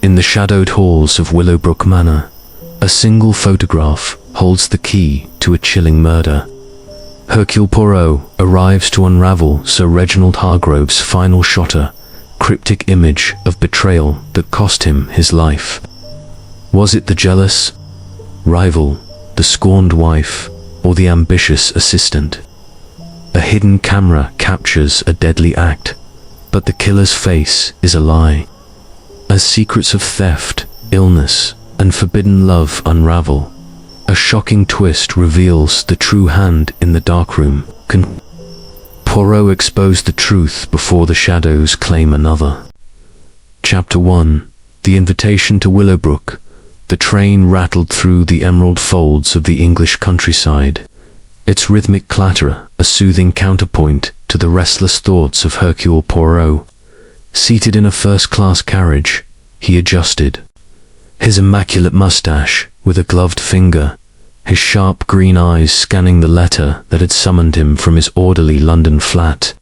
In the shadowed halls of Willowbrook Manor, a single photograph holds the key to a chilling murder. Hercule Poirot arrives to unravel Sir Reginald Hargrove's final shotter, cryptic image of betrayal that cost him his life. Was it the jealous rival, the scorned wife, or the ambitious assistant? A hidden camera captures a deadly act, but the killer's face is a lie. As secrets of theft, illness, and forbidden love unravel, a shocking twist reveals the true hand in the darkroom. Poirot exposed the truth before the shadows claim another. Chapter 1. The Invitation to Willowbrook. The train rattled through the emerald folds of the English countryside, its rhythmic clatter a soothing counterpoint to the restless thoughts of Hercule Poirot. Seated in a first-class carriage, he adjusted his immaculate mustache with a gloved finger, his sharp green eyes scanning the letter that had summoned him from his orderly London flat.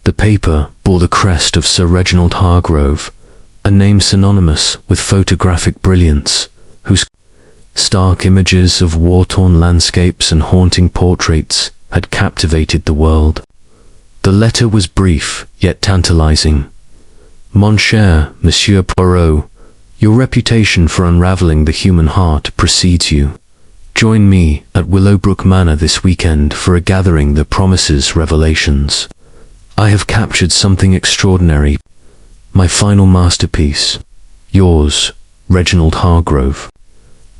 The paper bore the crest of Sir Reginald Hargrove, a name synonymous with photographic brilliance, whose stark images of war-torn landscapes and haunting portraits had captivated the world. The letter was brief, yet tantalizing. Mon cher Monsieur Poirot, your reputation for unraveling the human heart precedes you. Join me at Willowbrook Manor this weekend for a gathering that promises revelations. I have captured something extraordinary, my final masterpiece. Yours, Reginald Hargrove.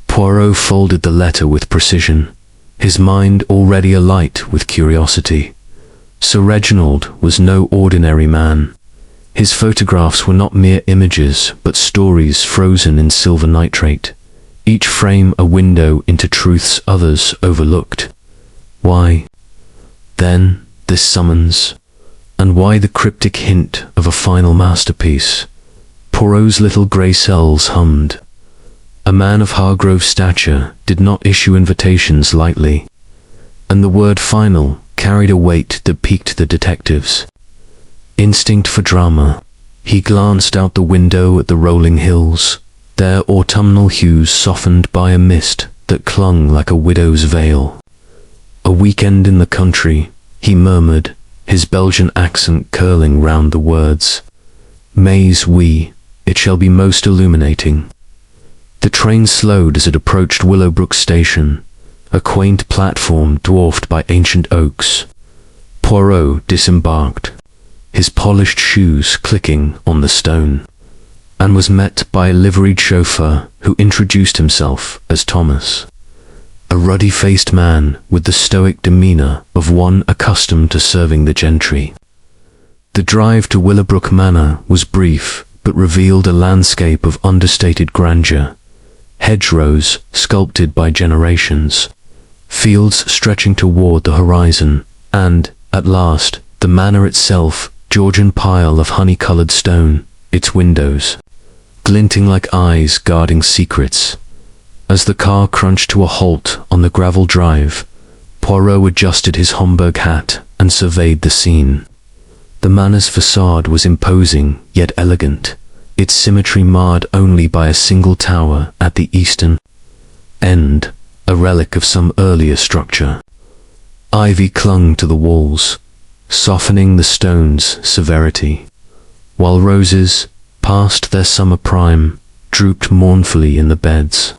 Poirot folded the letter with precision, his mind already alight with curiosity. Sir Reginald was no ordinary man. His photographs were not mere images, but stories frozen in silver nitrate, each frame a window into truths others overlooked. Why, then, this summons? And why the cryptic hint of a final masterpiece? Poirot's little grey cells hummed. A man of Hargrove's stature did not issue invitations lightly, and the word final carried a weight that piqued the detectives. Instinct for drama, he glanced out the window at the rolling hills, their autumnal hues softened by a mist that clung like a widow's veil. A weekend in the country, he murmured, his Belgian accent curling round the words. Mais oui, it shall be most illuminating. The train slowed as it approached Willowbrook Station, a quaint platform dwarfed by ancient oaks. Poirot disembarked, his polished shoes clicking on the stone, and was met by a liveried chauffeur who introduced himself as Thomas, a ruddy-faced man with the stoic demeanor of one accustomed to serving the gentry. The drive to Willowbrook Manor was brief, but revealed a landscape of understated grandeur, hedgerows sculpted by generations, fields stretching toward the horizon, and, at last, the manor itself, Georgian pile of honey-colored stone, its windows glinting like eyes guarding secrets. As the car crunched to a halt on the gravel drive, Poirot adjusted his Homburg hat and surveyed the scene. The manor's facade was imposing yet elegant, its symmetry marred only by a single tower at the eastern end, a relic of some earlier structure. Ivy clung to the walls, softening the stone's severity, while roses, past their summer prime, drooped mournfully in the beds.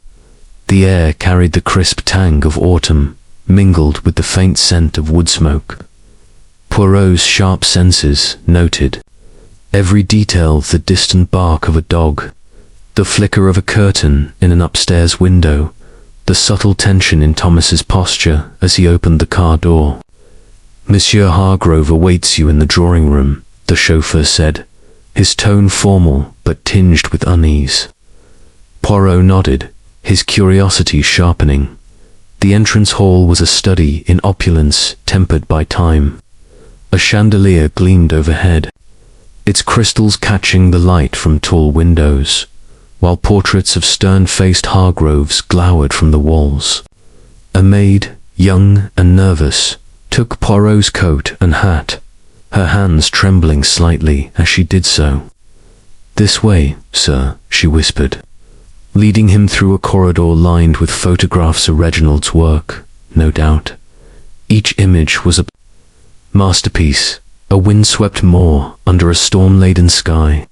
The air carried the crisp tang of autumn, mingled with the faint scent of wood smoke. Poirot's sharp senses noted every detail: the distant bark of a dog, the flicker of a curtain in an upstairs window, the subtle tension in Thomas's posture as he opened the car door. Monsieur Hargrove awaits you in the drawing room, the chauffeur said, his tone formal but tinged with unease. Poirot nodded, his curiosity sharpening. The entrance hall was a study in opulence tempered by time. A chandelier gleamed overhead, its crystals catching the light from tall windows, while portraits of stern-faced Hargroves glowered from the walls. A maid, young and nervous, took Poirot's coat and hat, her hands trembling slightly as she did so. "This way, sir," she whispered, leading him through a corridor lined with photographs of Reginald's work, no doubt. Each image was a masterpiece, a windswept moor under a storm-laden sky,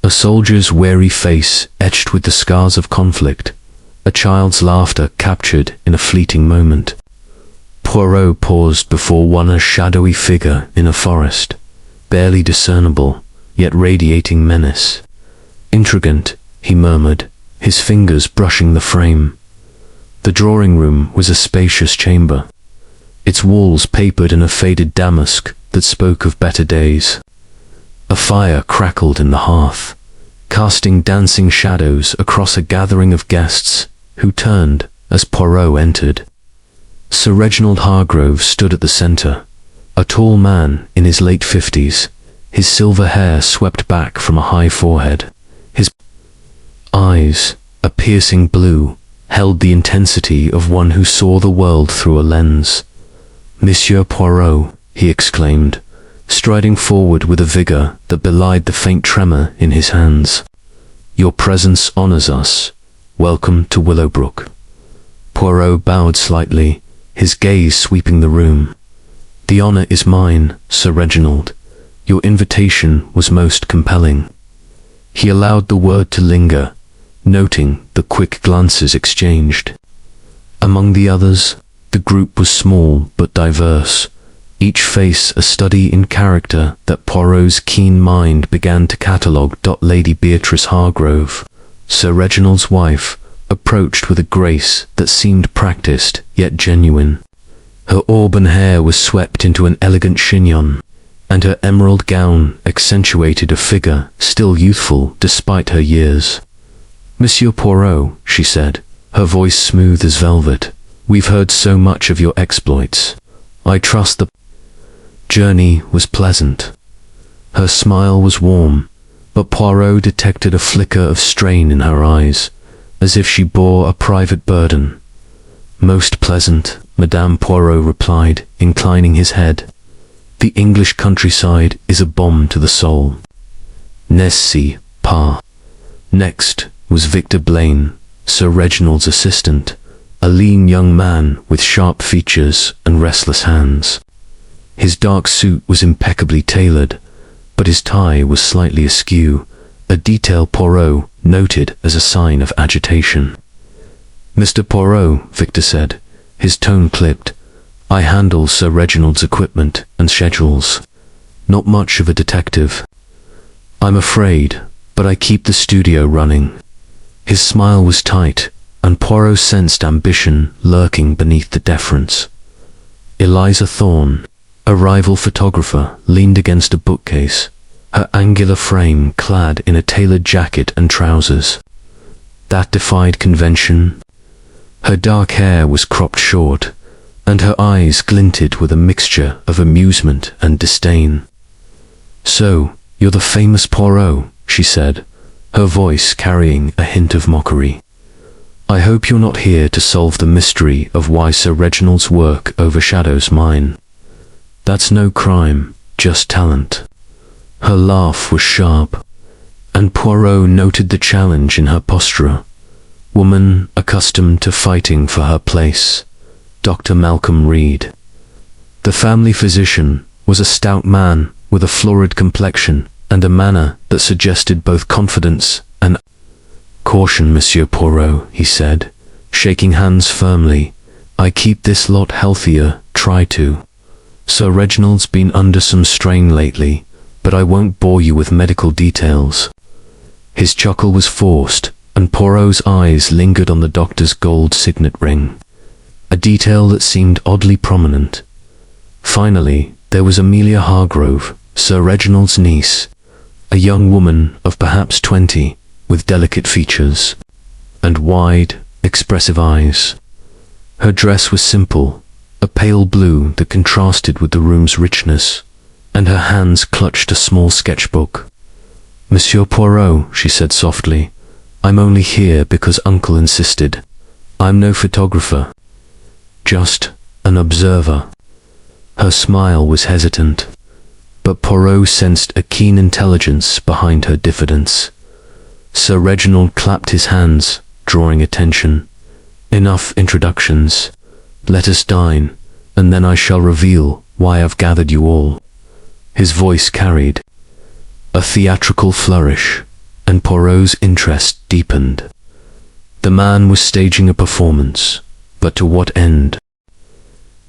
a soldier's weary face etched with the scars of conflict, a child's laughter captured in a fleeting moment. Poirot paused before one, a shadowy figure in a forest, barely discernible, yet radiating menace. "Intrigant," he murmured, his fingers brushing the frame. The drawing room was a spacious chamber, its walls papered in a faded damask that spoke of better days. A fire crackled in the hearth, casting dancing shadows across a gathering of guests who turned as Poirot entered. Sir Reginald Hargrove stood at the centre, a tall man in his late 50s, his silver hair swept back from a high forehead. His eyes, a piercing blue, held the intensity of one who saw the world through a lens. "Monsieur Poirot," he exclaimed, striding forward with a vigour that belied the faint tremor in his hands. "Your presence honours us. Welcome to Willowbrook." Poirot bowed slightly, his gaze sweeping the room. "The honour is mine, Sir Reginald. Your invitation was most compelling." He allowed the word to linger, noting the quick glances exchanged. Among the others, the group was small but diverse, each face a study in character that Poirot's keen mind began to catalogue. Lady Beatrice Hargrove, Sir Reginald's wife, approached with a grace that seemed practiced yet genuine. Her auburn hair was swept into an elegant chignon, and her emerald gown accentuated a figure still youthful despite her years. "Monsieur Poirot," she said, her voice smooth as velvet, "we've heard so much of your exploits. I trust the journey was pleasant." Her smile was warm, but Poirot detected a flicker of strain in her eyes, as if she bore a private burden. "Most pleasant," Madame Poirot replied, inclining his head. "The English countryside is a balm to the soul." "N'est-ce pas?" Next was Victor Blaine, Sir Reginald's assistant, a lean young man with sharp features and restless hands. His dark suit was impeccably tailored, but his tie was slightly askew, a detail Poirot noted as a sign of agitation. "Mr. Poirot," Victor said, his tone clipped, "I handle Sir Reginald's equipment and schedules. Not much of a detective, I'm afraid, but I keep the studio running." His smile was tight, and Poirot sensed ambition lurking beneath the deference. Eliza Thorne, a rival photographer, leaned against a bookcase, her angular frame clad in a tailored jacket and trousers. That defied convention. Her dark hair was cropped short, and her eyes glinted with a mixture of amusement and disdain. "So, you're the famous Poirot," she said, her voice carrying a hint of mockery. "I hope you're not here to solve the mystery of why Sir Reginald's work overshadows mine. That's no crime, just talent." Her laugh was sharp, and Poirot noted the challenge in her posture. Woman accustomed to fighting for her place, Dr. Malcolm Reed. The family physician was a stout man with a florid complexion and a manner that suggested both confidence and caution. "Monsieur Poirot," he said, shaking hands firmly, "I keep this lot healthier, try to. Sir Reginald's been under some strain lately, but I won't bore you with medical details." His chuckle was forced, and Poirot's eyes lingered on the doctor's gold signet ring, a detail that seemed oddly prominent. Finally, there was Amelia Hargrove, Sir Reginald's niece, a young woman of perhaps 20, with delicate features and wide, expressive eyes. Her dress was simple, a pale blue that contrasted with the room's richness, and her hands clutched a small sketchbook. "Monsieur Poirot," she said softly, "I'm only here because Uncle insisted. I'm no photographer, just an observer." Her smile was hesitant, but Poirot sensed a keen intelligence behind her diffidence. Sir Reginald clapped his hands, drawing attention. Enough introductions. Let us dine, and then I shall reveal why I've gathered you all. His voice carried a theatrical flourish, and Poirot's interest deepened. The man was staging a performance, but to what end?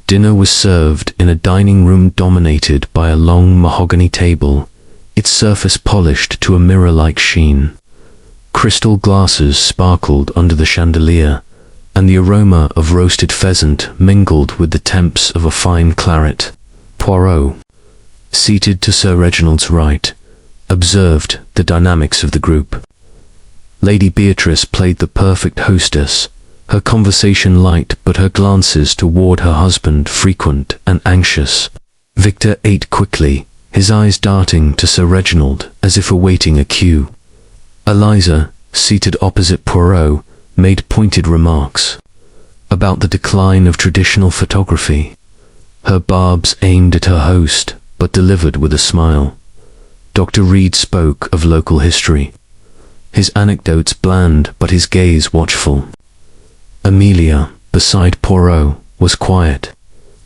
Dinner was served in a dining room dominated by a long mahogany table, its surface polished to a mirror-like sheen. Crystal glasses sparkled under the chandelier, and the aroma of roasted pheasant mingled with the temps of a fine claret. Poirot, seated to Sir Reginald's right, observed the dynamics of the group. Lady Beatrice played the perfect hostess, her conversation light but her glances toward her husband frequent and anxious. Victor ate quickly, his eyes darting to Sir Reginald as if awaiting a cue. Eliza, seated opposite Poirot, made pointed remarks about the decline of traditional photography. Her barbs aimed at her host, but delivered with a smile. Dr. Reed spoke of local history, his anecdotes bland but his gaze watchful. Amelia, beside Poirot, was quiet,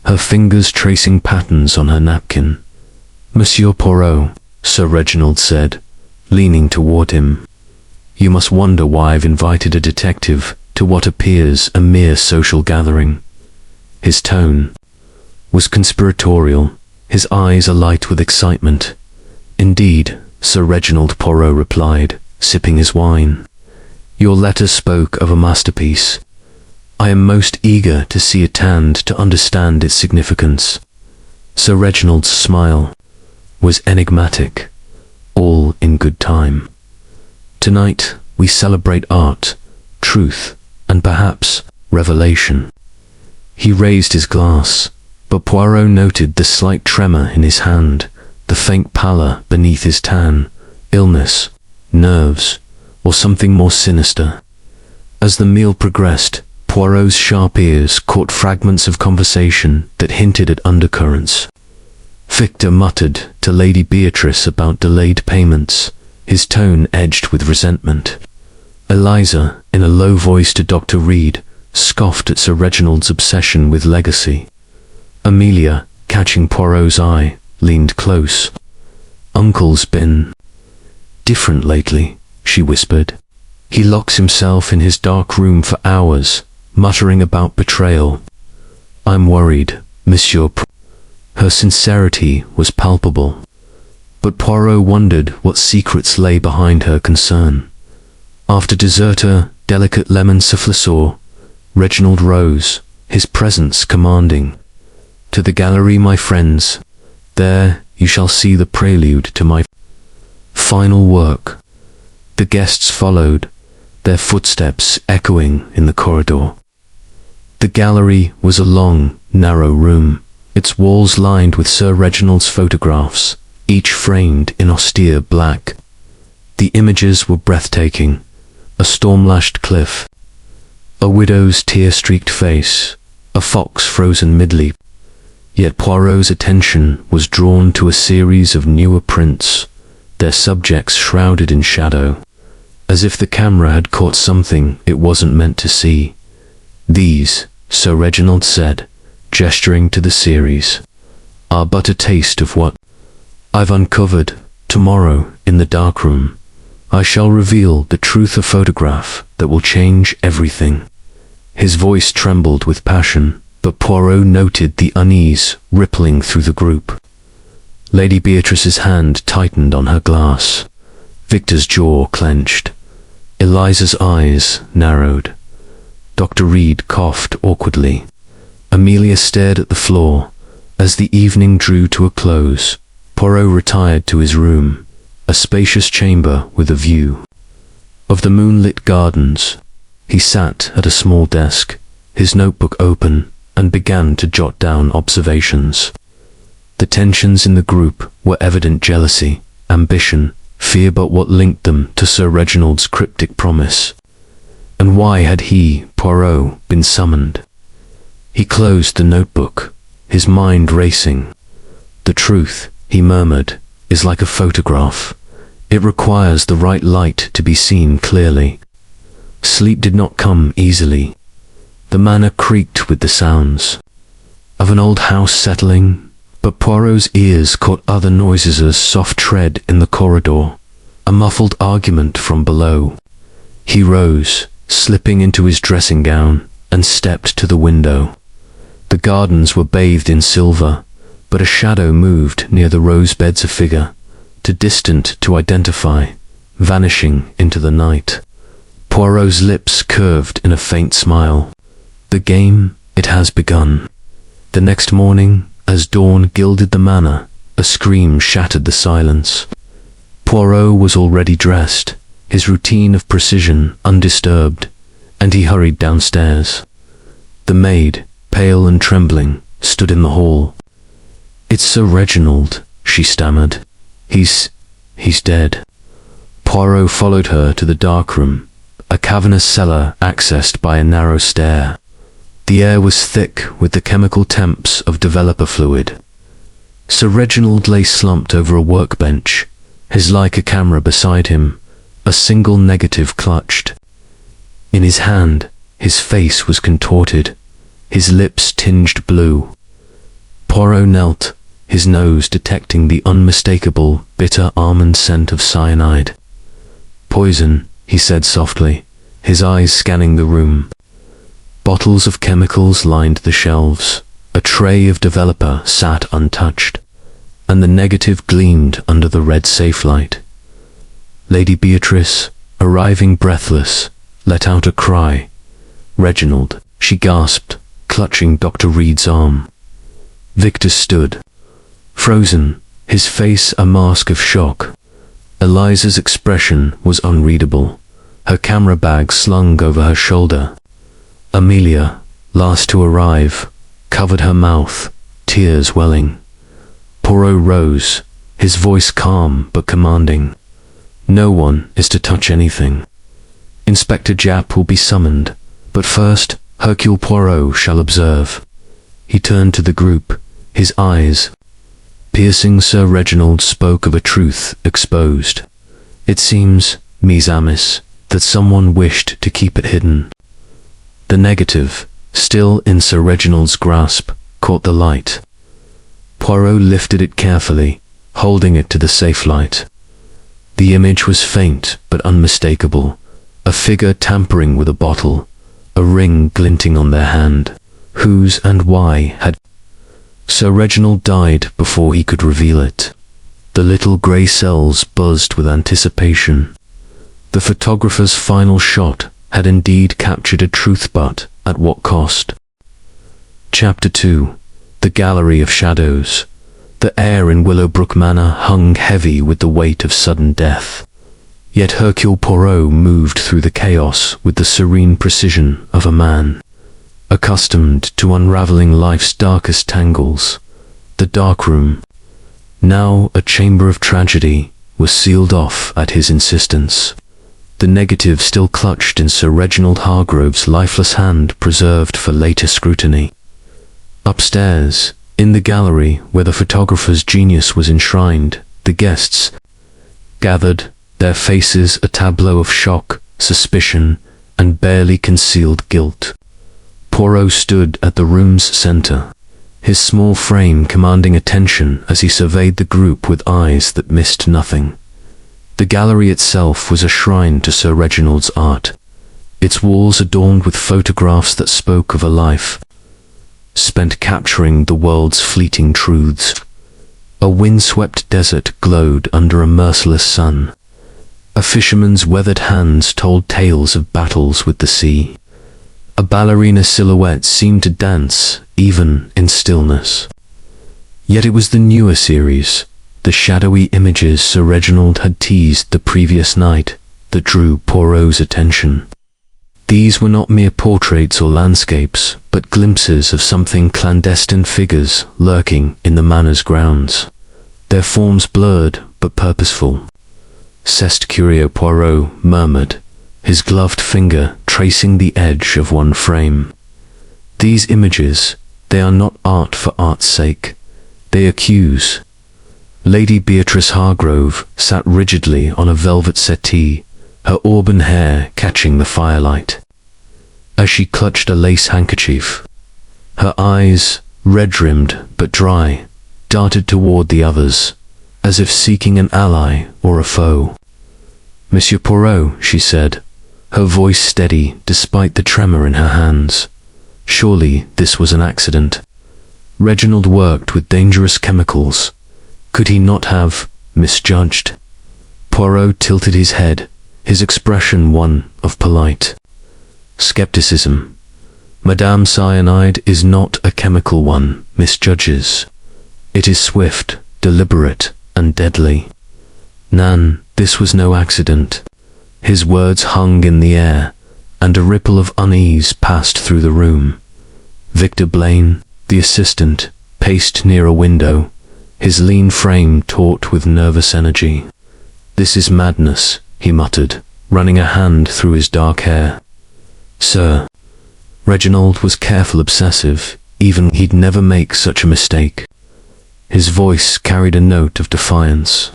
her fingers tracing patterns on her napkin. Monsieur Poirot, Sir Reginald said, leaning toward him, you must wonder why I've invited a detective to what appears a mere social gathering. His tone was conspiratorial, his eyes alight with excitement. Indeed, Sir Reginald Poirot replied, sipping his wine. Your letter spoke of a masterpiece. I am most eager to see it and to understand its significance. Sir Reginald's smile was enigmatic, all in good time. Tonight we celebrate art, truth, and perhaps revelation. He raised his glass, but Poirot noted the slight tremor in his hand, the faint pallor beneath his tan. Illness, nerves, or something more sinister. As the meal progressed, Poirot's sharp ears caught fragments of conversation that hinted at undercurrents. Victor muttered to Lady Beatrice about delayed payments, his tone edged with resentment. Eliza, in a low voice to Dr. Reed, scoffed at Sir Reginald's obsession with legacy. Amelia, catching Poirot's eye, leaned close. Uncle's been different lately, she whispered. He locks himself in his dark room for hours, muttering about betrayal. I'm worried, Monsieur. Her sincerity was palpable, but Poirot wondered what secrets lay behind her concern. After dessert, a delicate lemon souffleur, Reginald rose, his presence commanding. To the gallery, my friends. There you shall see the prelude to my final work. The guests followed, their footsteps echoing in the corridor. The gallery was a long, narrow room, its walls lined with Sir Reginald's photographs, each framed in austere black. The images were breathtaking: a storm-lashed cliff, a widow's tear-streaked face, a fox frozen mid-leap. Yet Poirot's attention was drawn to a series of newer prints, their subjects shrouded in shadow, as if the camera had caught something it wasn't meant to see. These, Sir Reginald said, gesturing to the series, are but a taste of what I've uncovered. Tomorrow, in the darkroom, I shall reveal the truth of photograph that will change everything. His voice trembled with passion, but Poirot noted the unease rippling through the group. Lady Beatrice's hand tightened on her glass. Victor's jaw clenched. Eliza's eyes narrowed. Dr. Reed coughed awkwardly. Amelia stared at the floor. As the evening drew to a close, Poirot retired to his room, a spacious chamber with a view of the moonlit gardens. He sat at a small desk, his notebook open, and began to jot down observations. The tensions in the group were evident: jealousy, ambition, fear, but what linked them to Sir Reginald's cryptic promise? And why had he, Poirot, been summoned? He closed the notebook, his mind racing. The truth, he murmured, is like a photograph. It requires the right light to be seen clearly. Sleep did not come easily. The manor creaked with the sounds of an old house settling, but Poirot's ears caught other noises: a soft tread in the corridor, a muffled argument from below. He rose, slipping into his dressing gown, and stepped to the window. The gardens were bathed in silver, but a shadow moved near the rose beds, a figure, too distant to identify, vanishing into the night. Poirot's lips curved in a faint smile. The game, it has begun. The next morning, as dawn gilded the manor, a scream shattered the silence. Poirot was already dressed, his routine of precision undisturbed, and he hurried downstairs. The maid, pale and trembling, stood in the hall. "It's Sir Reginald," she stammered. He's dead." Poirot followed her to the darkroom, a cavernous cellar accessed by a narrow stair. The air was thick with the chemical temps of developer fluid. Sir Reginald lay slumped over a workbench, his Leica camera beside him, a single negative clutched. In his hand, his face was contorted, his lips tinged blue. Poirot knelt, his nose detecting the unmistakable, bitter almond scent of cyanide. "Poison," he said softly, his eyes scanning the room. Bottles of chemicals lined the shelves. A tray of developer sat untouched, and the negative gleamed under the red safe light. Lady Beatrice, arriving breathless, let out a cry. "Reginald," she gasped, clutching Dr. Reed's arm. Victor stood, frozen, his face a mask of shock. Eliza's expression was unreadable, her camera bag slung over her shoulder. Amelia, last to arrive, covered her mouth, tears welling. Poirot rose, his voice calm but commanding. "No one is to touch anything. Inspector Japp will be summoned, but first Hercule Poirot shall observe." He turned to the group, his eyes piercing. Sir Reginald spoke of a truth exposed. "It seems, mes amis, that someone wished to keep it hidden." The negative, still in Sir Reginald's grasp, caught the light. Poirot lifted it carefully, holding it to the safe light. The image was faint but unmistakable, a figure tampering with a bottle, a ring glinting on their hand. Whose and why had Sir Reginald died before he could reveal it? The little grey cells buzzed with anticipation. The photographer's final shot had indeed captured a truth, but at what cost? Chapter 2. The Gallery of Shadows. The air in Willowbrook Manor hung heavy with the weight of sudden death. Yet Hercule Poirot moved through the chaos with the serene precision of a man, accustomed to unraveling life's darkest tangles. The darkroom, now a chamber of tragedy, was sealed off at his insistence. The negative still clutched in Sir Reginald Hargrove's lifeless hand, preserved for later scrutiny. Upstairs, in the gallery where the photographer's genius was enshrined, the guests gathered, their faces a tableau of shock, suspicion, and barely concealed guilt. Poirot stood at the room's center, his small frame commanding attention as he surveyed the group with eyes that missed nothing. The gallery itself was a shrine to Sir Reginald's art, its walls adorned with photographs that spoke of a life spent capturing the world's fleeting truths. A windswept desert glowed under a merciless sun. A fisherman's weathered hands told tales of battles with the sea. A ballerina silhouette seemed to dance, even in stillness. Yet it was the newer series, the shadowy images Sir Reginald had teased the previous night, that drew Poirot's attention. These were not mere portraits or landscapes, but glimpses of something clandestine, figures lurking in the manor's grounds, their forms blurred but purposeful. "C'est curieux," Poirot murmured, his gloved finger tracing the edge of one frame. "These images, they are not art for art's sake. They accuse. Lady Beatrice Hargrove sat rigidly on a velvet settee, her auburn hair catching the firelight. As she clutched a lace handkerchief, her eyes, red-rimmed but dry, darted toward the others, as if seeking an ally or a foe. "Monsieur Poirot," she said, her voice steady despite the tremor in her hands. Surely this was an accident. Reginald worked with dangerous chemicals. Could he not have misjudged? Poirot tilted his head, his expression one of polite skepticism. "Madame Cyanide is not a chemical one misjudges. It is swift, deliberate, and deadly. Nan, this was no accident." His words hung in the air, and a ripple of unease passed through the room. Victor Blaine, the assistant, paced near a window, his lean frame taut with nervous energy. "This is madness," he muttered, running a hand through his dark hair. "Sir." Reginald was careful, obsessive, even he'd never make such a mistake. His voice carried a note of defiance.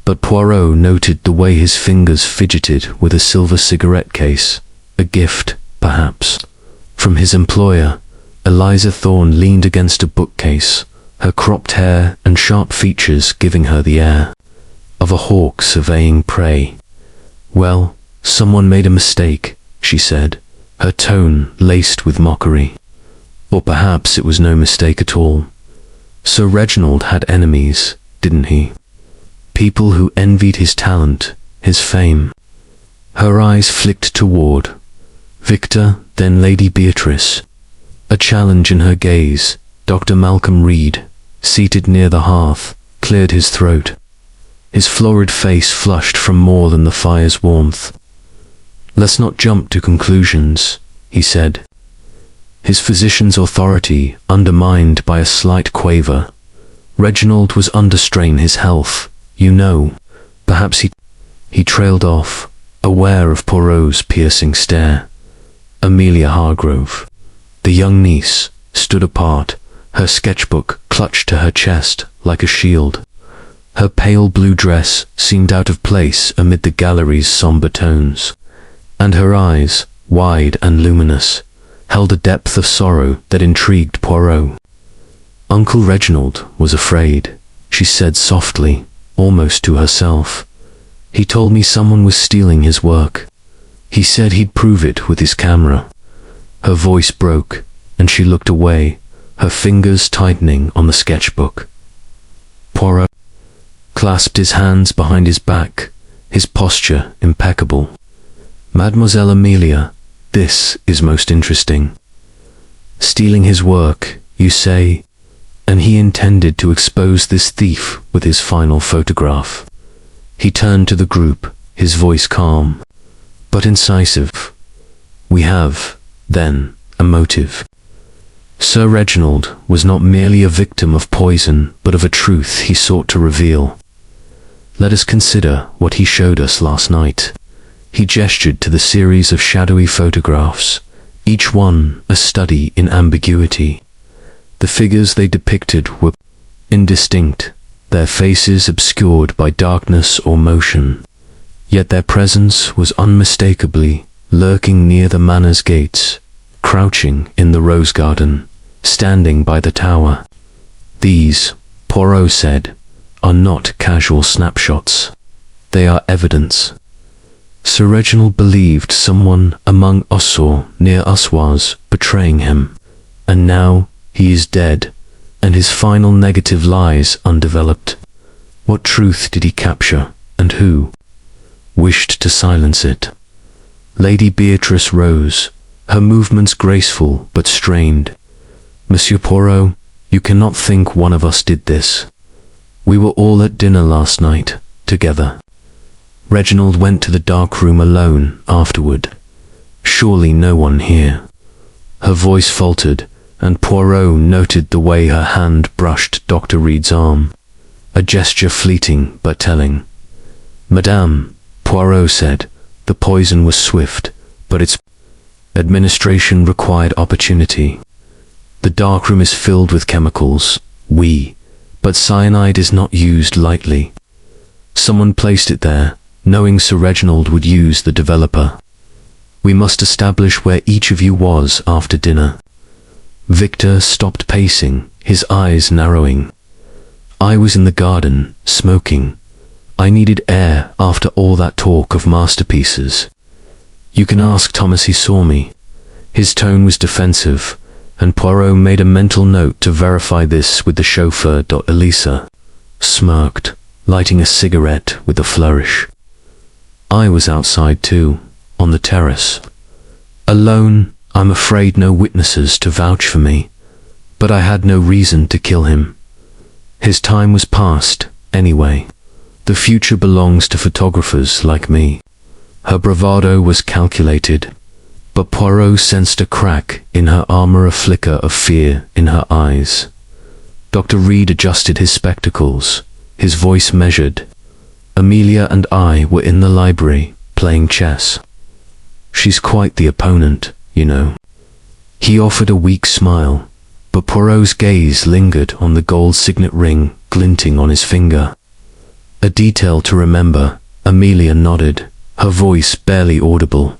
But Poirot noted the way his fingers fidgeted with a silver cigarette case, a gift, perhaps, from his employer. Eliza Thorne leaned against a bookcase, her cropped hair and sharp features giving her the air of a hawk surveying prey. "Well, someone made a mistake," she said, her tone laced with mockery. Or perhaps it was no mistake at all. Sir Reginald had enemies, didn't he? People who envied his talent, his fame. Her eyes flicked toward Victor, then Lady Beatrice. A challenge in her gaze. Dr. Malcolm Reed, seated near the hearth, cleared his throat. His florid face flushed from more than the fire's warmth. "Let's not jump to conclusions," he said, his physician's authority undermined by a slight quaver. Reginald was under strain, his health, you know. Perhaps he trailed off, aware of Poirot's piercing stare. Amelia Hargrove, the young niece, stood apart, her sketchbook clutched to her chest like a shield. Her pale blue dress seemed out of place amid the gallery's somber tones, and her eyes, wide and luminous, held a depth of sorrow that intrigued Poirot. "Uncle Reginald was afraid," she said softly, almost to herself. "He told me someone was stealing his work. He said he'd prove it with his camera." Her voice broke, and she looked away, her fingers tightening on the sketchbook. Poirot clasped his hands behind his back, his posture impeccable. "Mademoiselle Amelia, this is most interesting. Stealing his work, you say, and he intended to expose this thief with his final photograph." He turned to the group, his voice calm, but incisive. "We have, then, a motive. Sir Reginald was not merely a victim of poison, but of a truth he sought to reveal. Let us consider what he showed us last night." He gestured to the series of shadowy photographs, each one a study in ambiguity. The figures they depicted were indistinct, their faces obscured by darkness or motion. Yet their presence was unmistakably lurking near the manor's gates, crouching in the rose garden, standing by the tower. "These," Poirot said, "are not casual snapshots. They are evidence. Sir Reginald believed someone among us or near us was betraying him, and now he is dead, and his final negative lies undeveloped. What truth did he capture, and who wished to silence it?" Lady Beatrice rose, her movements graceful but strained. "Monsieur Poirot, you cannot think one of us did this. We were all at dinner last night, together. Reginald went to the darkroom alone afterward. Surely no one here." Her voice faltered, and Poirot noted the way her hand brushed Dr. Reed's arm, a gesture fleeting but telling. "Madame," Poirot said, "the poison was swift, but its administration required opportunity. The darkroom is filled with chemicals. We, But cyanide is not used lightly. Someone placed it there, knowing Sir Reginald would use the developer. We must establish where each of you was after dinner. Victor stopped pacing, his eyes narrowing. I was in the garden, smoking. I needed air after all that talk of masterpieces. You can ask Thomas, he saw me. His tone was defensive, and Poirot made a mental note to verify this with the chauffeur. Eliza smirked, lighting a cigarette with a flourish. I was outside too, on the terrace. Alone, I'm afraid no witnesses to vouch for me, but I had no reason to kill him. His time was past, anyway. The future belongs to photographers like me. Her bravado was calculated, but Poirot sensed a crack in her armor, a flicker of fear in her eyes. Dr. Reed adjusted his spectacles, his voice measured. Amelia and I were in the library, playing chess. She's quite the opponent, you know. He offered a weak smile, but Poirot's gaze lingered on the gold signet ring glinting on his finger. A detail to remember. Amelia nodded, her voice barely audible.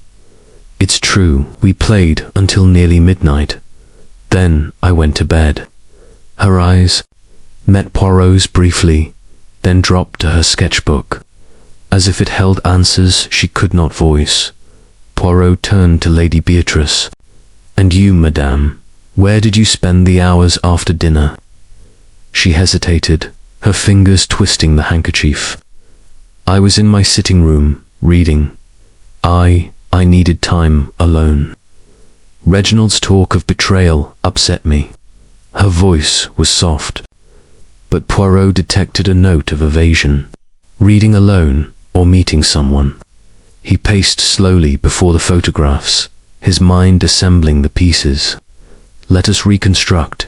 It's true, we played until nearly midnight. Then I went to bed. Her eyes met Poirot's briefly, then dropped to her sketchbook. As if it held answers she could not voice. Poirot turned to Lady Beatrice. And you, madame, where did you spend the hours after dinner? She hesitated, her fingers twisting the handkerchief. I was in my sitting room, reading. I needed time alone. Reginald's talk of betrayal upset me. Her voice was soft, but Poirot detected a note of evasion. Reading alone or meeting someone. He paced slowly before the photographs, his mind assembling the pieces. Let us reconstruct.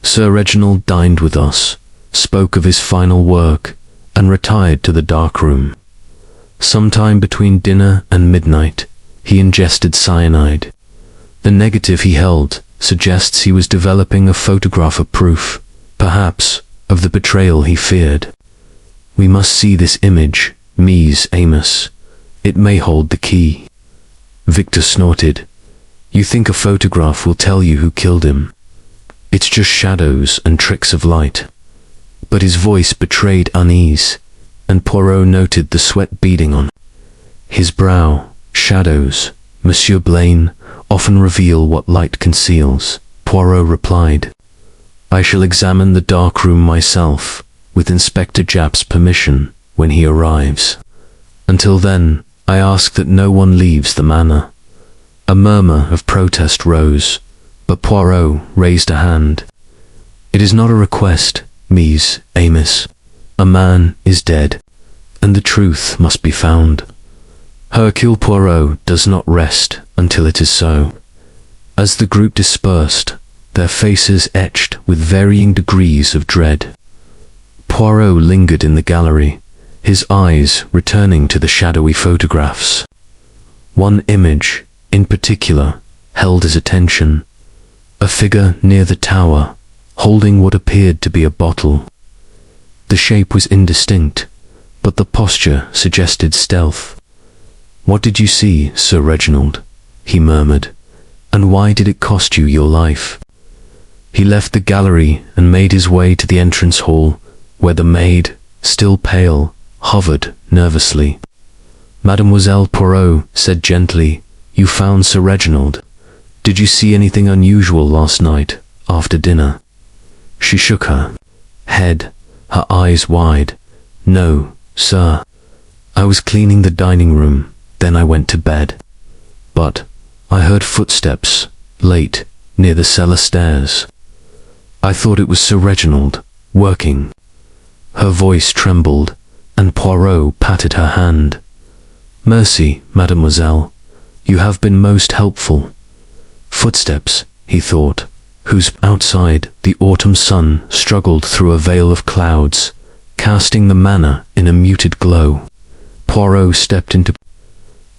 Sir Reginald dined with us, spoke of his final work, and retired to the darkroom. Sometime between dinner and midnight, he ingested cyanide. The negative he held suggests he was developing a photograph of proof, perhaps, of the betrayal he feared. We must see this image, Mies Amos. It may hold the key. Victor snorted. You think a photograph will tell you who killed him? It's just shadows and tricks of light. But his voice betrayed unease, and Poirot noted the sweat beading on his brow. Shadows, Monsieur Blaine, often reveal what light conceals, Poirot replied. I shall examine the darkroom myself, with Inspector Japp's permission, when he arrives. Until then, I ask that no one leaves the manor. A murmur of protest rose, but Poirot raised a hand. It is not a request, Mies Amos. A man is dead, and the truth must be found. Hercule Poirot does not rest until it is so. As the group dispersed, their faces etched with varying degrees of dread. Poirot lingered in the gallery, his eyes returning to the shadowy photographs. One image, in particular, held his attention. A figure near the tower, holding what appeared to be a bottle. The shape was indistinct, but the posture suggested stealth. What did you see, Sir Reginald? He murmured. And why did it cost you your life? He left the gallery and made his way to the entrance hall, where the maid, still pale, hovered nervously. Mademoiselle Poirot said gently, You found Sir Reginald. Did you see anything unusual last night, after dinner? She shook her head, her eyes wide. No, sir. I was cleaning the dining room, then I went to bed. But I heard footsteps, late, near the cellar stairs. I thought it was Sir Reginald, working. Her voice trembled, and Poirot patted her hand. Mercy, mademoiselle, you have been most helpful. Footsteps, he thought, whose outside the autumn sun struggled through a veil of clouds, casting the manor in a muted glow. Poirot stepped into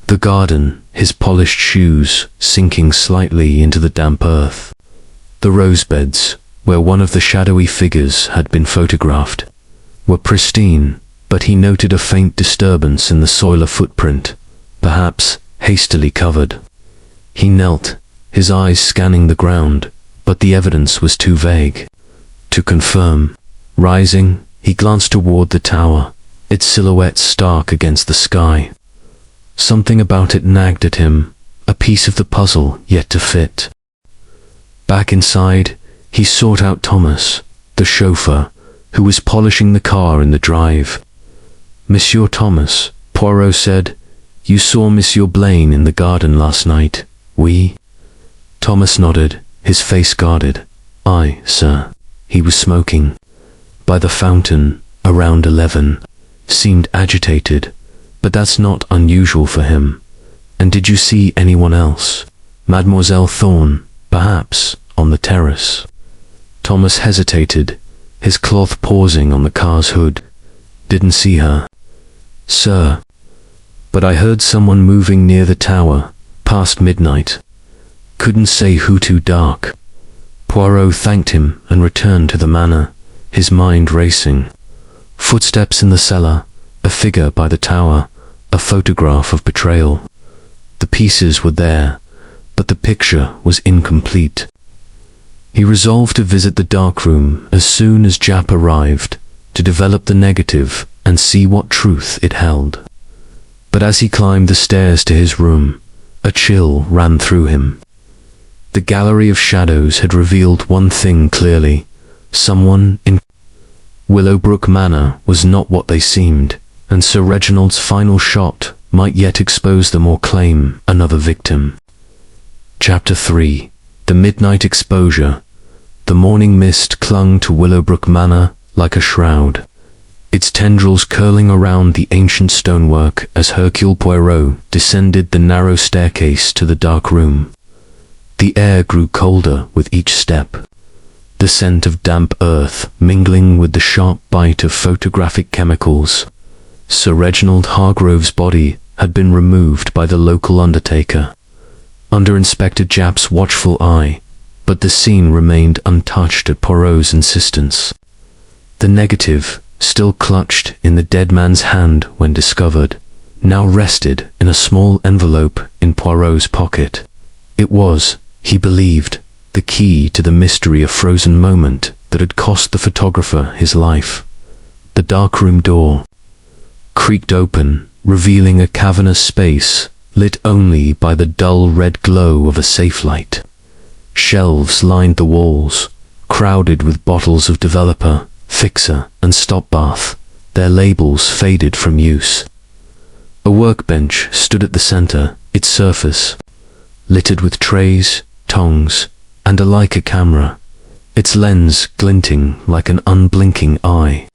the garden, his polished shoes sinking slightly into the damp earth. The rosebeds, where one of the shadowy figures had been photographed, were pristine, but he noted a faint disturbance in the soiler footprint, perhaps hastily covered. He knelt, his eyes scanning the ground, but the evidence was too vague to confirm. Rising, he glanced toward the tower, its silhouette stark against the sky. Something about it nagged at him, a piece of the puzzle yet to fit. Back inside, he sought out Thomas, the chauffeur, who was polishing the car in the drive. "Monsieur Thomas," Poirot said, "you saw Monsieur Blaine in the garden last night, oui?" Thomas nodded, his face guarded. "Aye, sir. He was smoking by the fountain, around 11. Seemed agitated, but that's not unusual for him. And did you see anyone else? Mademoiselle Thorne, perhaps, on the terrace?" Thomas hesitated, his cloth pausing on the car's hood. "Didn't see her, sir. But I heard someone moving near the tower, past midnight. Couldn't say who, too dark." Poirot thanked him and returned to the manor, his mind racing. Footsteps in the cellar, a figure by the tower, a photograph of betrayal. The pieces were there, but the picture was incomplete. He resolved to visit the darkroom as soon as Jap arrived, to develop the negative and see what truth it held. But as he climbed the stairs to his room, a chill ran through him. The gallery of shadows had revealed one thing clearly: someone in Willowbrook Manor was not what they seemed, and Sir Reginald's final shot might yet expose them or claim another victim. Chapter 3. The Midnight Exposure. The morning mist clung to Willowbrook Manor like a shroud, its tendrils curling around the ancient stonework as Hercule Poirot descended the narrow staircase to the dark room. The air grew colder with each step, the scent of damp earth mingling with the sharp bite of photographic chemicals. Sir Reginald Hargrove's body had been removed by the local undertaker, under Inspector Japp's watchful eye, but the scene remained untouched at Poirot's insistence. The negative, still clutched in the dead man's hand when discovered, now rested in a small envelope in Poirot's pocket. It was, he believed, the key to the mystery of frozen moment that had cost the photographer his life. The darkroom door creaked open, revealing a cavernous space lit only by the dull red glow of a safe light. Shelves lined the walls, crowded with bottles of developer, fixer, and stop bath, their labels faded from use. A workbench stood at the center, its surface littered with trays, tongs, and a Leica camera, its lens glinting like an unblinking eye.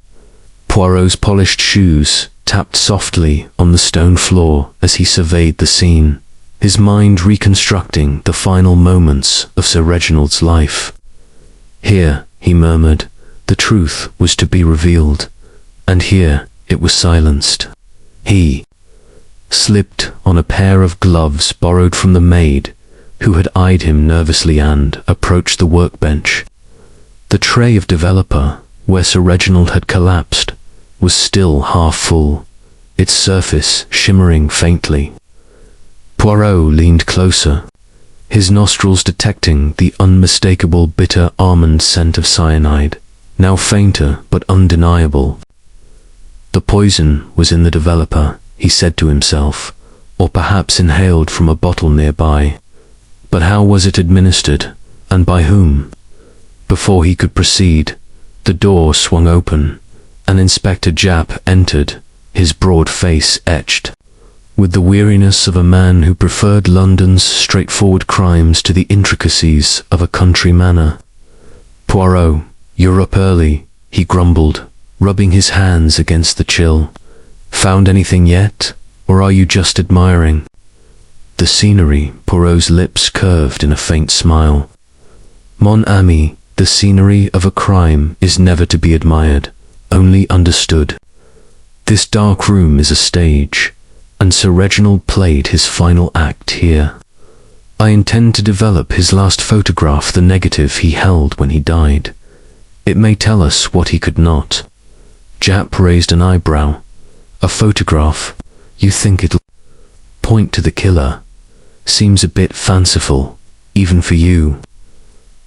Poirot's polished shoes tapped softly on the stone floor as he surveyed the scene, his mind reconstructing the final moments of Sir Reginald's life. Here, he murmured, the truth was to be revealed, and here it was silenced. He slipped on a pair of gloves borrowed from the maid, who had eyed him nervously, and approached the workbench. The tray of developer, where Sir Reginald had collapsed, was still half full, its surface shimmering faintly. Poirot leaned closer, his nostrils detecting the unmistakable bitter almond scent of cyanide, now fainter but undeniable. The poison was in the developer, he said to himself, or perhaps inhaled from a bottle nearby. But how was it administered, and by whom? Before he could proceed, the door swung open, and Inspector Japp entered, his broad face etched with the weariness of a man who preferred London's straightforward crimes to the intricacies of a country manor. "Poirot, you're up early," he grumbled, rubbing his hands against the chill. "Found anything yet, or are you just admiring the scenery?" Poirot's lips curved in a faint smile. "Mon ami, the scenery of a crime is never to be admired, only understood. This dark room is a stage, and Sir Reginald played his final act here. I intend to develop his last photograph, the negative he held when he died, It may tell us what he could not. Jap raised an eyebrow. A photograph? You think it'll point to the killer? Seems a bit fanciful, even for you.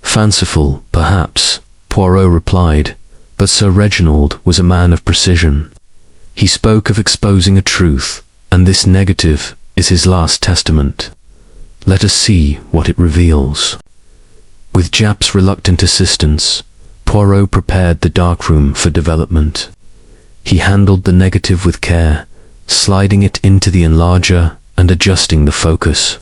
Fanciful, perhaps, Poirot replied, but Sir Reginald was a man of precision. He spoke of exposing a truth, and this negative is his last testament. Let us see what it reveals. With Jap's reluctant assistance, Poirot prepared the darkroom for development. He handled the negative with care, sliding it into the enlarger and adjusting the focus.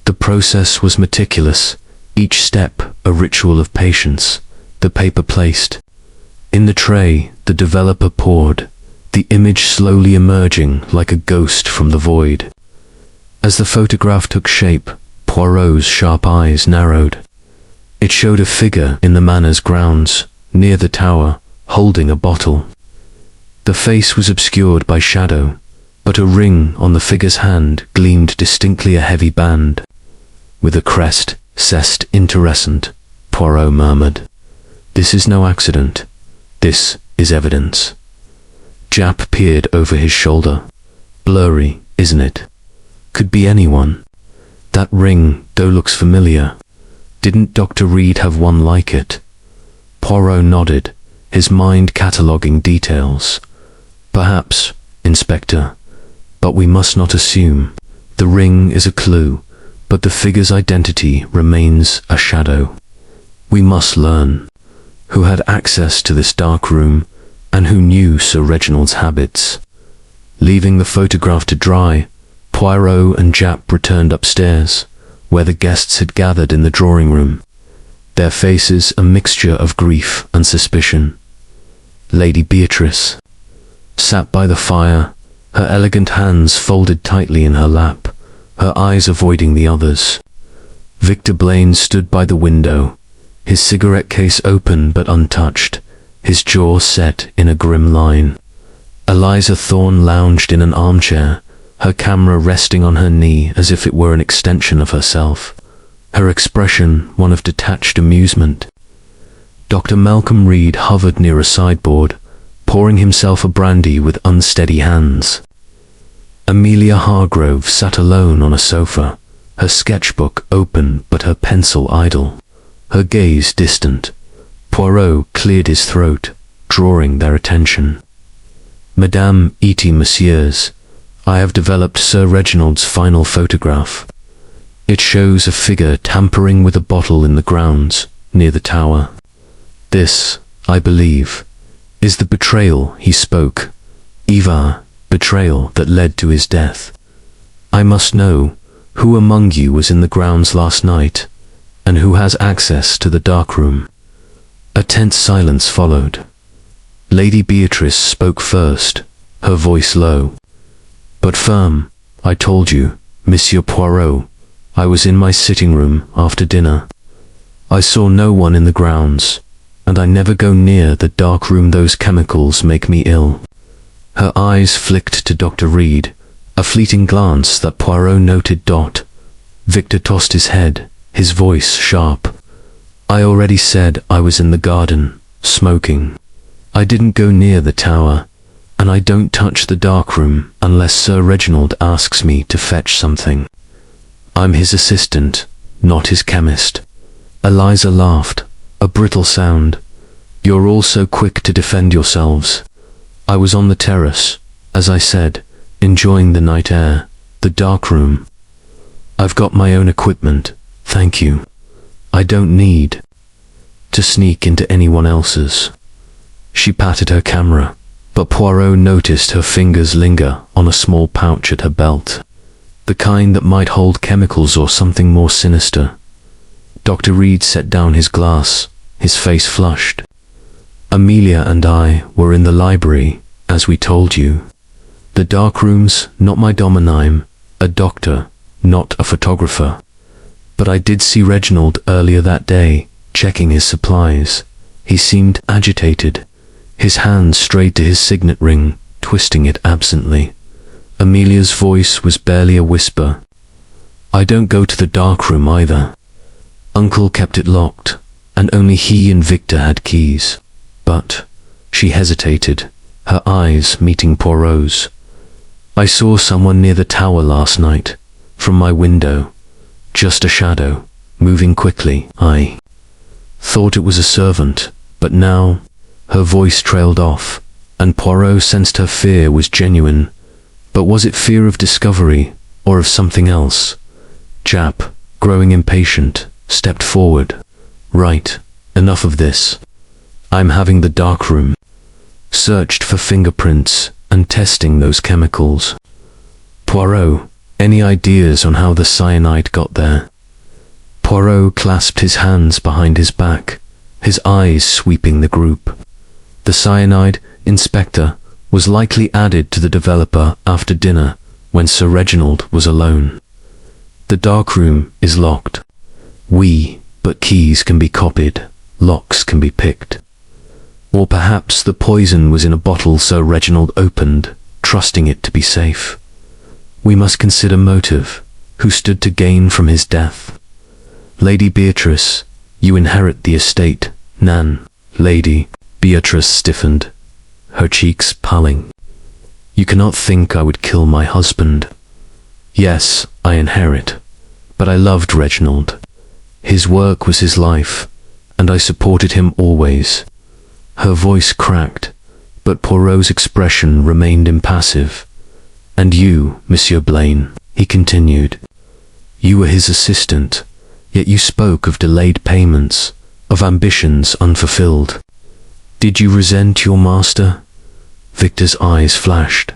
The process was meticulous, each step a ritual of patience. The paper placed. In the tray, the developer poured, the image slowly emerging like a ghost from the void. As the photograph took shape, Poirot's sharp eyes narrowed. It showed a figure in the manor's grounds, near the tower, holding a bottle. The face was obscured by shadow, but a ring on the figure's hand gleamed distinctly, a heavy band. With a crest, "C'est intéressant," Poirot murmured. "This is no accident. This is evidence." Jap peered over his shoulder. "Blurry, isn't it? Could be anyone. That ring, though, looks familiar. Didn't Dr. Reed have one like it?" Poirot nodded, his mind cataloguing details. "Perhaps, Inspector, but we must not assume. The ring is a clue, but the figure's identity remains a shadow. We must learn who had access to this dark room and who knew Sir Reginald's habits." Leaving the photograph to dry, Poirot and Jap returned upstairs, where the guests had gathered in the drawing room, their faces a mixture of grief and suspicion. Lady Beatrice sat by the fire, her elegant hands folded tightly in her lap, her eyes avoiding the others. Victor Blaine stood by the window, his cigarette case open but untouched, his jaw set in a grim line. Eliza Thorne lounged in an armchair, her camera resting on her knee as if it were an extension of herself, her expression one of detached amusement. Dr. Malcolm Reed hovered near a sideboard, pouring himself a brandy with unsteady hands. Amelia Hargrove sat alone on a sofa, her sketchbook open but her pencil idle, her gaze distant. Poirot cleared his throat, drawing their attention. "Madame et Messieurs, I have developed Sir Reginald's final photograph. It shows a figure tampering with a bottle in the grounds, near the tower. This, I believe, is the betrayal he spoke. Betrayal that led to his death. I must know who among you was in the grounds last night, and who has access to the darkroom." A tense silence followed. Lady Beatrice spoke first, her voice low, but firm. "I told you, Monsieur Poirot, I was in my sitting room after dinner. I saw no one in the grounds, and I never go near the dark room. Those chemicals make me ill." Her eyes flicked to Dr. Reed, a fleeting glance that Poirot noted. Victor tossed his head, his voice sharp. "I already said I was in the garden, smoking. I didn't go near the tower, and I don't touch the darkroom unless Sir Reginald asks me to fetch something. I'm his assistant, not his chemist." Eliza laughed, a brittle sound. "You're all so quick to defend yourselves. I was on the terrace, as I said, enjoying the night air, the darkroom. I've got my own equipment, thank you. I don't need to sneak into anyone else's." She patted her camera, but Poirot noticed her fingers linger on a small pouch at her belt, the kind that might hold chemicals or something more sinister. Dr. Reed set down his glass, his face flushed. "Amelia and I were in the library, as we told you. The darkroom's not my domain. A doctor, not a photographer. But I did see Reginald earlier that day, checking his supplies. He seemed agitated. His hand strayed to his signet ring, twisting it absently. Amelia's voice was barely a whisper. "I don't go to the darkroom either. Uncle kept it locked. and only he and Victor had keys. But she hesitated, her eyes meeting Poirot's. I saw someone near the tower last night, from my window. Just a shadow, moving quickly. I thought it was a servant, but now her voice trailed off, and Poirot sensed her fear was genuine. But was it fear of discovery, or of something else? Jap, growing impatient, stepped forward. Right, enough of this. I'm having the darkroom searched for fingerprints and testing those chemicals. Poirot, any ideas on how the cyanide got there? Poirot clasped his hands behind his back, his eyes sweeping the group. The cyanide, Inspector, was likely added to the developer after dinner when Sir Reginald was alone. The darkroom is locked. But keys can be copied, locks can be picked. Or perhaps the poison was in a bottle Sir Reginald opened, trusting it to be safe. We must consider motive. Who stood to gain from his death? Lady Beatrice, you inherit the estate. Nan. Lady Beatrice stiffened, her cheeks paling. You cannot think I would kill my husband. Yes, I inherit, but I loved Reginald. His work was his life, and I supported him always. Her voice cracked, but Poirot's expression remained impassive. And you, Monsieur Blaine, he continued. You were his assistant, yet you spoke of delayed payments, of ambitions unfulfilled. Did you resent your master? Victor's eyes flashed.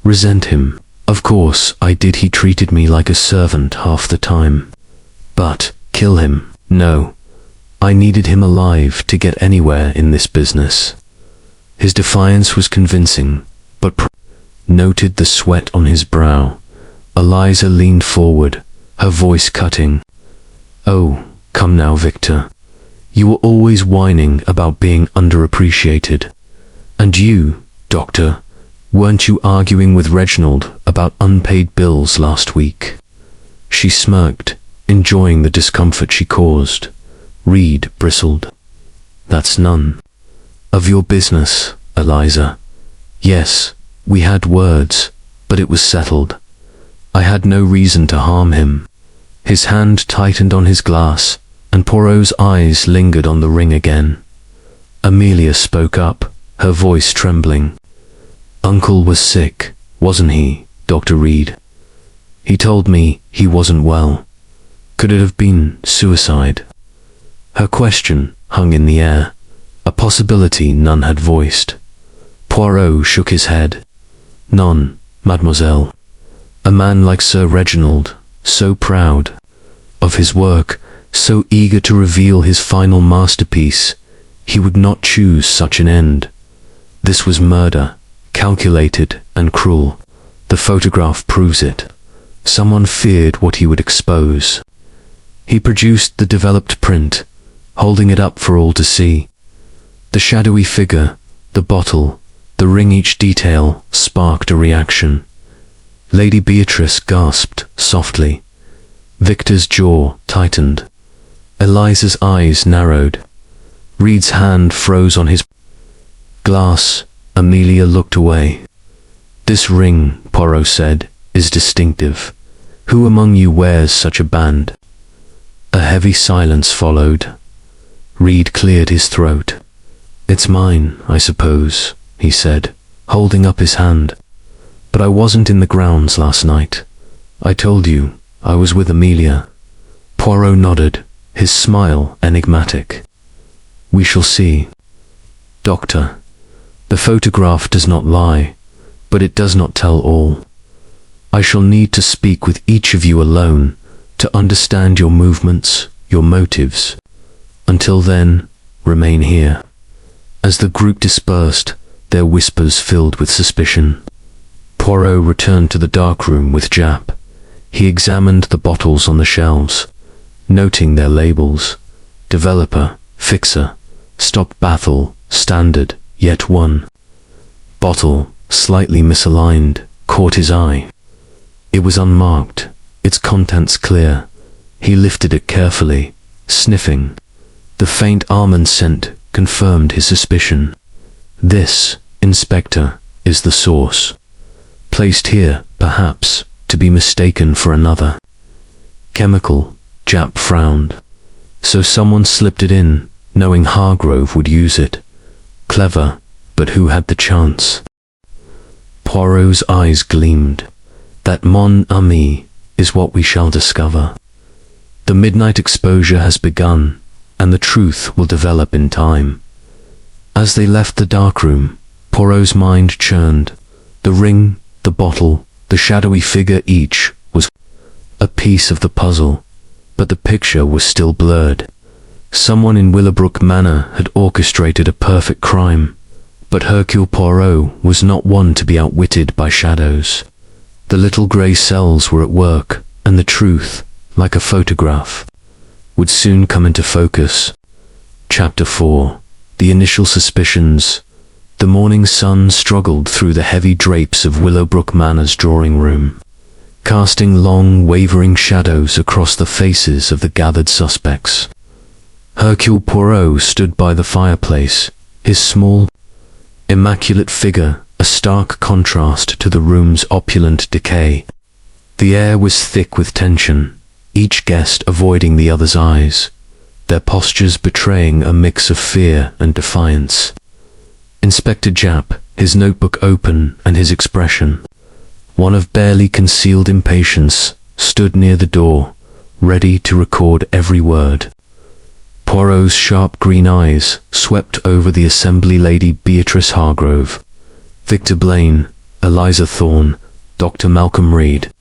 Resent him? Of course I did. He treated me like a servant half the time. But kill him? No. I needed him alive to get anywhere in this business. His defiance was convincing, but noted the sweat on his brow. Eliza leaned forward, her voice cutting. Oh, come now, Victor. You were always whining about being underappreciated. And you, Doctor, weren't you arguing with Reginald about unpaid bills last week? She smirked, enjoying the discomfort she caused. Reed bristled. That's none of your business, Eliza. Yes, we had words, but it was settled. I had no reason to harm him. His hand tightened on his glass, and Poirot's eyes lingered on the ring again. Amelia spoke up, her voice trembling. Uncle was sick, wasn't he, Dr. Reed? He told me he wasn't well. Could it have been suicide? Her question hung in the air, a possibility none had voiced. Poirot shook his head. None, mademoiselle. A man like Sir Reginald, so proud of his work, so eager to reveal his final masterpiece, he would not choose such an end. This was murder, calculated and cruel. The photograph proves it. Someone feared what he would expose. He produced the developed print, holding it up for all to see. The shadowy figure, the bottle, the ring, each detail sparked a reaction. Lady Beatrice gasped softly. Victor's jaw tightened. Eliza's eyes narrowed. Reed's hand froze on his glass. Amelia looked away. This ring, Poirot said, is distinctive. Who among you wears such a band? A heavy silence followed. Reed cleared his throat. It's mine, I suppose, he said, holding up his hand. But I wasn't in the grounds last night. I told you, I was with Amelia. Poirot nodded, his smile enigmatic. We shall see. Doctor, the photograph does not lie, but it does not tell all. I shall need to speak with each of you alone to understand your movements, your motives. Until then, remain here. As the group dispersed, their whispers filled with suspicion. Poirot returned to the darkroom with Jap. He examined the bottles on the shelves, noting their labels. Developer, fixer, stop battle, standard, yet one. Bottle, slightly misaligned, caught his eye. It was unmarked, its contents clear. He lifted it carefully, sniffing. The faint almond scent confirmed his suspicion. This, Inspector, is the source. Placed here, perhaps, to be mistaken for another. Chemical, Japp frowned. So someone slipped it in, knowing Hargrove would use it. Clever, but who had the chance? Poirot's eyes gleamed. That mon ami is what we shall discover. The midnight exposure has begun, and the truth will develop in time. As they left the darkroom, Poirot's mind churned. The ring, the bottle, the shadowy figure, each was a piece of the puzzle, but the picture was still blurred. Someone in Willowbrook Manor had orchestrated a perfect crime, but Hercule Poirot was not one to be outwitted by shadows. The little grey cells were at work, and the truth, like a photograph, would soon come into focus. Chapter 4. The initial suspicions. The morning sun struggled through the heavy drapes of Willowbrook Manor's drawing room, casting long, wavering shadows across the faces of the gathered suspects. Hercule Poirot stood by the fireplace, his small, immaculate figure a stark contrast to the room's opulent decay. The air was thick with tension, each guest avoiding the other's eyes, their postures betraying a mix of fear and defiance. Inspector Japp, his notebook open and his expression one of barely concealed impatience, stood near the door, ready to record every word. Poirot's sharp green eyes swept over the assembly. Lady Beatrice Hargrove, Victor Blaine, Eliza Thorne, Dr. Malcolm Reed,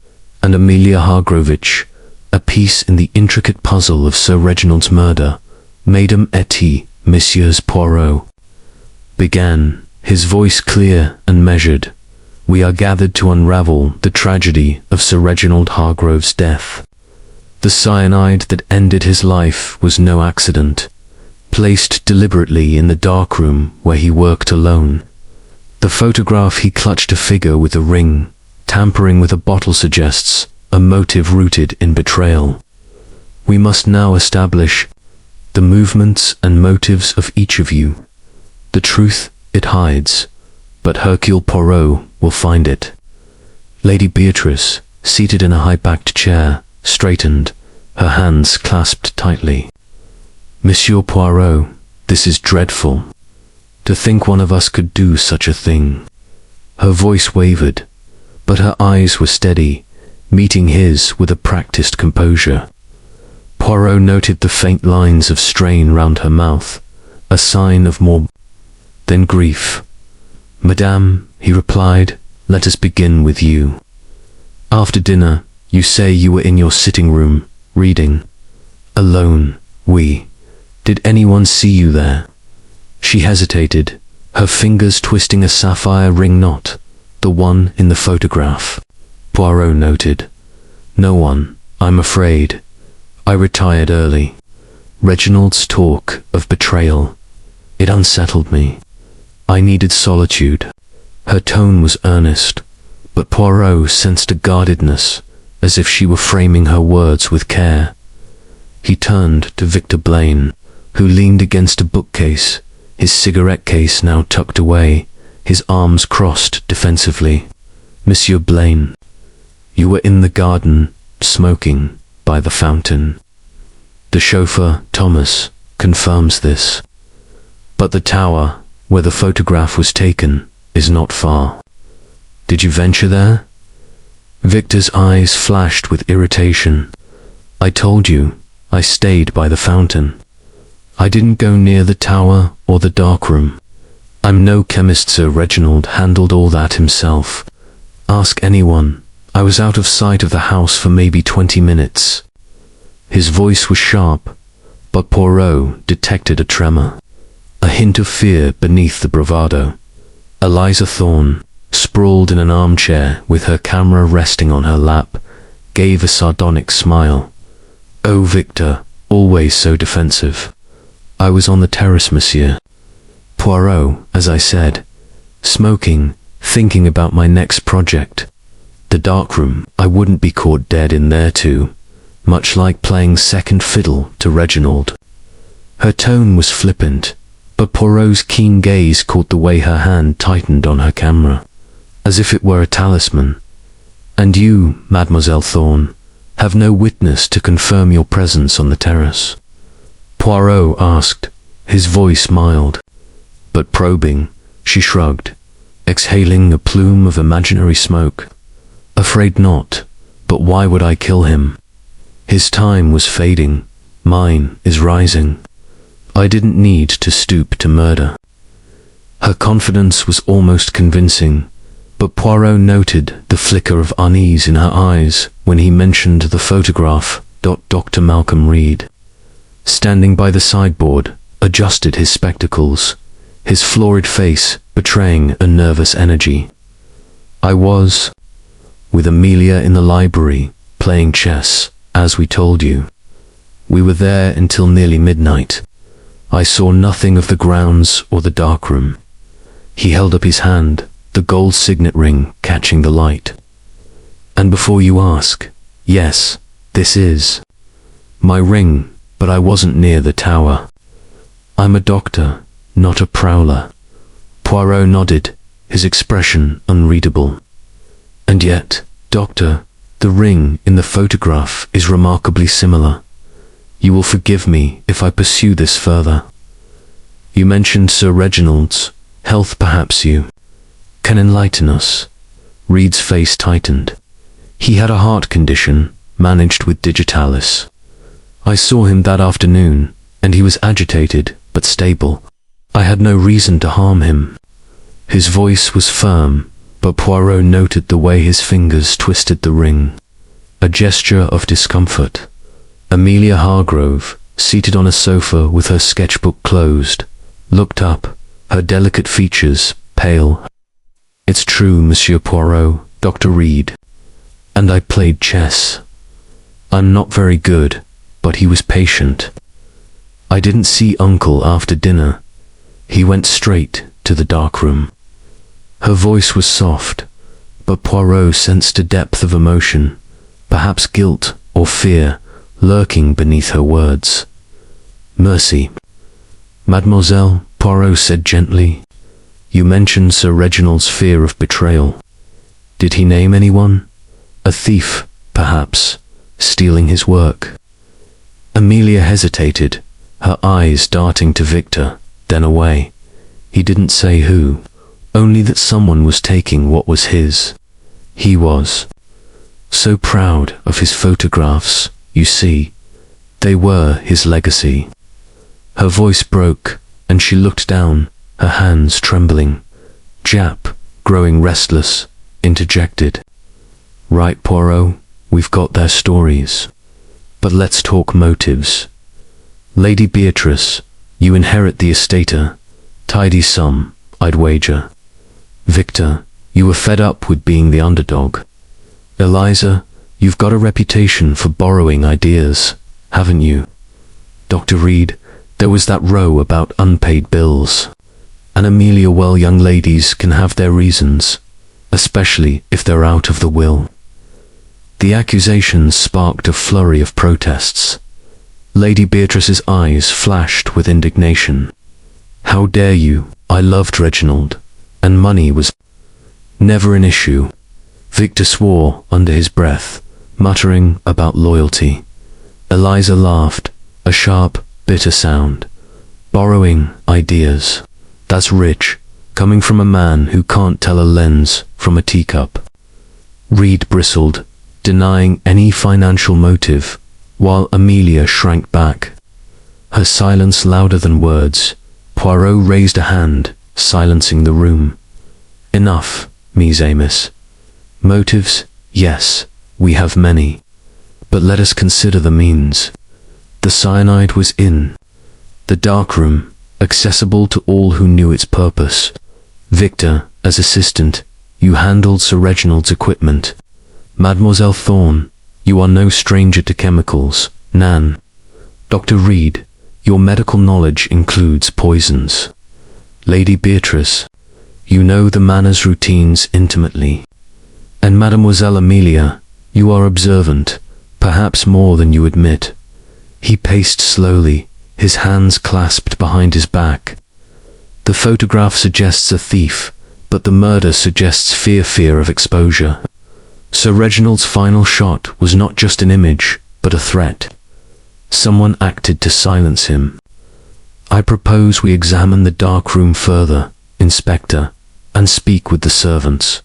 and Amelia Hargrove, a piece in the intricate puzzle of Sir Reginald's murder. Madame et Messieurs Poirot began, his voice clear and measured. We are gathered to unravel the tragedy of Sir Reginald Hargrove's death. The cyanide that ended his life was no accident, placed deliberately in the darkroom where he worked alone. The photograph he clutched a figure with a ring, tampering with a bottle suggests a motive rooted in betrayal. We must now establish the movements and motives of each of you. The truth it hides, but Hercule Poirot will find it. Lady Beatrice, seated in a high-backed chair, straightened, her hands clasped tightly. Monsieur Poirot, this is dreadful. To think one of us could do such a thing. Her voice wavered, but her eyes were steady, meeting his with a practiced composure. Poirot noted the faint lines of strain round her mouth, a sign of more than grief. Madame, he replied, let us begin with you. After dinner, you say you were in your sitting room, reading. Alone, Did anyone see you there? She hesitated, her fingers twisting a sapphire ring knot, the one in the photograph. Poirot noted. No one, I'm afraid. I retired early. Reginald's talk of betrayal. It unsettled me. I needed solitude. Her tone was earnest, but Poirot sensed a guardedness, as if she were framing her words with care. He turned to Victor Blaine, who leaned against a bookcase, his cigarette case now tucked away, his arms crossed defensively. Monsieur Blaine, you were in the garden, smoking, by the fountain. The chauffeur, Thomas, confirms this. But the tower, where the photograph was taken, is not far. Did you venture there? Victor's eyes flashed with irritation. I told you, I stayed by the fountain. I didn't go near the tower or the darkroom. I'm no chemist. Sir Reginald handled all that himself. Ask anyone. I was out of sight of the house for maybe 20 minutes. His voice was sharp, but Poirot detected a tremor, a hint of fear beneath the bravado. Eliza Thorne, sprawled in an armchair with her camera resting on her lap, gave a sardonic smile. Oh, Victor, always so defensive. I was on the terrace, monsieur. Poirot, as I said, smoking, thinking about my next project. The darkroom. I wouldn't be caught dead in there too, much like playing second fiddle to Reginald. Her tone was flippant, but Poirot's keen gaze caught the way her hand tightened on her camera, as if it were a talisman. "And you, Mademoiselle Thorne, have no witness to confirm your presence on the terrace?" Poirot asked, his voice mild, but probing. She shrugged, exhaling a plume of imaginary smoke. "Afraid not, but why would I kill him? His time was fading, mine is rising. I didn't need to stoop to murder." Her confidence was almost convincing, but Poirot noted the flicker of unease in her eyes when he mentioned the photograph. Dr. Malcolm Reed, standing by the sideboard, adjusted his spectacles, his florid face betraying a nervous energy. "I was with Amelia in the library, playing chess, as we told you. We were there until nearly midnight. I saw nothing of the grounds or the darkroom." He held up his hand, the gold signet ring catching the light. "And before you ask, yes, this is my ring, but I wasn't near the tower. I'm a doctor, not a prowler." Poirot nodded, his expression unreadable. "And yet, Doctor, the ring in the photograph is remarkably similar. You will forgive me if I pursue this further. You mentioned Sir Reginald's health. Perhaps you can enlighten us." Reed's face tightened. "He had a heart condition, managed with digitalis. I saw him that afternoon, and he was agitated, but stable. I had no reason to harm him." His voice was firm, but Poirot noted the way his fingers twisted the ring, a gesture of discomfort. Amelia Hargrove, seated on a sofa with her sketchbook closed, looked up, her delicate features pale. "It's true, Monsieur Poirot, Dr. Reed. And I played chess. I'm not very good, but he was patient. I didn't see Uncle after dinner. He went straight to the darkroom." Her voice was soft, but Poirot sensed a depth of emotion, perhaps guilt or fear, lurking beneath her words. "Mercy." "Mademoiselle," Poirot said gently, "you mentioned Sir Reginald's fear of betrayal. Did he name anyone? A thief, perhaps, stealing his work?" Amelia hesitated, her eyes darting to Victor, then away. "He didn't say who, only that someone was taking what was his. He was so proud of his photographs, you see. They were his legacy." Her voice broke, and she looked down, her hands trembling. Jap, growing restless, interjected. "Right, Poirot, we've got their stories. But let's talk motives. Lady Beatrice, you inherit the estate, tidy sum, I'd wager. Victor, you were fed up with being the underdog. Eliza, you've got a reputation for borrowing ideas, haven't you? Dr. Reed, there was that row about unpaid bills. And Amelia, well, young ladies can have their reasons, especially if they're out of the will." The accusations sparked a flurry of protests. Lady Beatrice's eyes flashed with indignation. "How dare you? I loved Reginald, and money was never an issue." Victor swore under his breath, muttering about loyalty. Eliza laughed, a sharp, bitter sound. "Borrowing ideas. That's rich, coming from a man who can't tell a lens from a teacup." Reed bristled, denying any financial motive, while Amelia shrank back, her silence louder than words. Poirot raised a hand, silencing the room. "Enough, Ms. Amos. Motives, yes, we have many. But let us consider the means. The cyanide was in the darkroom, accessible to all who knew its purpose. Victor, as assistant, you handled Sir Reginald's equipment. Mademoiselle Thorne, you are no stranger to chemicals. Nan. Dr. Reed, your medical knowledge includes poisons. Lady Beatrice, you know the Manor's routines intimately. And Mademoiselle Amelia, you are observant, perhaps more than you admit." He paced slowly, his hands clasped behind his back. The photograph suggests a thief, but the murder suggests fear of exposure. Sir Reginald's final shot was not just an image, but a threat. Someone acted to silence him. I propose we examine the darkroom further, Inspector, and speak with the servants.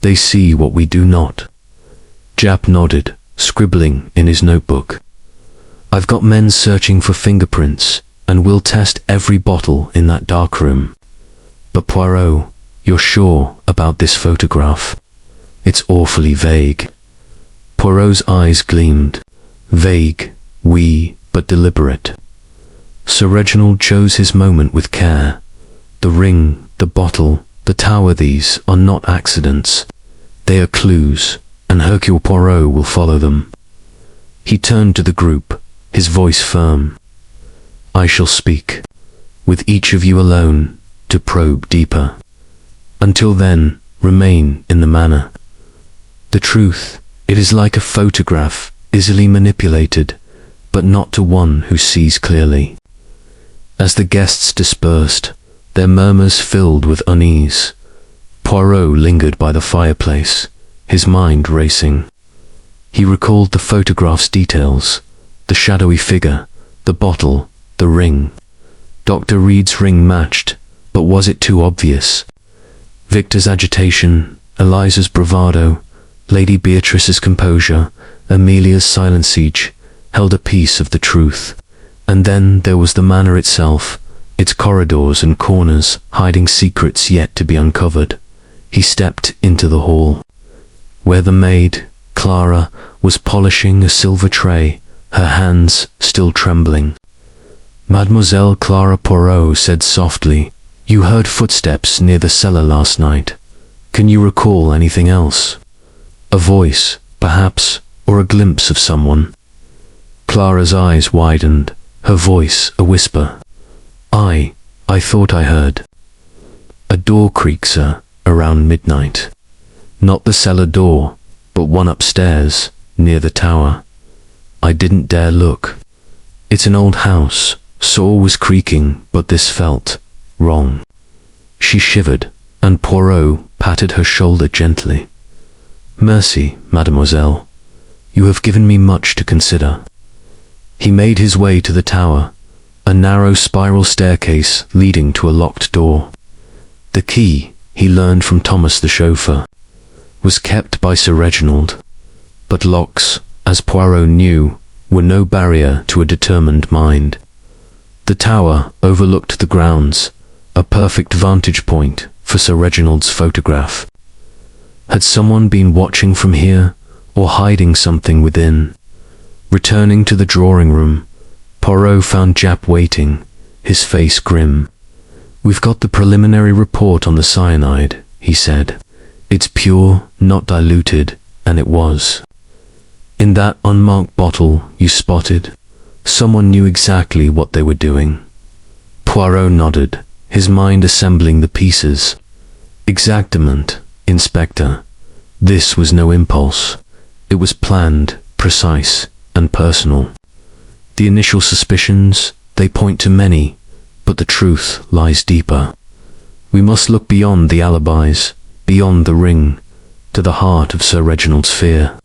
They see what we do not. Japp nodded, scribbling in his notebook. I've got men searching for fingerprints, and we'll test every bottle in that darkroom. But Poirot, you're sure about this photograph? It's awfully vague. Poirot's eyes gleamed. Vague, but deliberate. Sir Reginald chose his moment with care. The ring, the bottle, the tower, these are not accidents. They are clues, and Hercule Poirot will follow them. He turned to the group, his voice firm. I shall speak, with each of you alone, to probe deeper. Until then, remain in the manor. The truth, it is like a photograph, easily manipulated, but not to one who sees clearly. As the guests dispersed, their murmurs filled with unease. Poirot lingered by the fireplace, his mind racing. He recalled the photograph's details, the shadowy figure, the bottle, the ring. Dr. Reed's ring matched, but was it too obvious? Victor's agitation, Eliza's bravado, Lady Beatrice's composure, Amelia's silent siege, held a piece of the truth. And then there was the manor itself, its corridors and corners hiding secrets yet to be uncovered. He stepped into the hall, where the maid, Clara, was polishing a silver tray, her hands still trembling. Mademoiselle Clara Poirot said softly, "You heard footsteps near the cellar last night. Can you recall anything else? A voice, perhaps, or a glimpse of someone?" Clara's eyes widened, her voice a whisper. I thought I heard a door creak, sir, around midnight. Not the cellar door, but one upstairs, near the tower. I didn't dare look. It's an old house, so was creaking, but this felt wrong. She shivered, and Poirot patted her shoulder gently. Mercy, mademoiselle. You have given me much to consider. He made his way to the tower, a narrow spiral staircase leading to a locked door. The key, he learned from Thomas the chauffeur, was kept by Sir Reginald, but locks, as Poirot knew, were no barrier to a determined mind. The tower overlooked the grounds, a perfect vantage point for Sir Reginald's photograph. Had someone been watching from here, or hiding something within? Returning to the drawing room, Poirot found Japp waiting, his face grim. We've got the preliminary report on the cyanide, he said. It's pure, not diluted, and it was. In that unmarked bottle you spotted, someone knew exactly what they were doing. Poirot nodded, his mind assembling the pieces. Exactement, Inspector. This was no impulse. It was planned, precise, and personal. The initial suspicions, they point to many, but the truth lies deeper. We must look beyond the alibis, beyond the ring, to the heart of Sir Reginald's fear.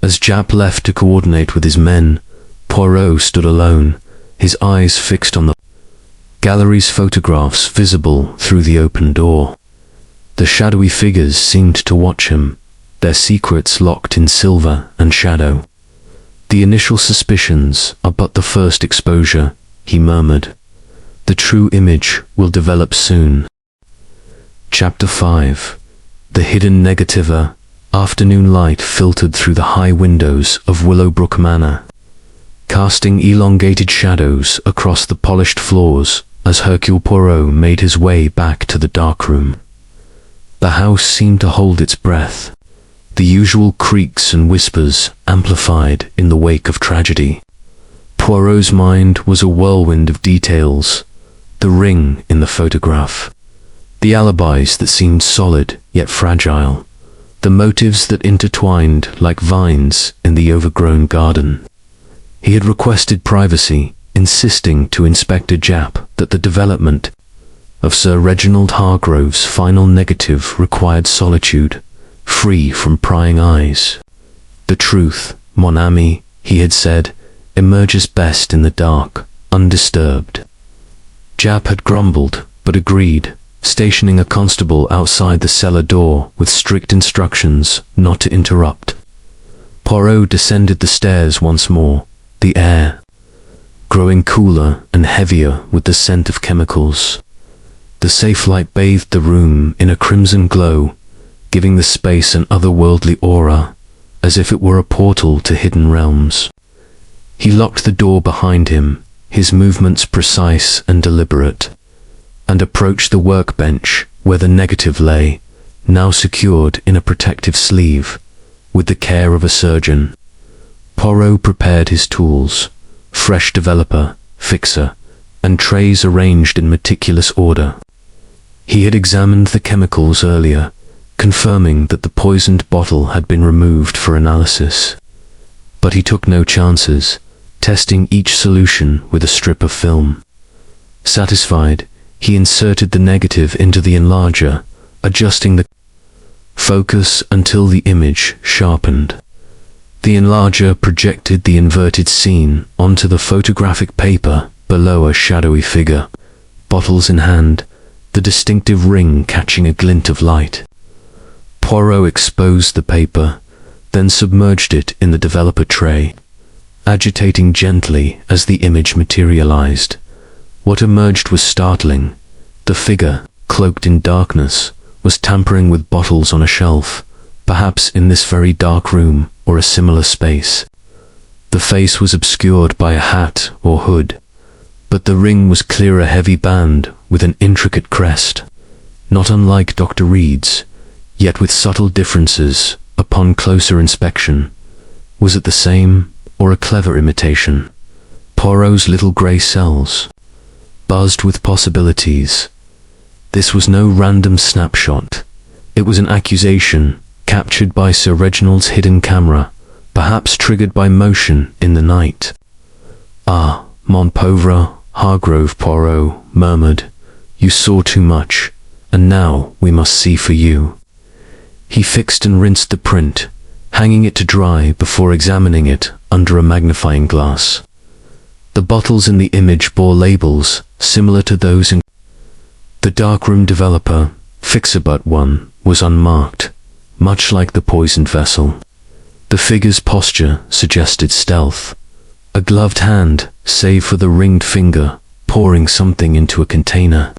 As Japp left to coordinate with his men, Poirot stood alone, his eyes fixed on the gallery's photographs visible through the open door. The shadowy figures seemed to watch him, their secrets locked in silver and shadow. The initial suspicions are but the first exposure, he murmured. The true image will develop soon. Chapter 5. The hidden negativa. Afternoon light filtered through the high windows of Willowbrook Manor, casting elongated shadows across the polished floors as Hercule Poirot made his way back to the darkroom. The house seemed to hold its breath, the usual creaks and whispers amplified in the wake of tragedy. Poirot's mind was a whirlwind of details, the ring in the photograph, the alibis that seemed solid yet fragile, the motives that intertwined like vines in the overgrown garden. He had requested privacy, insisting to Inspector Japp that the development of Sir Reginald Hargrove's final negative required solitude, free from prying eyes. The truth, mon ami, he had said, emerges best in the dark, undisturbed. Japp had grumbled, but agreed, stationing a constable outside the cellar door with strict instructions not to interrupt. Poirot descended the stairs once more, the air growing cooler and heavier with the scent of chemicals. The safe light bathed the room in a crimson glow, giving the space an otherworldly aura, as if it were a portal to hidden realms. He locked the door behind him, his movements precise and deliberate, and approached the workbench where the negative lay, now secured in a protective sleeve, with the care of a surgeon. Poirot prepared his tools, fresh developer, fixer, and trays arranged in meticulous order. He had examined the chemicals earlier, confirming that the poisoned bottle had been removed for analysis. But he took no chances, testing each solution with a strip of film. Satisfied, he inserted the negative into the enlarger, adjusting the focus until the image sharpened. The enlarger projected the inverted scene onto the photographic paper below a shadowy figure, bottles in hand, the distinctive ring catching a glint of light. Poirot exposed the paper, then submerged it in the developer tray, agitating gently as the image materialized. What emerged was startling. The figure, cloaked in darkness, was tampering with bottles on a shelf, perhaps in this very dark room or a similar space. The face was obscured by a hat or hood, but the ring was clear, a heavy band with an intricate crest, not unlike Dr. Reed's, yet with subtle differences upon closer inspection. Was it the same, or a clever imitation? Poirot's little grey cells buzzed with possibilities. This was no random snapshot. It was an accusation, captured by Sir Reginald's hidden camera, perhaps triggered by motion in the night. "Ah, mon pauvre Hargrove," Poirot murmured, "you saw too much, and now we must see for you." He fixed and rinsed the print, hanging it to dry before examining it under a magnifying glass. The bottles in the image bore labels similar to those in the darkroom developer, fixer, but one was unmarked, much like the poisoned vessel. The figure's posture suggested stealth, a gloved hand, save for the ringed finger, pouring something into a container.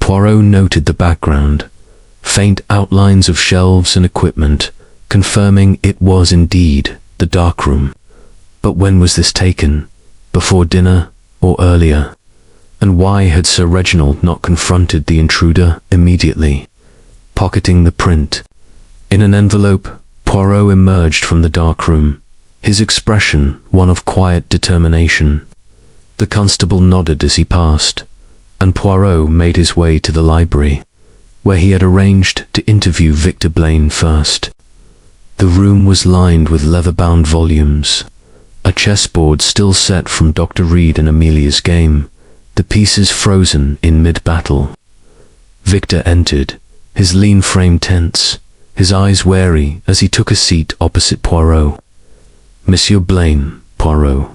Poirot noted the background, faint outlines of shelves and equipment, confirming it was indeed the darkroom. But when was this taken? Before dinner or earlier? And why had Sir Reginald not confronted the intruder immediately? Pocketing the print in an envelope, Poirot emerged from the darkroom, his expression one of quiet determination. The constable nodded as he passed, and Poirot made his way to the library, where he had arranged to interview Victor Blaine first. The room was lined with leather-bound volumes, a chessboard still set from Dr. Reed and Amelia's game, the pieces frozen in mid-battle. Victor entered, his lean frame tense, his eyes wary as he took a seat opposite Poirot. "Monsieur Blaine," Poirot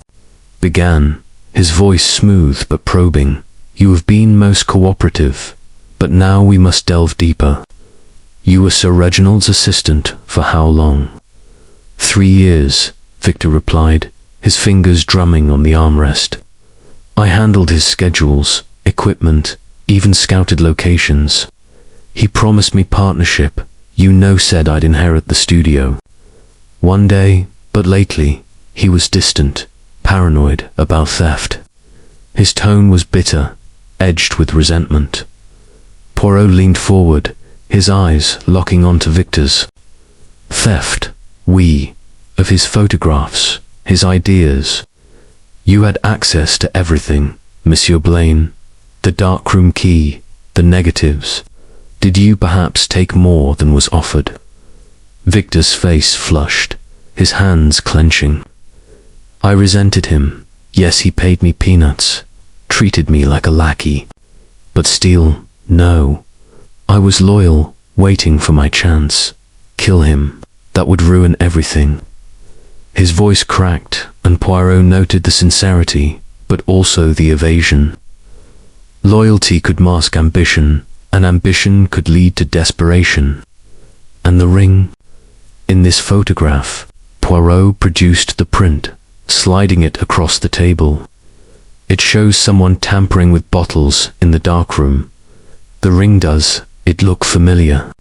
began, his voice smooth but probing, "you have been most cooperative, but now we must delve deeper. You were Sir Reginald's assistant for how long?" 3 years, Victor replied, his fingers drumming on the armrest. "I handled his schedules, equipment, even scouted locations. He promised me partnership, said I'd inherit the studio. One day, but lately, he was distant, paranoid about theft. His tone was bitter, edged with resentment." Poirot leaned forward, his eyes locking onto Victor's. "Theft, oui, of his photographs, his ideas. You had access to everything, Monsieur Blaine. The darkroom key, the negatives. Did you perhaps take more than was offered?" Victor's face flushed, his hands clenching. "I resented him, Yes, he paid me peanuts, treated me like a lackey. But still, no. I was loyal, waiting for my chance. Kill him. That would ruin everything. His voice cracked, and Poirot noted the sincerity, but also the evasion. Loyalty could mask ambition, and ambition could lead to desperation. And the ring? In this photograph, Poirot produced the print, sliding it across the table. It shows someone tampering with bottles in the darkroom. The ring does. It looked familiar.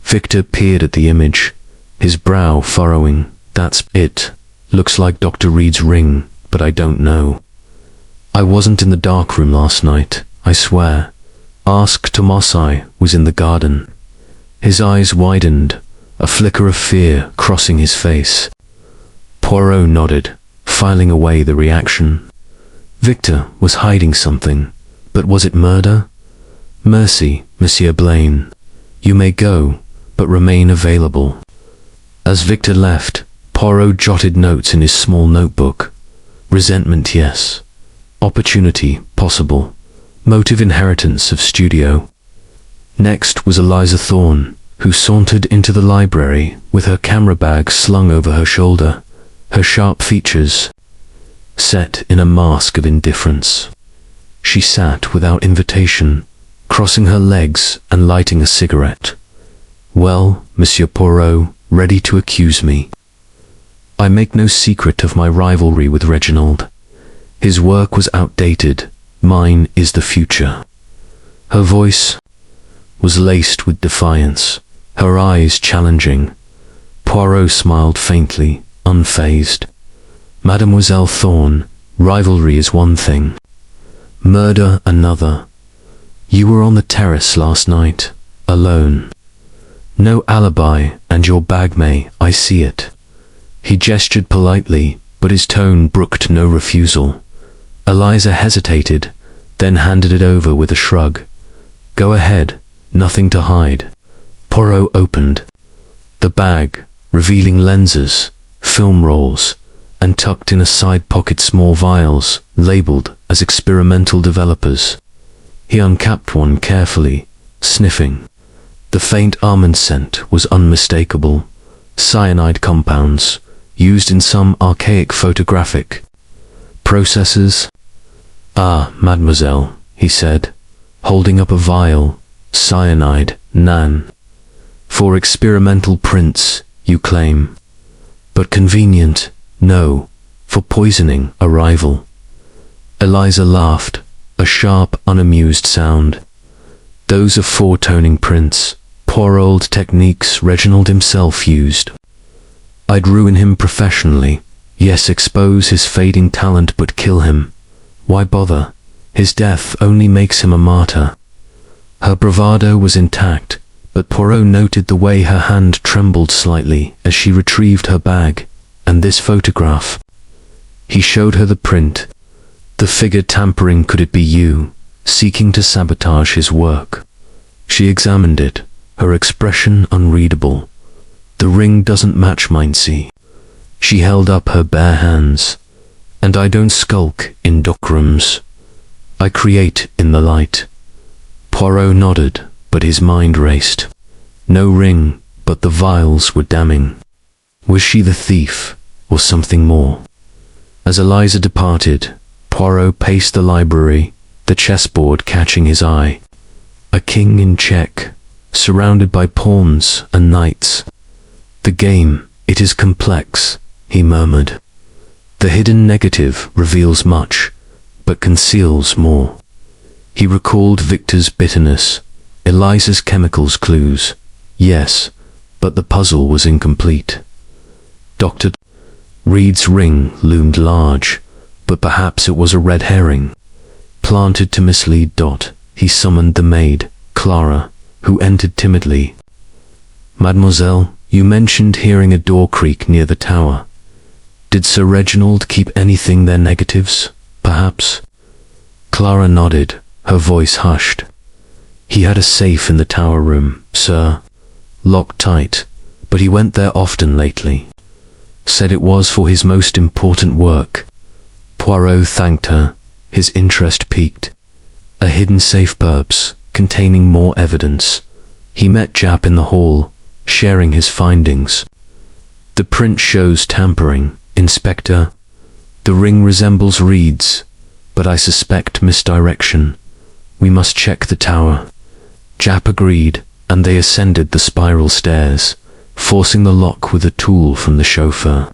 Victor peered at the image, his brow furrowing. That's it. Looks like Dr. Reed's ring, but I don't know. I wasn't in the darkroom last night, I swear. Ask Tomasi was in the garden. His eyes widened, a flicker of fear crossing his face. Poirot nodded, filing away the reaction. Victor was hiding something, but was it murder? Mercy, Monsieur Blaine. You may go, but remain available. As Victor left, Poirot jotted notes in his small notebook. Resentment, yes. Opportunity, possible. Motive, inheritance of studio. Next was Eliza Thorne, who sauntered into the library with her camera bag slung over her shoulder, her sharp features set in a mask of indifference. She sat without invitation, crossing her legs and lighting a cigarette. Well, Monsieur Poirot, ready to accuse me. I make no secret of my rivalry with Reginald. His work was outdated, mine is the future. Her voice was laced with defiance, her eyes challenging. Poirot smiled faintly, unfazed. Mademoiselle Thorne, rivalry is one thing, murder another. You were on the terrace last night, alone. No alibi, and your bag may, I see it. He gestured politely, but his tone brooked no refusal. Eliza hesitated, then handed it over with a shrug. Go ahead, nothing to hide. Poirot opened the bag, revealing lenses, film rolls, and tucked in a side pocket small vials, labeled as experimental developers. He uncapped one carefully, sniffing. The faint almond scent was unmistakable. Cyanide compounds, used in some archaic photographic processes. Ah, mademoiselle, he said, holding up a vial. Cyanide, nan. For experimental prints, you claim. But convenient, no, for poisoning a rival. Eliza laughed, a sharp, unamused sound. Those are four-toning prints, poor old techniques Reginald himself used. I'd ruin him professionally, yes, expose his fading talent, but kill him. Why bother? His death only makes him a martyr. Her bravado was intact, but Poirot noted the way her hand trembled slightly as she retrieved her bag, and this photograph. He showed her the print. The figure tampering. Could it be you, seeking to sabotage his work? She examined it, her expression unreadable. The ring doesn't match mine, see? She held up her bare hands. And I don't skulk in darkrooms. I create in the light. Poirot nodded, but his mind raced. No ring, but the vials were damning. Was she the thief, or something more? As Eliza departed, Poirot paced the library, the chessboard catching his eye. A king in check, surrounded by pawns and knights. The game, it is complex, he murmured. The hidden negative reveals much, but conceals more. He recalled Victor's bitterness, Eliza's chemicals clues. Yes, but the puzzle was incomplete. Dr. Reed's ring loomed large, but perhaps it was a red herring. Planted to mislead. He summoned the maid, Clara, who entered timidly. Mademoiselle, you mentioned hearing a door creak near the tower. Did Sir Reginald keep anything their negatives, perhaps? Clara nodded, her voice hushed. He had a safe in the tower room, sir. Locked tight, but he went there often lately. Said it was for his most important work. Poirot thanked her, his interest piqued. A hidden safe perhaps, containing more evidence. He met Japp in the hall, sharing his findings. The print shows tampering, Inspector. The ring resembles reeds, but I suspect misdirection. We must check the tower. Japp agreed, and they ascended the spiral stairs, forcing the lock with a tool from the chauffeur.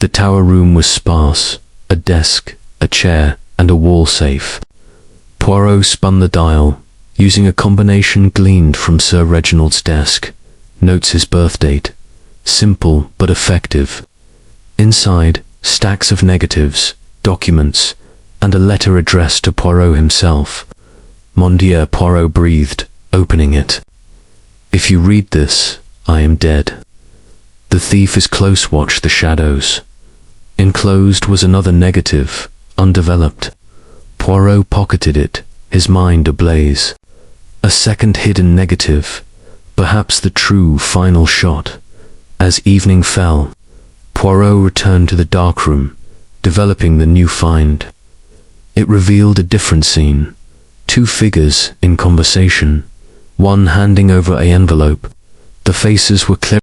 The tower room was sparse, a desk, a chair, and a wall safe. Poirot spun the dial, using a combination gleaned from Sir Reginald's desk. Notes his birth date. Simple but effective. Inside, stacks of negatives, documents, and a letter addressed to Poirot himself. Mon Dieu, Poirot breathed, opening it. If you read this, I am dead. The thief is close, watch the shadows. Enclosed was another negative, undeveloped. Poirot pocketed it, his mind ablaze. A second hidden negative, perhaps the true final shot. As evening fell, Poirot returned to the darkroom, developing the new find. It revealed a different scene. Two figures in conversation, one handing over an envelope. The faces were clear.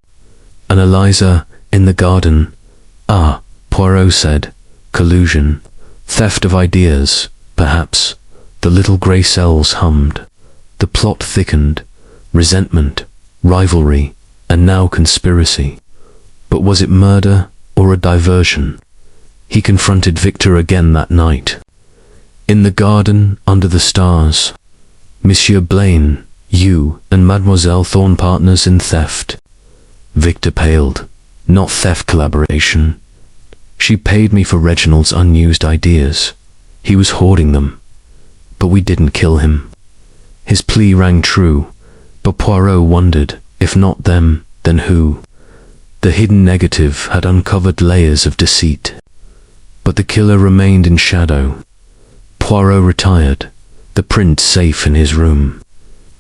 And Eliza, in the garden. Ah, Poirot said. Collusion. Theft of ideas, perhaps. The little grey cells hummed. The plot thickened. Resentment, rivalry, and now conspiracy. But was it murder or a diversion? He confronted Victor again that night. In the garden, under the stars. Monsieur Blaine, you and Mademoiselle Thorne partners in theft. Victor paled. Not theft, collaboration. She paid me for Reginald's unused ideas. He was hoarding them. But we didn't kill him. His plea rang true, but Poirot wondered, if not them, then who? The hidden negative had uncovered layers of deceit. But the killer remained in shadow. Poirot retired, the print safe in his room.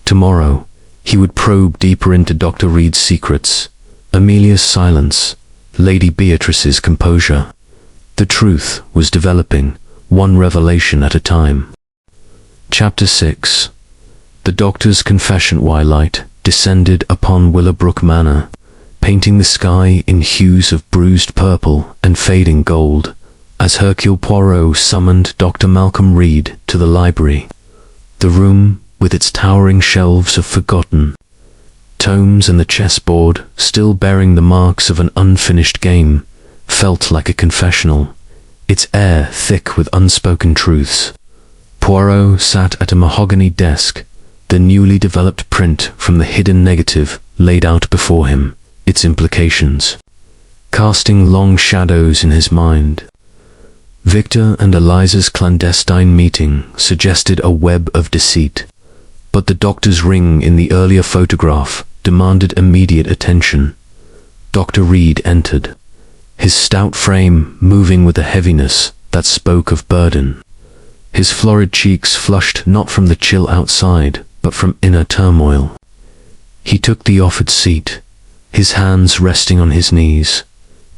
Tomorrow, he would probe deeper into Dr. Reed's secrets, Amelia's silence, Lady Beatrice's composure. The truth was developing, one revelation at a time. Chapter 6. The doctor's confession. Twilight descended upon Willowbrook Manor, painting the sky in hues of bruised purple and fading gold, as Hercule Poirot summoned Dr. Malcolm Reed to the library. The room, with its towering shelves of forgotten tomes and the chessboard still bearing the marks of an unfinished game, felt like a confessional, its air thick with unspoken truths. Poirot sat at a mahogany desk, the newly developed print from the hidden negative laid out before him, its implications, casting long shadows in his mind. Victor and Eliza's clandestine meeting suggested a web of deceit, but the doctor's ring in the earlier photograph demanded immediate attention. Dr. Reed entered, his stout frame moving with a heaviness that spoke of burden. His florid cheeks flushed not from the chill outside, but from inner turmoil. He took the offered seat, his hands resting on his knees,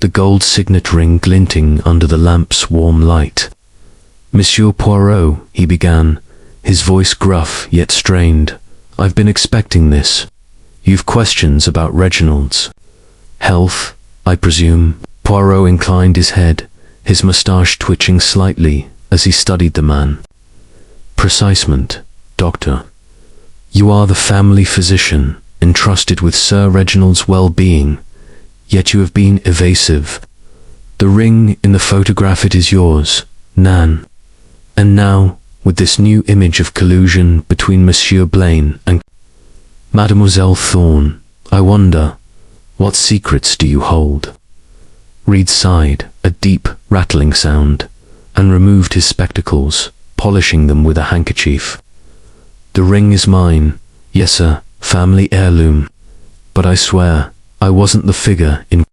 the gold signet ring glinting under the lamp's warm light. Monsieur Poirot, he began, his voice gruff yet strained, I've been expecting this. You've questions about Reginald's health, I presume? Poirot inclined his head, his moustache twitching slightly as he studied the man. Precisement, doctor. You are the family physician, entrusted with Sir Reginald's well-being, yet you have been evasive. The ring in the photograph, it is yours, Nan. And now, with this new image of collusion between Monsieur Blaine and Mademoiselle Thorne, I wonder, what secrets do you hold? Reed sighed, a deep, rattling sound, and removed his spectacles, polishing them with a handkerchief. The ring is mine, yes sir, family heirloom, but I swear, I wasn't the figure in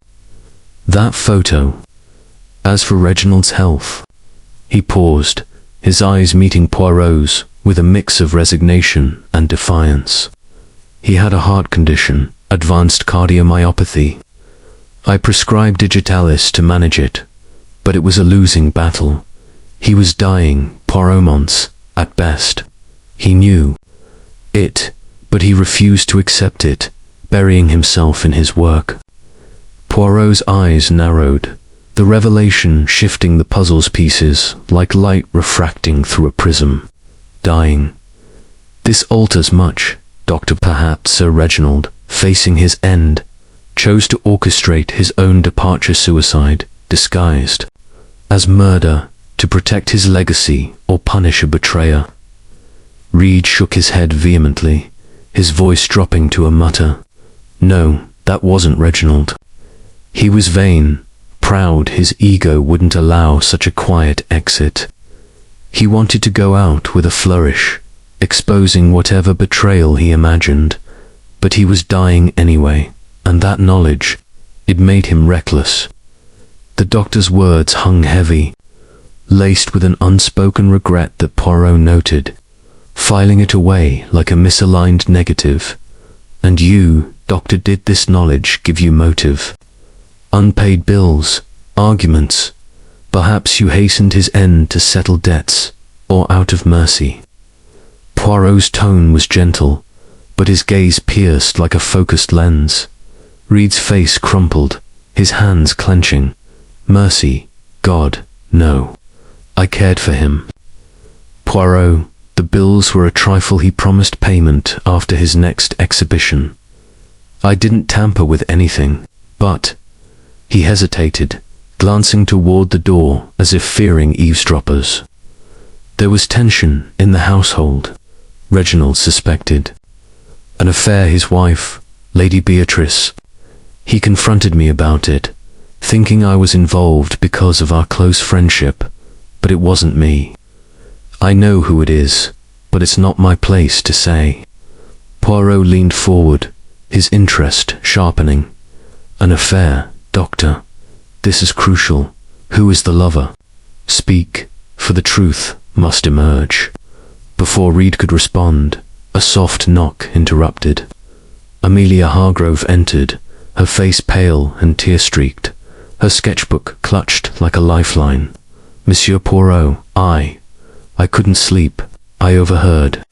that photo. As for Reginald's health, he paused, his eyes meeting Poirot's with a mix of resignation and defiance. He had a heart condition, advanced cardiomyopathy. I prescribed digitalis to manage it, but it was a losing battle. He was dying, Poirot, at best. He knew it, but he refused to accept it, burying himself in his work. Poirot's eyes narrowed, the revelation shifting the puzzle's pieces like light refracting through a prism. Dying. This alters much. Doctor, perhaps Sir Reginald, facing his end, chose to orchestrate his own departure-suicide, disguised as murder, to protect his legacy or punish a betrayer. Reed shook his head vehemently, his voice dropping to a mutter. No, that wasn't Reginald. He was vain, proud his ego wouldn't allow such a quiet exit. He wanted to go out with a flourish, exposing whatever betrayal he imagined, but he was dying anyway, and that knowledge, it made him reckless. The doctor's words hung heavy, laced with an unspoken regret that Poirot noted, filing it away like a misaligned negative. And you, Doctor, did this knowledge give you motive? Unpaid bills, arguments, perhaps you hastened his end to settle debts, or out of mercy. Poirot's tone was gentle, but his gaze pierced like a focused lens. Reed's face crumpled, his hands clenching. Mercy, God, no. I cared for him. Poirot, the bills were a trifle. He promised payment after his next exhibition. I didn't tamper with anything, but... He hesitated, glancing toward the door as if fearing eavesdroppers. There was tension in the household, Reginald suspected. An affair his wife, Lady Beatrice. He confronted me about it, thinking I was involved because of our close friendship, but it wasn't me. I know who it is, but it's not my place to say. Poirot leaned forward, his interest sharpening. An affair, Doctor. This is crucial. Who is the lover? Speak, for the truth must emerge. Before Reed could respond, a soft knock interrupted. Amelia Hargrove entered, her face pale and tear-streaked, her sketchbook clutched like a lifeline. Monsieur Poirot, I couldn't sleep. I overheard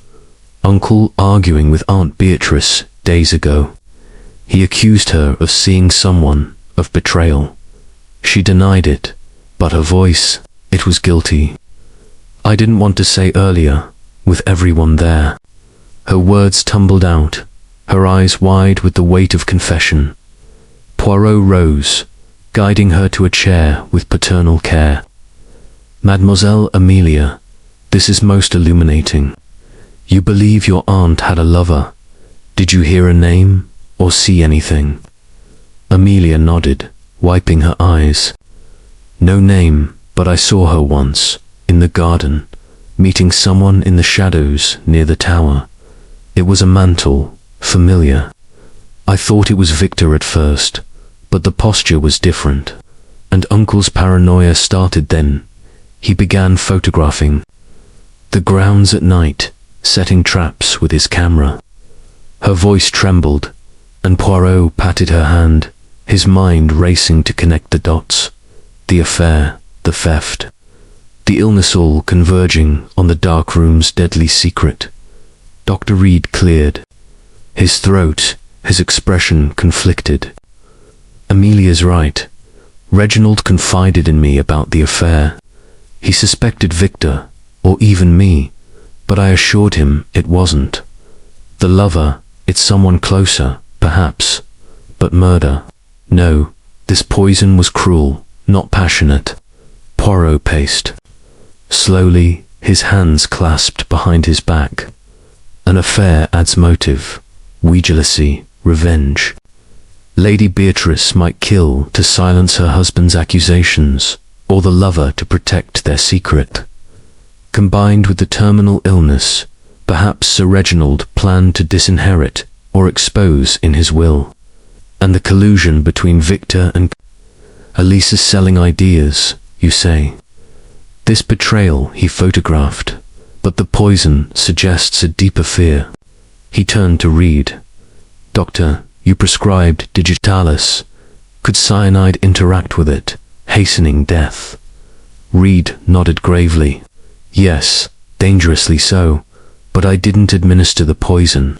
Uncle arguing with Aunt Beatrice days ago. He accused her of seeing someone, of betrayal. She denied it, but her voice, it was guilty. I didn't want to say earlier, with everyone there. Her words tumbled out, her eyes wide with the weight of confession. Poirot rose, guiding her to a chair with paternal care. Mademoiselle Amelia, this is most illuminating. You believe your aunt had a lover. Did you hear a name, or see anything? Amelia nodded, wiping her eyes. No name, but I saw her once, in the garden, meeting someone in the shadows near the tower. It was a mantle, familiar. I thought it was Victor at first, but the posture was different, and Uncle's paranoia started then. He began photographing the grounds at night, setting traps with his camera. Her voice trembled, and Poirot patted her hand, his mind racing to connect the dots. The affair, the theft, the illness, all converging on the darkroom's deadly secret. Dr. Reed cleared, his throat, his expression conflicted. Amelia's right. Reginald confided in me about the affair. He suspected Victor, or even me, but I assured him it wasn't. The lover, it's someone closer, perhaps, but murder. No, this poison was cruel, not passionate. Poirot paced. Slowly, his hands clasped behind his back. An affair adds motive, jealousy, revenge. Lady Beatrice might kill to silence her husband's accusations, or the lover to protect their secret. Combined with the terminal illness, perhaps Sir Reginald planned to disinherit or expose in his will. And the collusion between Victor and Eliza, selling ideas, you say. This betrayal he photographed, but the poison suggests a deeper fear. He turned to Reed. Doctor, you prescribed digitalis. Could cyanide interact with it, hastening death? Reed nodded gravely. Yes, dangerously so, but I didn't administer the poison.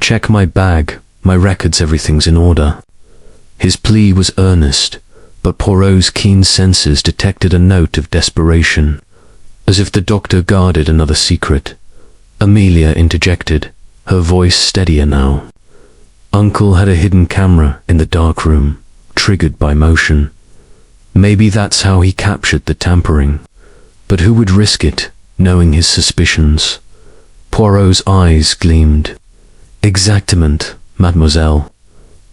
Check my bag, my records, everything's in order. His plea was earnest, but Poirot's keen senses detected a note of desperation, as if the doctor guarded another secret. Amelia interjected, her voice steadier now. Uncle had a hidden camera in the darkroom, triggered by motion. Maybe that's how he captured the tampering. But who would risk it, knowing his suspicions? Poirot's eyes gleamed. Exactement, mademoiselle.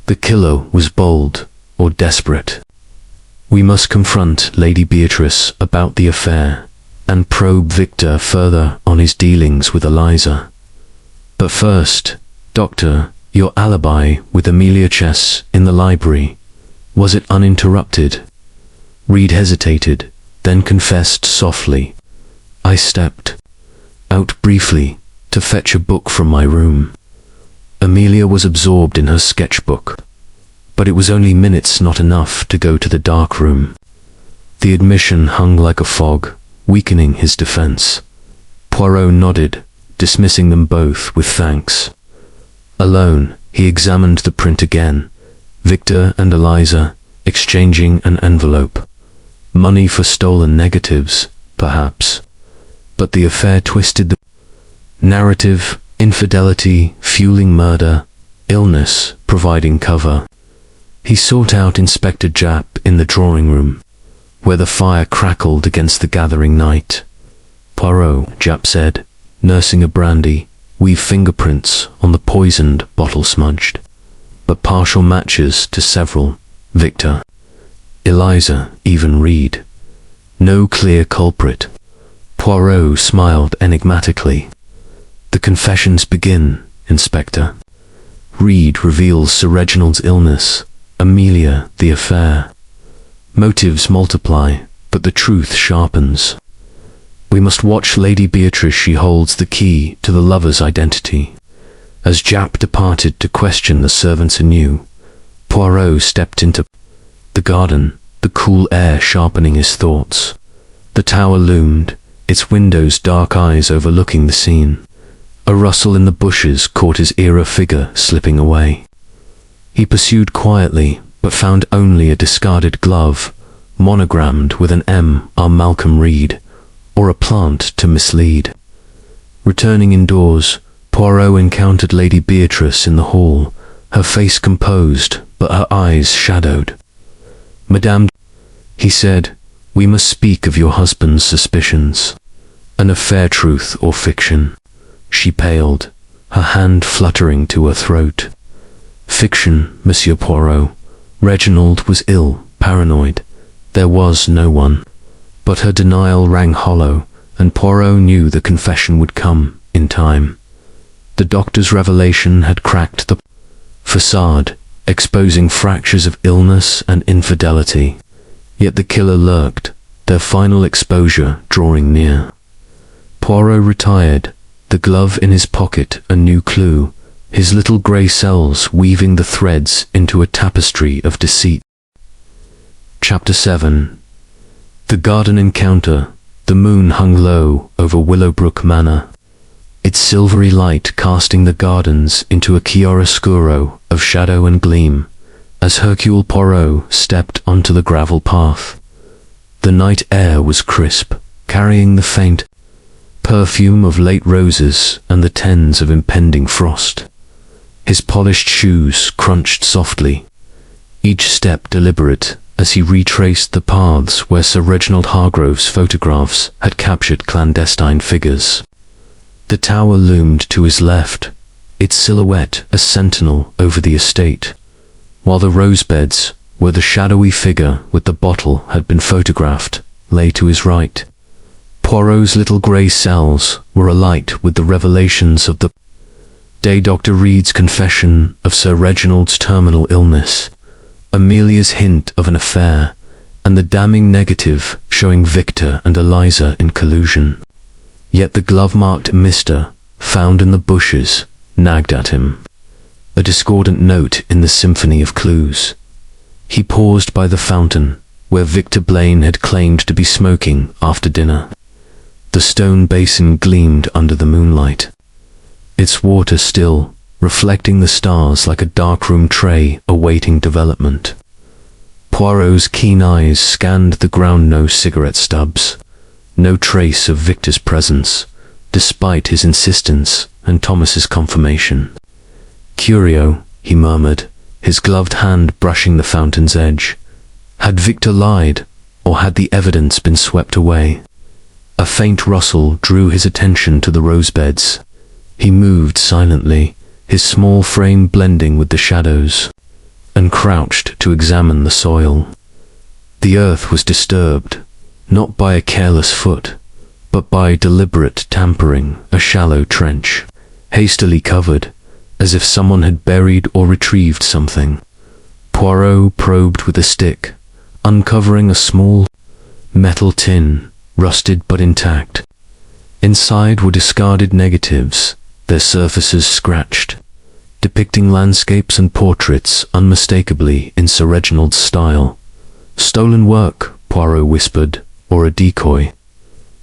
The killer was bold or desperate. We must confront Lady Beatrice about the affair and probe Victor further on his dealings with Eliza. But first, Doctor, your alibi with Amelia Chess in the library, was it uninterrupted? Reed hesitated, then confessed softly. I stepped out briefly to fetch a book from my room. Amelia was absorbed in her sketchbook, but it was only minutes, not enough to go to the darkroom. The admission hung like a fog, weakening his defense. Poirot nodded, dismissing them both with thanks. Alone, he examined the print again. Victor and Eliza exchanging an envelope. Money for stolen negatives, perhaps. But the affair twisted the narrative, infidelity fueling murder, illness providing cover. He sought out Inspector Japp in the drawing room, where the fire crackled against the gathering night. Poirot, Japp said, nursing a brandy, we've fingerprints on the poisoned bottle smudged, but partial matches to several. Victor, Eliza, even Reed. No clear culprit. Poirot smiled enigmatically. The confessions begin, Inspector. Reed reveals Sir Reginald's illness, Amelia the affair. Motives multiply, but the truth sharpens. We must watch Lady Beatrice. She holds the key to the lover's identity. As Japp departed to question the servants anew, Poirot stepped into the garden, the cool air sharpening his thoughts. The tower loomed, its windows dark eyes overlooking the scene. A rustle in the bushes caught his ear, a figure slipping away. He pursued quietly, but found only a discarded glove, monogrammed with an M. R. Malcolm Reed, or a plant to mislead. Returning indoors, Poirot encountered Lady Beatrice in the hall, her face composed, but her eyes shadowed. Madame, he said, we must speak of your husband's suspicions. An affair, truth or fiction? She paled, her hand fluttering to her throat. Fiction, Monsieur Poirot. Reginald was ill, paranoid. There was no one. But her denial rang hollow, and Poirot knew the confession would come in time. The doctor's revelation had cracked the facade, exposing fractures of illness and infidelity. Yet the killer lurked, their final exposure drawing near. Poirot retired, the glove in his pocket a new clue, his little grey cells weaving the threads into a tapestry of deceit. Chapter 7. The garden encounter. The moon hung low over Willowbrook Manor, its silvery light casting the gardens into a chiaroscuro of shadow and gleam, as Hercule Poirot stepped onto the gravel path. The night air was crisp, carrying the faint perfume of late roses and the tens of impending frost. His polished shoes crunched softly, each step deliberate, as he retraced the paths where Sir Reginald Hargrove's photographs had captured clandestine figures. The tower loomed to his left, its silhouette a sentinel over the estate, while the rosebeds, where the shadowy figure with the bottle had been photographed, lay to his right. Poirot's little grey cells were alight with the revelations of the day. Dr. Reed's confession of Sir Reginald's terminal illness, Amelia's hint of an affair, and the damning negative showing Victor and Eliza in collusion. Yet the glove-marked Mr. found in the bushes nagged at him, a discordant note in the symphony of clues. He paused by the fountain, where Victor Blaine had claimed to be smoking after dinner. The stone basin gleamed under the moonlight, its water still, reflecting the stars like a darkroom tray awaiting development. Poirot's keen eyes scanned the ground, no cigarette stubs, no trace of Victor's presence, despite his insistence and Thomas's confirmation. "Curio," he murmured, his gloved hand brushing the fountain's edge. Had Victor lied, or had the evidence been swept away? A faint rustle drew his attention to the rosebeds. He moved silently, his small frame blending with the shadows, and crouched to examine the soil. The earth was disturbed, not by a careless foot, but by deliberate tampering, a shallow trench, hastily covered, as if someone had buried or retrieved something. Poirot probed with a stick, uncovering a small metal tin, rusted but intact. Inside were discarded negatives, their surfaces scratched, depicting landscapes and portraits unmistakably in Sir Reginald's style. "Stolen work," Poirot whispered, "or a decoy?"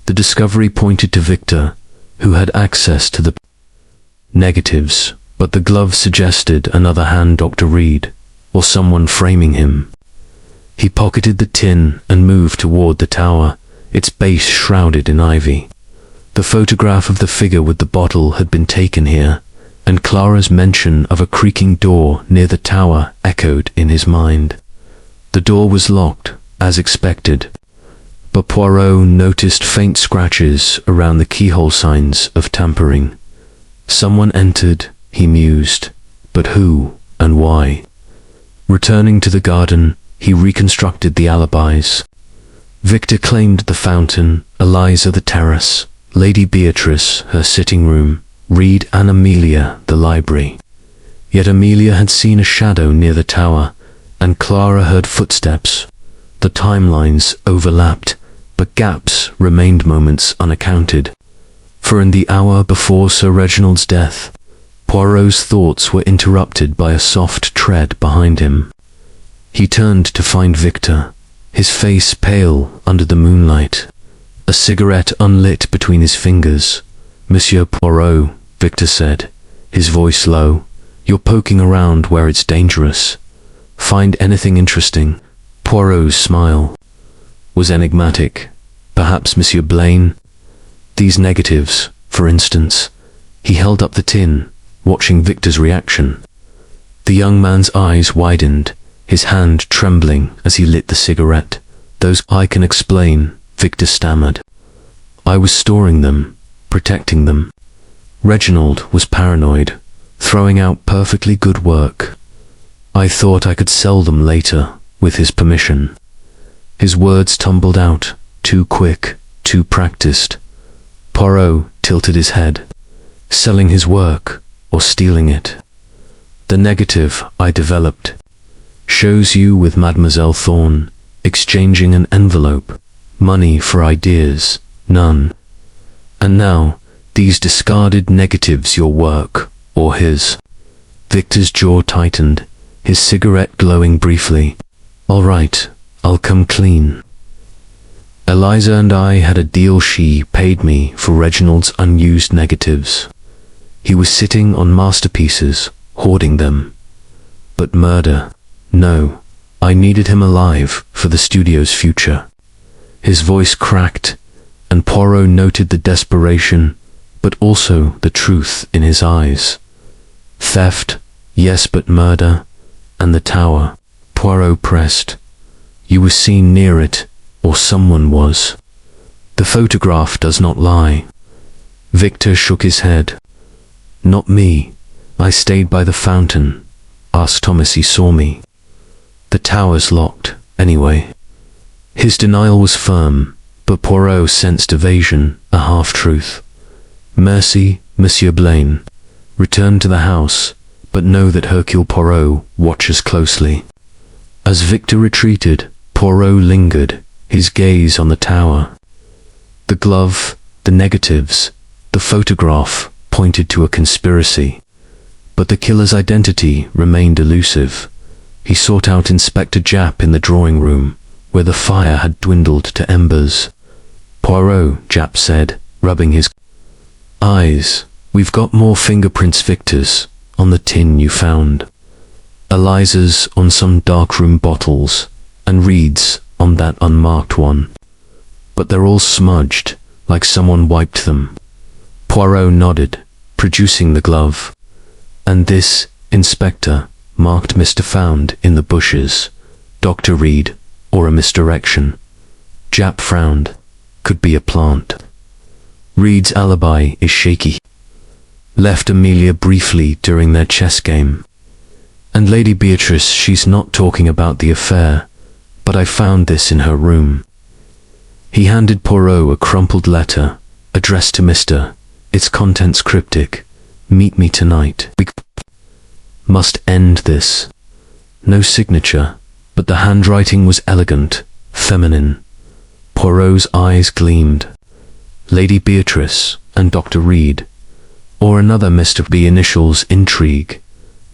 The discovery pointed to Victor, who had access to the negatives, but the glove suggested another hand, Dr. Reed, or someone framing him. He pocketed the tin and moved toward the tower, its base shrouded in ivy. The photograph of the figure with the bottle had been taken here, and Clara's mention of a creaking door near the tower echoed in his mind. The door was locked, as expected, but Poirot noticed faint scratches around the keyhole, signs of tampering. Someone entered, he mused, but who and why? Returning to the garden, he reconstructed the alibis. Victor claimed the fountain, Eliza the terrace, Lady Beatrice her sitting room, Reed and Amelia the library. Yet Amelia had seen a shadow near the tower, and Clara heard footsteps. The timelines overlapped, but gaps remained, moments unaccounted. For in the hour before Sir Reginald's death, Poirot's thoughts were interrupted by a soft tread behind him. He turned to find Victor, his face pale under the moonlight, a cigarette unlit between his fingers. "Monsieur Poirot," Victor said, his voice low, "you're poking around where it's dangerous. Find anything interesting?" Poirot's smile was enigmatic. "Perhaps Monsieur Blaine? These negatives, for instance." He held up the tin, watching Victor's reaction. The young man's eyes widened, his hand trembling as he lit the cigarette. "Those I can explain," Victor stammered. "I was storing them, protecting them. Reginald was paranoid, throwing out perfectly good work. I thought I could sell them later, with his permission." His words tumbled out, too quick, too practiced. Poirot tilted his head. "Selling his work, or stealing it?" "The negative I developed shows you with Mademoiselle Thorne, exchanging an envelope, money for ideas, none. And now, these discarded negatives, your work, or his?" Victor's jaw tightened, his cigarette glowing briefly. "All right, I'll come clean. Eliza and I had a deal. She paid me for Reginald's unused negatives. He was sitting on masterpieces, hoarding them. But murder, no, I needed him alive for the studio's future." His voice cracked, and Poirot noted the desperation, but also the truth in his eyes. "Theft, yes, but murder, and the tower," Poirot pressed. "You were seen near it, or someone was. The photograph does not lie." Victor shook his head. "Not me. I stayed by the fountain. Ask Thomas, he saw me. The tower's locked, anyway." His denial was firm, but Poirot sensed evasion, a half-truth. "Merci, Monsieur Blaine. Return to the house, but know that Hercule Poirot watches closely." As Victor retreated, Poirot lingered, his gaze on the tower. The glove, the negatives, the photograph pointed to a conspiracy, but the killer's identity remained elusive. He sought out Inspector Japp in the drawing room, where the fire had dwindled to embers. "Poirot," Japp said, rubbing his eyes, "we've got more fingerprints, Victor's, on the tin you found. Eliza's on some darkroom bottles, and Reed's on that unmarked one. But they're all smudged, like someone wiped them." Poirot nodded, producing the glove. "And this, Inspector, marked Mr. Found in the bushes. Dr. Reed, or a misdirection." Japp frowned. "Could be a plant." "Reed's alibi is shaky. Left Amelia briefly during their chess game. And Lady Beatrice, she's not talking about the affair, but I found this in her room." He handed Poirot a crumpled letter, addressed to Mr. Its contents cryptic. "Meet me tonight. We must end this." No signature, but the handwriting was elegant, feminine. Poirot's eyes gleamed. "Lady Beatrice and Dr. Reed, or another Mr. B initials intrigue.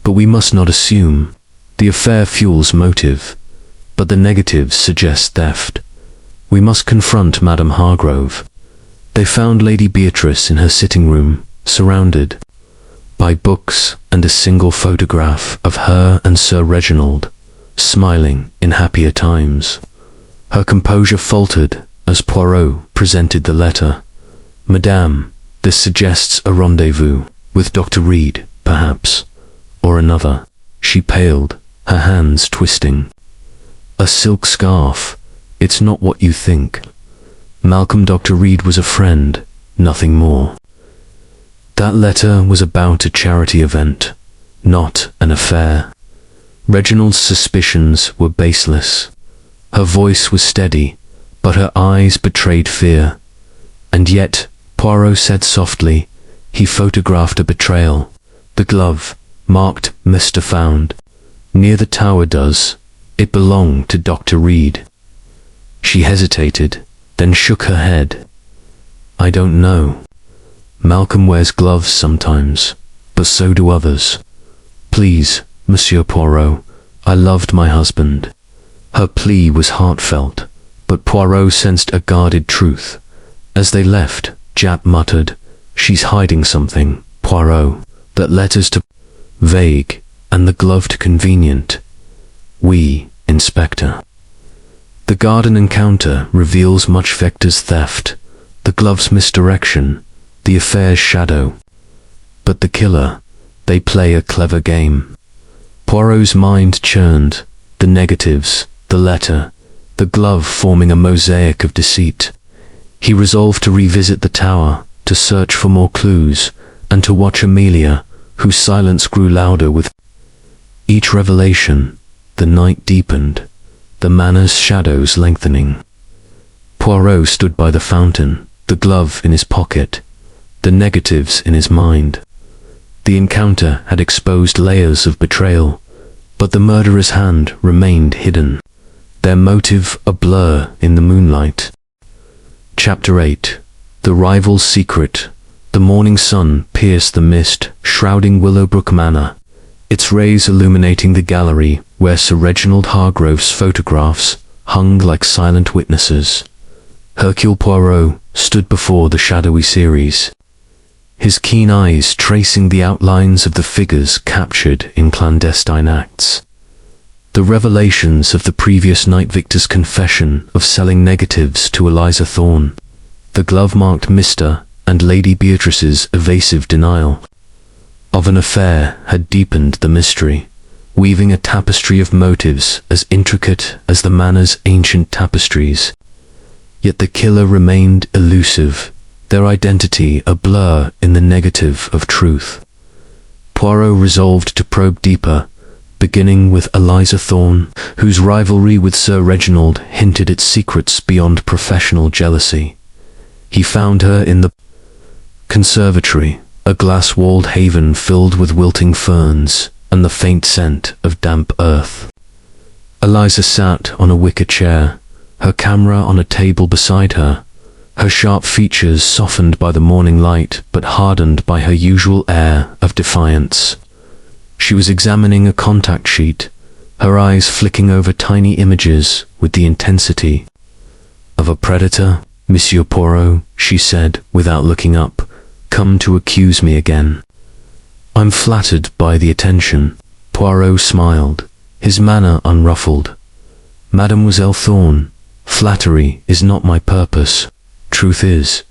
But we must not assume. The affair fuels motive, but the negatives suggest theft. We must confront Madame Hargrove." They found Lady Beatrice in her sitting room, surrounded by books and a single photograph of her and Sir Reginald, smiling in happier times. Her composure faltered as Poirot presented the letter. "Madame, this suggests a rendezvous with Dr. Reed, perhaps, or another." She paled, her hands twisting. "A silk scarf. It's not what you think. Malcolm, Dr. Reed was a friend, nothing more. That letter was about a charity event, not an affair." Reginald's suspicions were baseless. Her voice was steady, but her eyes betrayed fear. "And yet," Poirot said softly, "he photographed a betrayal. The glove, marked Mr. Found, near the tower does. It belonged to Dr. Reed." She hesitated, then shook her head. "I don't know. Malcolm wears gloves sometimes, but so do others. Please, Monsieur Poirot, I loved my husband." Her plea was heartfelt, but Poirot sensed a guarded truth. As they left, Japp muttered, "She's hiding something, Poirot. That letter's too vague, and the glove too convenient. We, Inspector." The garden encounter reveals much Victor's theft, the glove's misdirection, the affair's shadow. But the killer, they play a clever game. Poirot's mind churned, the negatives, the letter, the glove forming a mosaic of deceit. He resolved to revisit the tower, to search for more clues, and to watch Amelia, whose silence grew louder with each revelation. The night deepened, the manor's shadows lengthening. Poirot stood by the fountain, the glove in his pocket, the negatives in his mind. The encounter had exposed layers of betrayal, but the murderer's hand remained hidden, their motive a blur in the moonlight. Chapter 8. The Rival's Secret. The morning sun pierced the mist, shrouding Willowbrook Manor, its rays illuminating the gallery where Sir Reginald Hargrove's photographs hung like silent witnesses. Hercule Poirot stood before the shadowy series, his keen eyes tracing the outlines of the figures captured in clandestine acts. The revelations of the previous night, Victor's confession of selling negatives to Eliza Thorne, the glove-marked Mr. and Lady Beatrice's evasive denial of an affair had deepened the mystery, weaving a tapestry of motives as intricate as the manor's ancient tapestries. Yet the killer remained elusive, their identity a blur in the negative of truth. Poirot resolved to probe deeper, beginning with Eliza Thorne, whose rivalry with Sir Reginald hinted at secrets beyond professional jealousy. He found her in the conservatory, a glass-walled haven filled with wilting ferns and the faint scent of damp earth. Eliza sat on a wicker chair, her camera on a table beside her, her sharp features softened by the morning light but hardened by her usual air of defiance. She was examining a contact sheet, her eyes flicking over tiny images with the intensity of a predator. Monsieur Poirot, she said without looking up, come to accuse me again. I'm flattered by the attention. Poirot smiled, his manner unruffled. Mademoiselle Thorne, flattery is not my purpose. Truth is,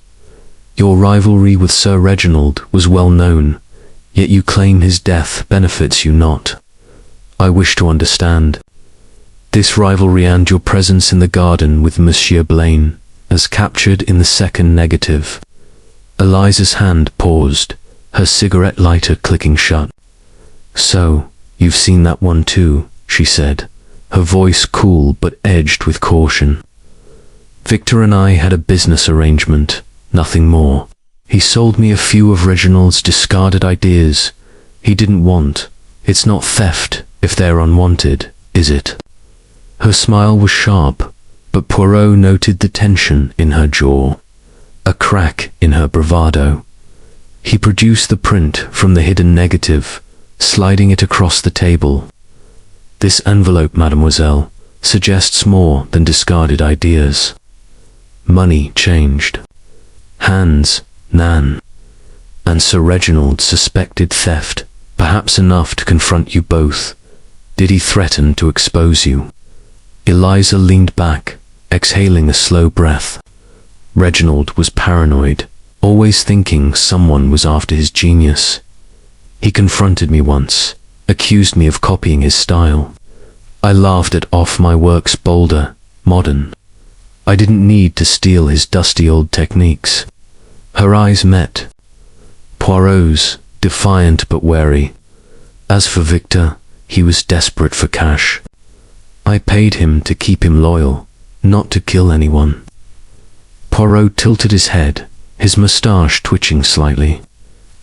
your rivalry with Sir Reginald was well known, yet you claim his death benefits you not. I wish to understand this rivalry and your presence in the garden with Monsieur Blaine, as captured in the second negative. Eliza's hand paused, her cigarette lighter clicking shut. So, you've seen that one too, she said, her voice cool but edged with caution. Victor and I had a business arrangement, nothing more. He sold me a few of Reginald's discarded ideas. He didn't want. It's not theft if they're unwanted, is it? Her smile was sharp, but Poirot noted the tension in her jaw, a crack in her bravado. He produced the print from the hidden negative, sliding it across the table. This envelope, mademoiselle, suggests more than discarded ideas. Money changed. Hands, nan. And Sir Reginald suspected theft, perhaps enough to confront you both. Did he threaten to expose you? Eliza leaned back, exhaling a slow breath. Reginald was paranoid, always thinking someone was after his genius. He confronted me once, accused me of copying his style. I laughed it off. My work's bolder, modern. I didn't need to steal his dusty old techniques. Her eyes met. Poirot's, defiant but wary. As for Victor, he was desperate for cash. I paid him to keep him loyal, not to kill anyone. Poirot tilted his head, his moustache twitching slightly.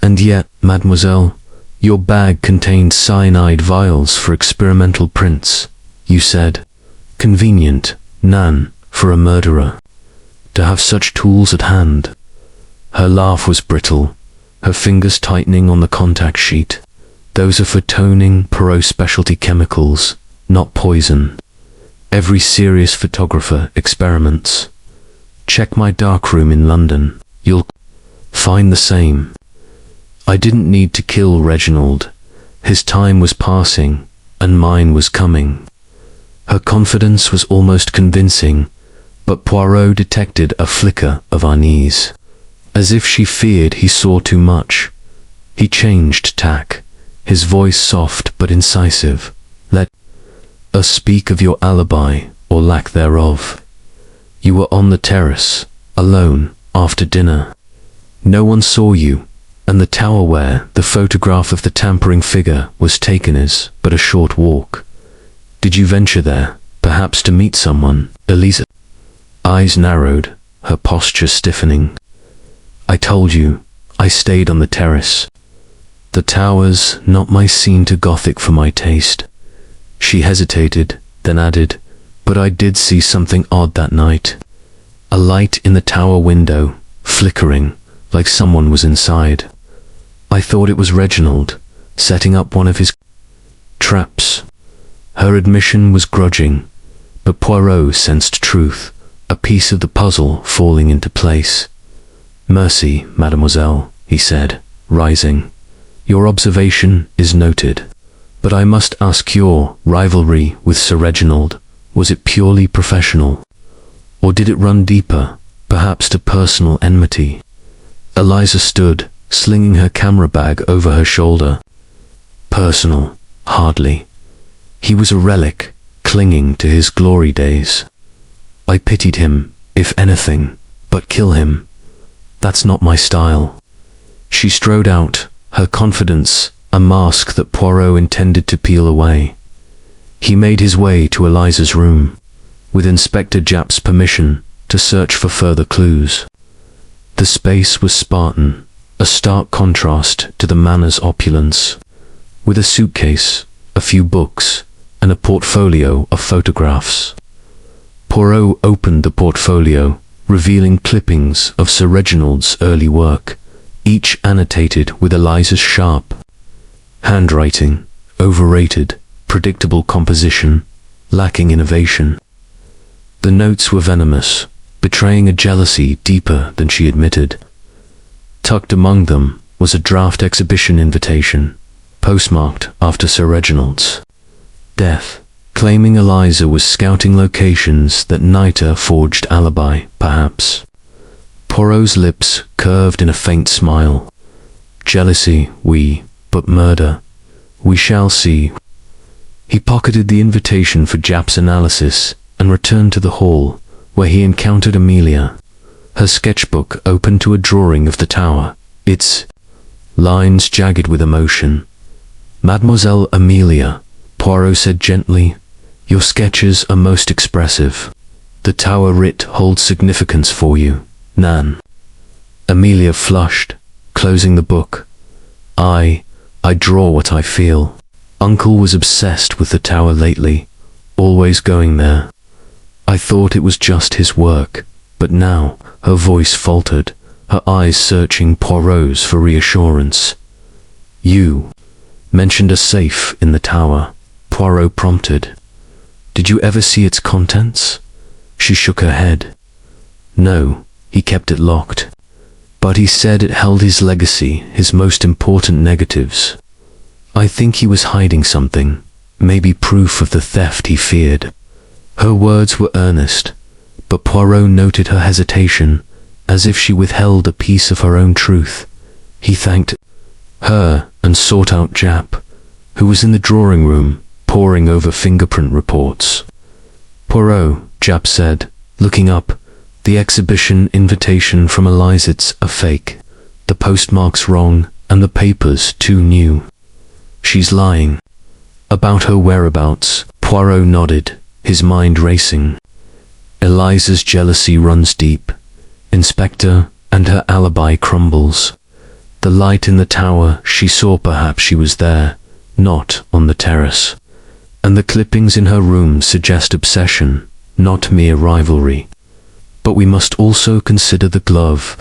And yet, mademoiselle, your bag contained cyanide vials for experimental prints, you said. Convenient, nan, for a murderer, to have such tools at hand. Her laugh was brittle, her fingers tightening on the contact sheet. Those are for toning Poirot specialty chemicals, not poison. Every serious photographer experiments. Check my darkroom in London. You'll find the same. I didn't need to kill Reginald. His time was passing, and mine was coming. Her confidence was almost convincing, but Poirot detected a flicker of unease. As if she feared he saw too much. He changed tack, his voice soft but incisive. Let us speak of your alibi, or lack thereof. You were on the terrace, alone, after dinner. No one saw you, and the tower where the photograph of the tampering figure was taken is but a short walk. Did you venture there, perhaps to meet someone, Eliza? Eyes narrowed, her posture stiffening. I told you, I stayed on the terrace. The tower's not my scene to Gothic for my taste. She hesitated, then added, but I did see something odd that night. A light in the tower window, flickering, like someone was inside. I thought it was Reginald, setting up one of his traps. Her admission was grudging, but Poirot sensed truth, a piece of the puzzle falling into place. Mercy, mademoiselle, he said, rising. Your observation is noted, but I must ask, your rivalry with Sir Reginald, was it purely professional? Or did it run deeper, perhaps to personal enmity? Eliza stood, slinging her camera bag over her shoulder. Personal, hardly. He was a relic, clinging to his glory days. I pitied him, if anything, but kill him. That's not my style. She strode out, her confidence a mask that Poirot intended to peel away. He made his way to Eliza's room, with Inspector Japp's permission to search for further clues. The space was Spartan, a stark contrast to the manor's opulence, with a suitcase, a few books, and a portfolio of photographs. Poirot opened the portfolio, revealing clippings of Sir Reginald's early work, each annotated with Eliza's sharp handwriting, overrated, predictable composition, lacking innovation. The notes were venomous, betraying a jealousy deeper than she admitted. Tucked among them was a draft exhibition invitation, postmarked after Sir Reginald's death, claiming Eliza was scouting locations that Nita forged alibi, perhaps. Poirot's lips curved in a faint smile. Jealousy, but murder. We shall see. He pocketed the invitation for Japp's analysis and returned to the hall, where he encountered Amelia, her sketchbook open to a drawing of the tower, its lines jagged with emotion. "Mademoiselle Amelia," Poirot said gently, "your sketches are most expressive. The tower writ holds significance for you, Nan." Amelia flushed, closing the book. I draw what I feel. Uncle was obsessed with the tower lately, always going there. I thought it was just his work, but now her voice faltered, her eyes searching Poirot's for reassurance. "You mentioned a safe in the tower," Poirot prompted. "Did you ever see its contents?" She shook her head. "No, he kept it locked. But he said it held his legacy, his most important negatives. I think he was hiding something, maybe proof of the theft he feared." Her words were earnest, but Poirot noted her hesitation, as if she withheld a piece of her own truth. He thanked her and sought out Japp, who was in the drawing room, poring over fingerprint reports. "Poirot," Japp said, looking up, "the exhibition invitation from Eliza's a fake. The postmark's wrong, and the paper's too new. She's lying." "About her whereabouts?" Poirot nodded, his mind racing. "Eliza's jealousy runs deep, Inspector, and her alibi crumbles. The light in the tower, she saw perhaps she was there, not on the terrace. And the clippings in her room suggest obsession, not mere rivalry. But we must also consider the glove,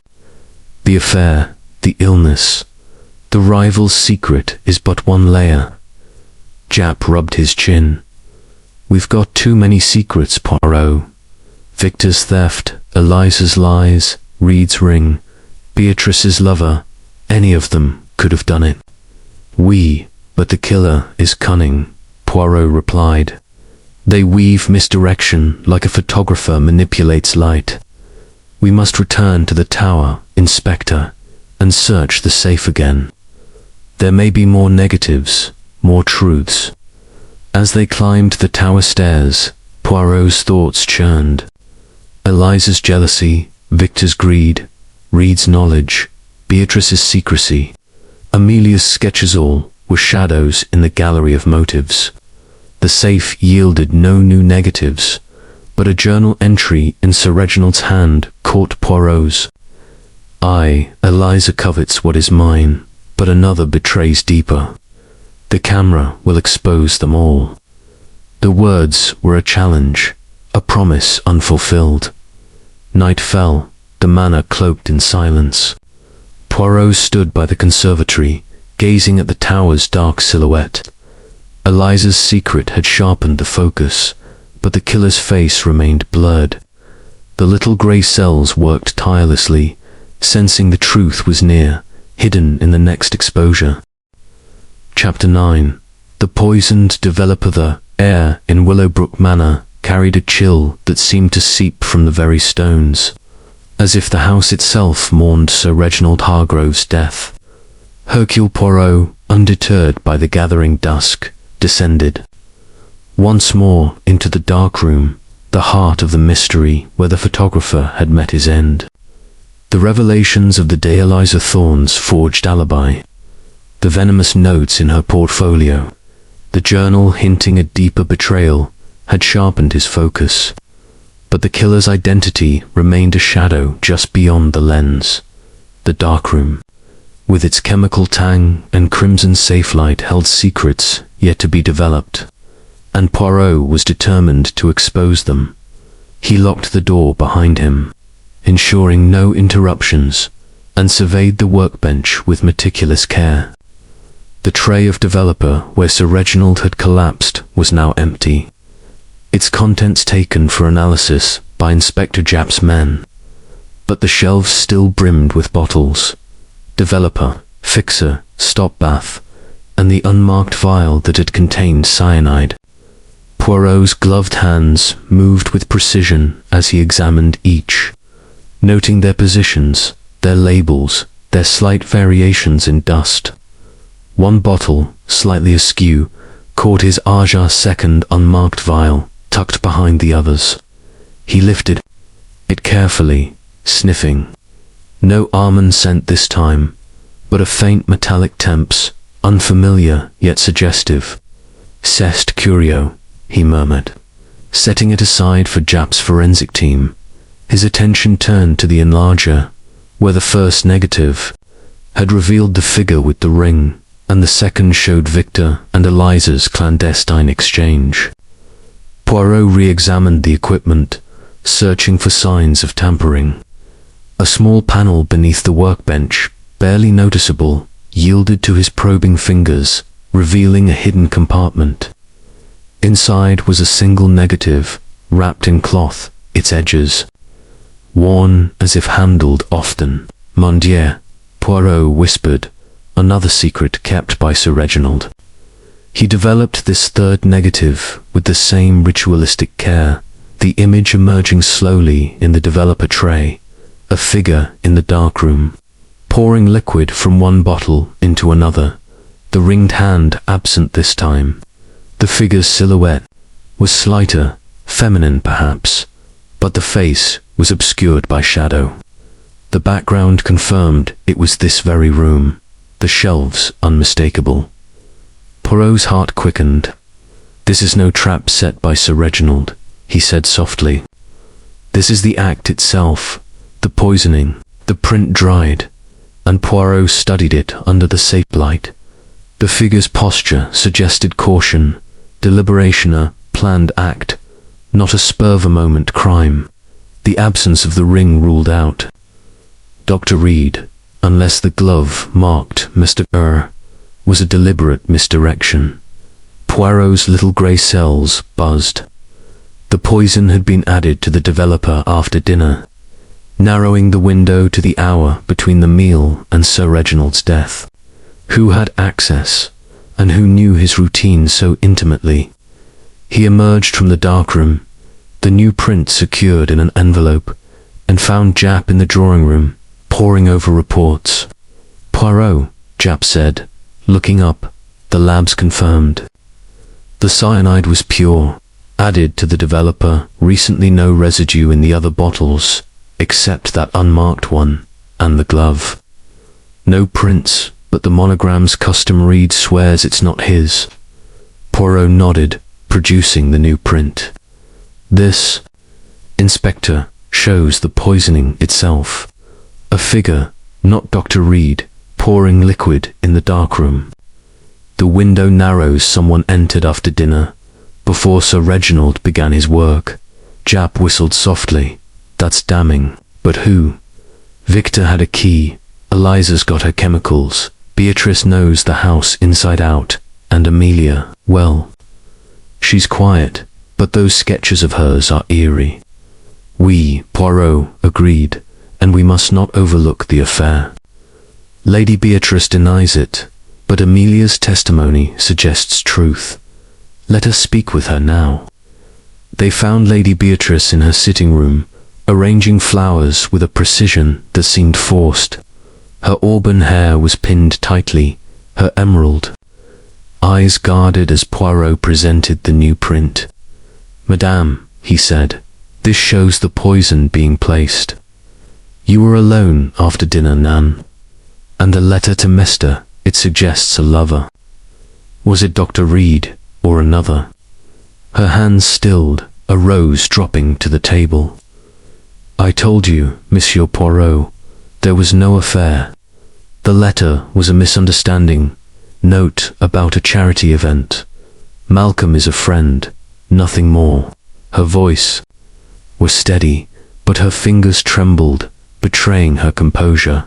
the affair, the illness. The rival's secret is but one layer." Japp rubbed his chin. "We've got too many secrets, Poirot. Victor's theft, Eliza's lies, Reed's ring, Beatrice's lover, any of them could have done it." But the killer is cunning," Poirot replied. "They weave misdirection like a photographer manipulates light. We must return to the tower, Inspector, and search the safe again. There may be more negatives, more truths." As they climbed the tower stairs, Poirot's thoughts churned. Eliza's jealousy, Victor's greed, Reed's knowledge, Beatrice's secrecy, Amelia's sketches, all were shadows in the gallery of motives. The safe yielded no new negatives, but a journal entry in Sir Reginald's hand caught Poirot's eye. "Eliza covets what is mine, but another betrays deeper. The camera will expose them all." The words were a challenge, a promise unfulfilled. Night fell, the manor cloaked in silence. Poirot stood by the conservatory, gazing at the tower's dark silhouette. Eliza's secret had sharpened the focus, but the killer's face remained blurred. The little grey cells worked tirelessly, sensing the truth was near, hidden in the next exposure. Chapter 9. The poisoned developer. The air in Willowbrook Manor carried a chill that seemed to seep from the very stones, as if the house itself mourned Sir Reginald Hargrove's death. Hercule Poirot, undeterred by the gathering dusk, descended once more into the darkroom, the heart of the mystery where the photographer had met his end. The revelations of the day Eliza Thorne's forged alibi, the venomous notes in her portfolio, the journal hinting at deeper betrayal, had sharpened his focus. But the killer's identity remained a shadow just beyond the lens. The darkroom, with its chemical tang and crimson safe light, held secrets yet to be developed, and Poirot was determined to expose them. He locked the door behind him, ensuring no interruptions, and surveyed the workbench with meticulous care. The tray of developer where Sir Reginald had collapsed was now empty, its contents taken for analysis by Inspector Japp's men. But the shelves still brimmed with bottles. Developer, fixer, stop bath, and the unmarked vial that had contained cyanide. Poirot's gloved hands moved with precision as he examined each, noting their positions, their labels, their slight variations in dust. One bottle, slightly askew, caught his second unmarked vial, tucked behind the others. He lifted it carefully, sniffing. No almond scent this time, but a faint metallic temps, unfamiliar yet suggestive. "C'est curieux," he murmured, setting it aside for Japp's forensic team. His attention turned to the enlarger, where the first negative had revealed the figure with the ring, and the second showed Victor and Eliza's clandestine exchange. Poirot re-examined the equipment, searching for signs of tampering. A small panel beneath the workbench, barely noticeable, yielded to his probing fingers, revealing a hidden compartment. Inside was a single negative, wrapped in cloth, its edges worn as if handled often. "Mon Dieu," Poirot whispered, another secret kept by Sir Reginald. He developed this third negative with the same ritualistic care, the image emerging slowly in the developer tray, a figure in the darkroom, pouring liquid from one bottle into another, the ringed hand absent this time. The figure's silhouette was slighter, feminine perhaps, but the face was obscured by shadow. The background confirmed it was this very room, the shelves unmistakable. Poirot's heart quickened. "This is no trap set by Sir Reginald," he said softly. "This is the act itself, the poisoning." The print dried, and Poirot studied it under the safe light. The figure's posture suggested caution, deliberation, a planned act, not a spur-of-the-moment crime. The absence of the ring ruled out Dr. Reed, unless the glove marked Mr. Was a deliberate misdirection. Poirot's little grey cells buzzed. The poison had been added to the developer after dinner, narrowing the window to the hour between the meal and Sir Reginald's death. Who had access, and who knew his routine so intimately? He emerged from the darkroom, the new print secured in an envelope, and found Japp in the drawing room, poring over reports. "Poirot," Japp said, looking up. "The labs confirmed. The cyanide was pure, added to the developer, recently no residue in the other bottles, except that unmarked one, and the glove. No prints, but the monogram's custom read swears it's not his." Poirot nodded, producing the new print. "This, Inspector, shows the poisoning itself. A figure, not Dr. Reed, pouring liquid in the darkroom. The window narrows someone entered after dinner, before Sir Reginald began his work." Japp whistled softly. "That's damning. But who? Victor had a key, Eliza's got her chemicals, Beatrice knows the house inside out, and Amelia, well, she's quiet, but those sketches of hers are eerie." Poirot agreed, "and we must not overlook the affair. Lady Beatrice denies it, but Amelia's testimony suggests truth. Let us speak with her now." They found Lady Beatrice in her sitting room, arranging flowers with a precision that seemed forced. Her auburn hair was pinned tightly, her emerald eyes guarded as Poirot presented the new print. "Madame," he said, "this shows the poison being placed. You were alone after dinner, Nan. And a letter to Mester, it suggests a lover. Was it Dr. Reed, or another?" Her hands stilled, a rose dropping to the table. "I told you, Monsieur Poirot, there was no affair. The letter was a misunderstanding, note about a charity event. Malcolm is a friend, nothing more." Her voice was steady, but her fingers trembled, betraying her composure.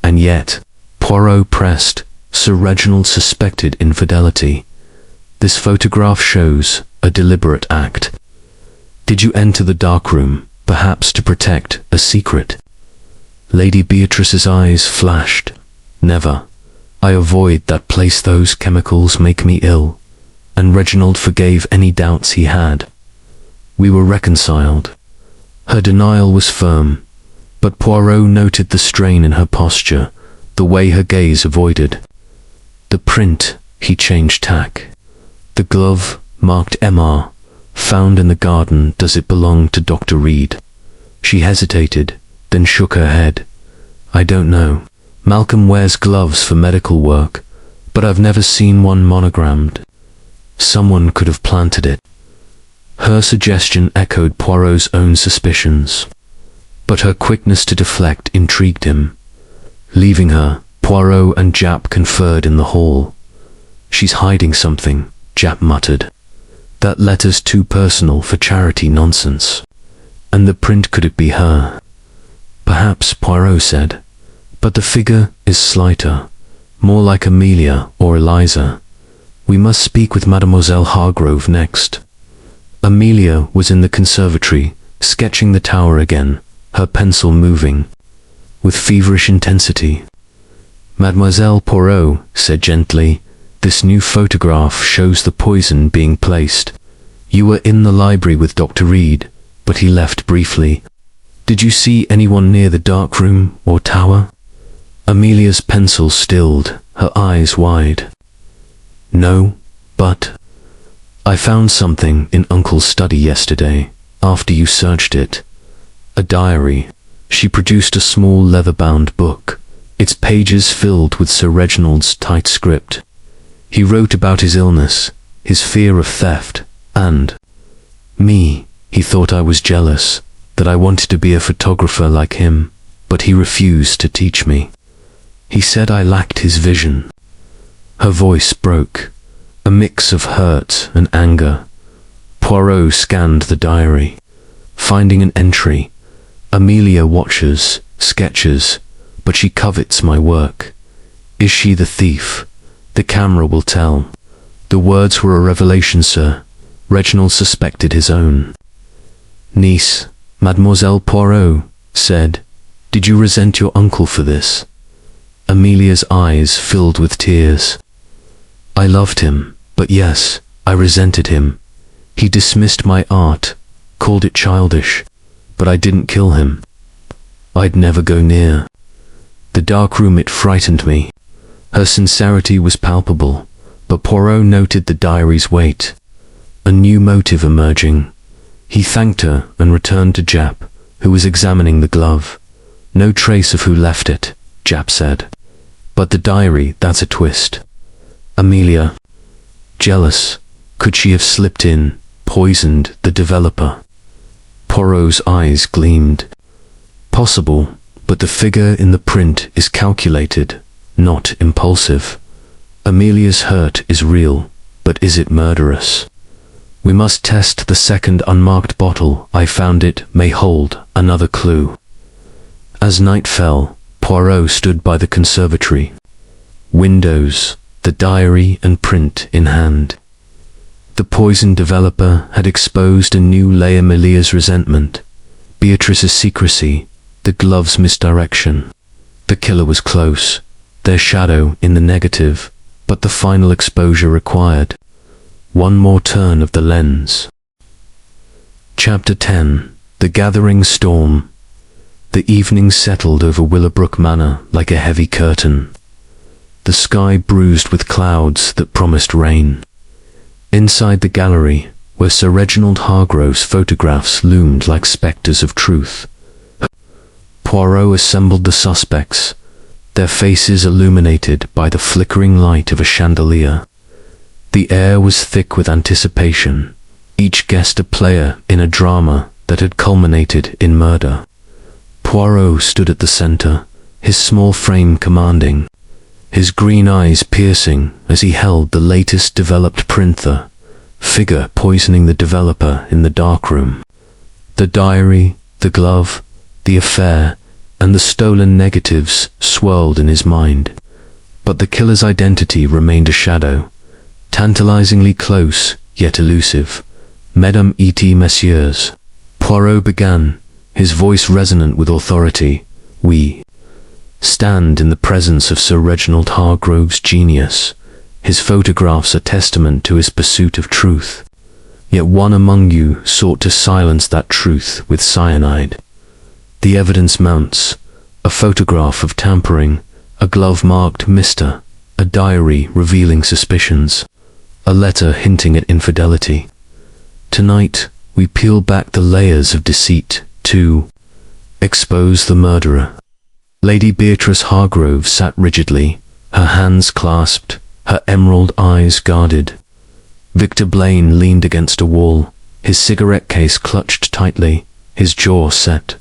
"And yet," Poirot pressed, Sir Reginald suspected infidelity. This photograph shows a deliberate act. Did you enter the darkroom, perhaps to protect a secret? Lady Beatrice's eyes flashed. Never. I avoid that place. Those chemicals make me ill. And Reginald forgave any doubts he had. We were reconciled. Her denial was firm, but Poirot noted the strain in her posture, the way her gaze avoided. The print, he changed tack. The glove, marked MR, found in the garden. Does it belong to Dr. Reed? She hesitated, then shook her head. I don't know. Malcolm wears gloves for medical work, but I've never seen one monogrammed. Someone could have planted it. Her suggestion echoed Poirot's own suspicions, but her quickness to deflect intrigued him. Leaving her, Poirot and Japp conferred in the hall. She's hiding something, Japp muttered. That letter's too personal for charity nonsense. And the print, could it be her? Perhaps, Poirot said, but the figure is slighter, more like Amelia or Eliza. We must speak with Mademoiselle Hargrove next. Amelia was in the conservatory, sketching the tower again, her pencil moving with feverish intensity. Mademoiselle, Poirot said gently, this new photograph shows the poison being placed. You were in the library with Dr. Reed, but he left briefly. Did you see anyone near the darkroom or tower? Amelia's pencil stilled, her eyes wide. No, but I found something in Uncle's study yesterday, after you searched it. A diary. She produced a small leather-bound book, its pages filled with Sir Reginald's tight script. He wrote about his illness, his fear of theft, and me. He thought I was jealous, that I wanted to be a photographer like him, but he refused to teach me. He said I lacked his vision. Her voice broke, a mix of hurt and anger. Poirot scanned the diary, finding an entry. Amelia watches, sketches, but she covets my work. Is she the thief? The camera will tell. The words were a revelation, sir. Reginald suspected his own. Niece, Mademoiselle Poirot said, did you resent your uncle for this? Amelia's eyes filled with tears. I loved him, but yes, I resented him. He dismissed my art, called it childish, but I didn't kill him. I'd never go near. The darkroom, it frightened me. Her sincerity was palpable, but Poirot noted the diary's weight. A new motive emerging. He thanked her and returned to Japp, who was examining the glove. No trace of who left it, Japp said. But the diary, that's a twist. Amelia. Jealous. Could she have slipped in, poisoned the developer? Poirot's eyes gleamed. Possible, but the figure in the print is calculated, not impulsive. Amelia's hurt is real, but is it murderous? We must test the second unmarked bottle. I found it may hold another clue. As night fell, Poirot stood by the conservatory. Windows, the diary and print in hand. The poison developer had exposed a new layer. Amelia's resentment, Beatrice's secrecy, the glove's misdirection. The killer was close, their shadow in the negative, but the final exposure required one more turn of the lens. Chapter 10. The Gathering Storm. The evening settled over Willowbrook Manor like a heavy curtain. The sky bruised with clouds that promised rain. Inside the gallery, where Sir Reginald Hargrove's photographs loomed like spectres of truth, Poirot assembled the suspects, their faces illuminated by the flickering light of a chandelier. The air was thick with anticipation, each guest a player in a drama that had culminated in murder. Poirot stood at the center, his small frame commanding, his green eyes piercing as he held the latest developed print, the figure poisoning the developer in the darkroom. The diary, the glove, the affair, and the stolen negatives swirled in his mind. But the killer's identity remained a shadow, tantalizingly close, yet elusive. Mesdames et messieurs, Poirot began, his voice resonant with authority. We stand in the presence of Sir Reginald Hargrove's genius. His photographs are testament to his pursuit of truth. Yet one among you sought to silence that truth with cyanide. The evidence mounts: a photograph of tampering, a glove marked Mr., a diary revealing suspicions, a letter hinting at infidelity. Tonight, we peel back the layers of deceit to expose the murderer. Lady Beatrice Hargrove sat rigidly, her hands clasped, her emerald eyes guarded. Victor Blaine leaned against a wall, his cigarette case clutched tightly, his jaw set.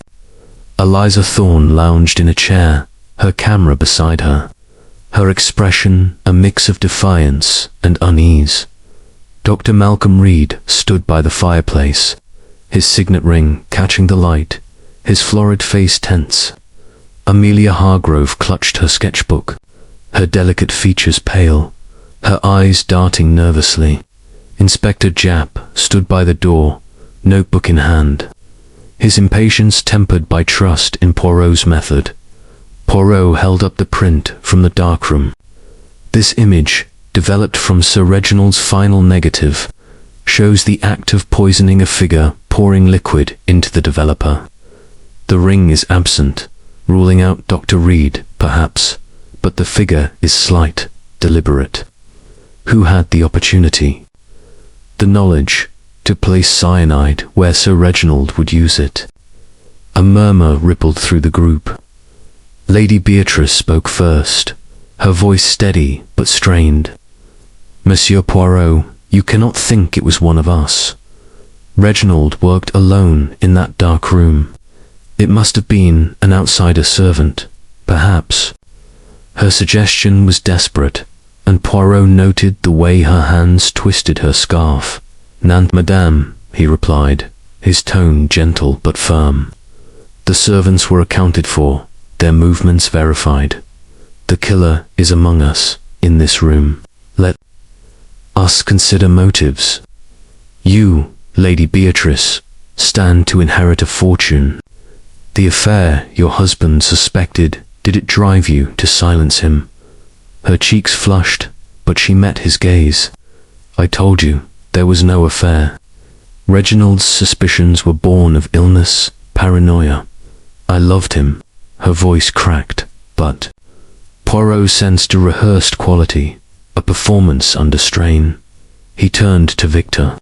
Eliza Thorne lounged in a chair, her camera beside her, her expression a mix of defiance and unease. Dr. Malcolm Reed stood by the fireplace, his signet ring catching the light, his florid face tense. Amelia Hargrove clutched her sketchbook, her delicate features pale, her eyes darting nervously. Inspector Japp stood by the door, notebook in hand, his impatience tempered by trust in Poirot's method. Poirot held up the print from the darkroom. This image, developed from Sir Reginald's final negative, shows the act of poisoning a figure pouring liquid into the developer. The ring is absent, ruling out Dr. Reed, perhaps, but the figure is slight, deliberate. Who had the opportunity? The knowledge to place cyanide where Sir Reginald would use it. A murmur rippled through the group. Lady Beatrice spoke first, her voice steady but strained. Monsieur Poirot, you cannot think it was one of us. Reginald worked alone in that dark room. It must have been an outsider servant, perhaps. Her suggestion was desperate, and Poirot noted the way her hands twisted her scarf. "Nant, madame," he replied, his tone gentle but firm. The servants were accounted for, their movements verified. The killer is among us, in this room. Let us consider motives. You, Lady Beatrice, stand to inherit a fortune. The affair your husband suspected, did it drive you to silence him? Her cheeks flushed, but she met his gaze. I told you, there was no affair. Reginald's suspicions were born of illness, paranoia. I loved him. Her voice cracked, but Poirot sensed a rehearsed quality, a performance under strain. He turned to Victor.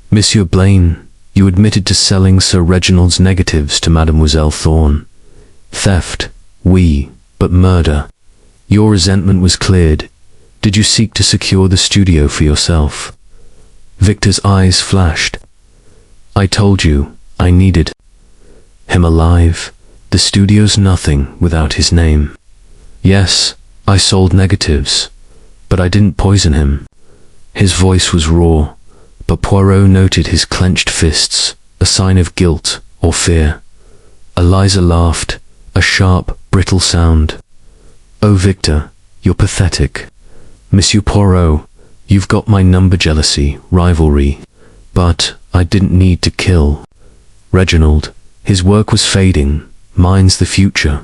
Monsieur Blaine, you admitted to selling Sir Reginald's negatives to Mademoiselle Thorne. Theft, oui, but murder. Your resentment was cleared. Did you seek to secure the studio for yourself? Victor's eyes flashed. I told you, I needed him alive. The studio's nothing without his name. Yes, I sold negatives, but I didn't poison him. His voice was raw, but Poirot noted his clenched fists, a sign of guilt or fear. Eliza laughed, a sharp, brittle sound. Oh, Victor, you're pathetic. Monsieur Poirot, you've got my number jealousy, rivalry. But I didn't need to kill Reginald. His work was fading. Mine's the future.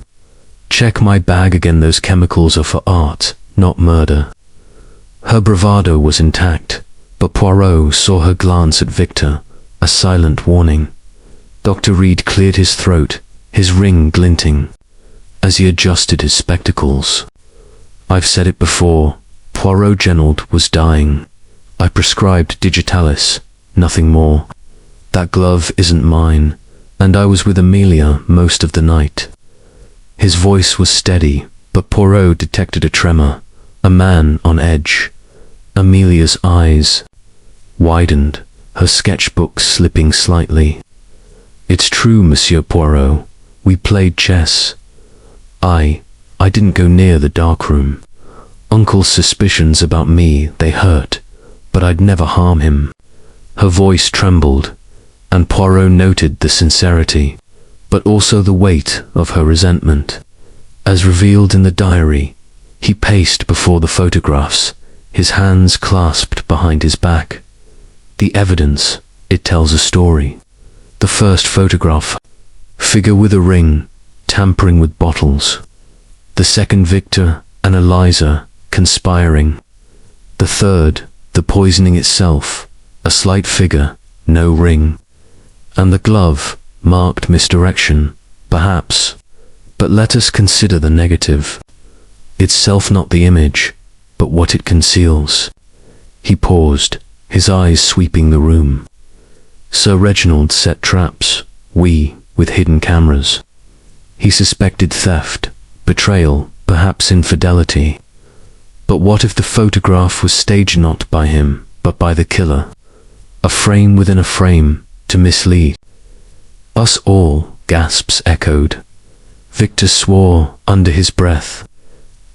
Check my bag again. Those chemicals are for art, not murder. Her bravado was intact, but Poirot saw her glance at Victor, a silent warning. Dr. Reed cleared his throat, his ring glinting, as he adjusted his spectacles. I've said it before, Poirot Reginald was dying. I prescribed digitalis, nothing more. That glove isn't mine, and I was with Amelia most of the night. His voice was steady, but Poirot detected a tremor, a man on edge. Amelia's eyes widened, her sketchbook slipping slightly. It's true, Monsieur Poirot. We played chess. I didn't go near the darkroom. Uncle's suspicions about me, they hurt, but I'd never harm him. Her voice trembled, and Poirot noted the sincerity, but also the weight of her resentment. As revealed in the diary, He paced before the photographs, his hands clasped behind his back. The evidence, it tells a story. The first photograph, figure with a ring, tampering with bottles. The second, Victor and Eliza conspiring. The third, the poisoning itself, a slight figure, no ring. And the glove, marked misdirection, perhaps. But let us consider the negative. Itself not the image, but what it conceals. He paused, his eyes sweeping the room. Sir Reginald set traps, we, with hidden cameras. He suspected theft, betrayal, perhaps infidelity. But what if the photograph was staged not by him, but by the killer? A frame within a frame, to mislead. Us all, gasps echoed. Victor swore under his breath.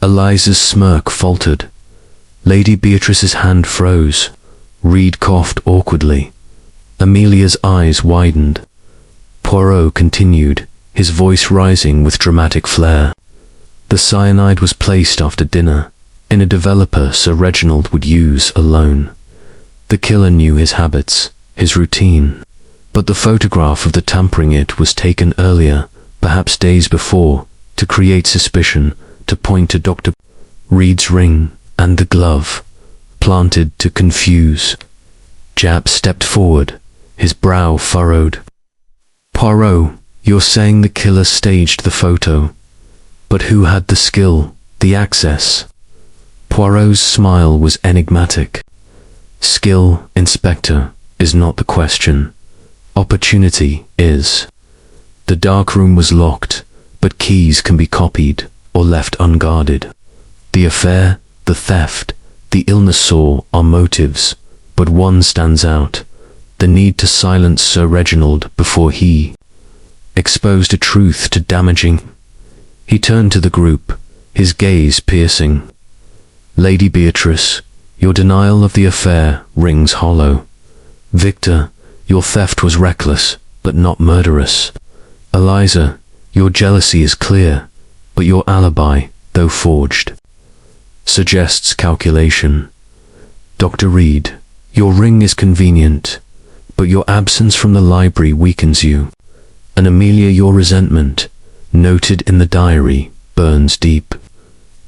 Eliza's smirk faltered. Lady Beatrice's hand froze. Reed coughed awkwardly. Amelia's eyes widened. Poirot continued, his voice rising with dramatic flair. The cyanide was placed after dinner, in a developer Sir Reginald would use alone. The killer knew his habits, his routine. But the photograph of the tampering it was taken earlier, perhaps days before, to create suspicion, to point to Dr. Reed's ring, and the glove, planted to confuse. Japp stepped forward, his brow furrowed. Poirot, you're saying the killer staged the photo. But who had the skill, the access? Poirot's smile was enigmatic. Skill, Inspector, is not the question. Opportunity is. The darkroom was locked, but keys can be copied or left unguarded. The affair, the theft, the illness saw are motives, but one stands out. The need to silence Sir Reginald before he exposed a truth to damaging. He turned to the group, his gaze piercing. Lady Beatrice, your denial of the affair rings hollow. Victor, your theft was reckless, but not murderous. Eliza, your jealousy is clear, but your alibi, though forged, suggests calculation. Dr. Reed, your ring is convenient, but your absence from the library weakens you. And Amelia, your resentment, noted in the diary, burns deep.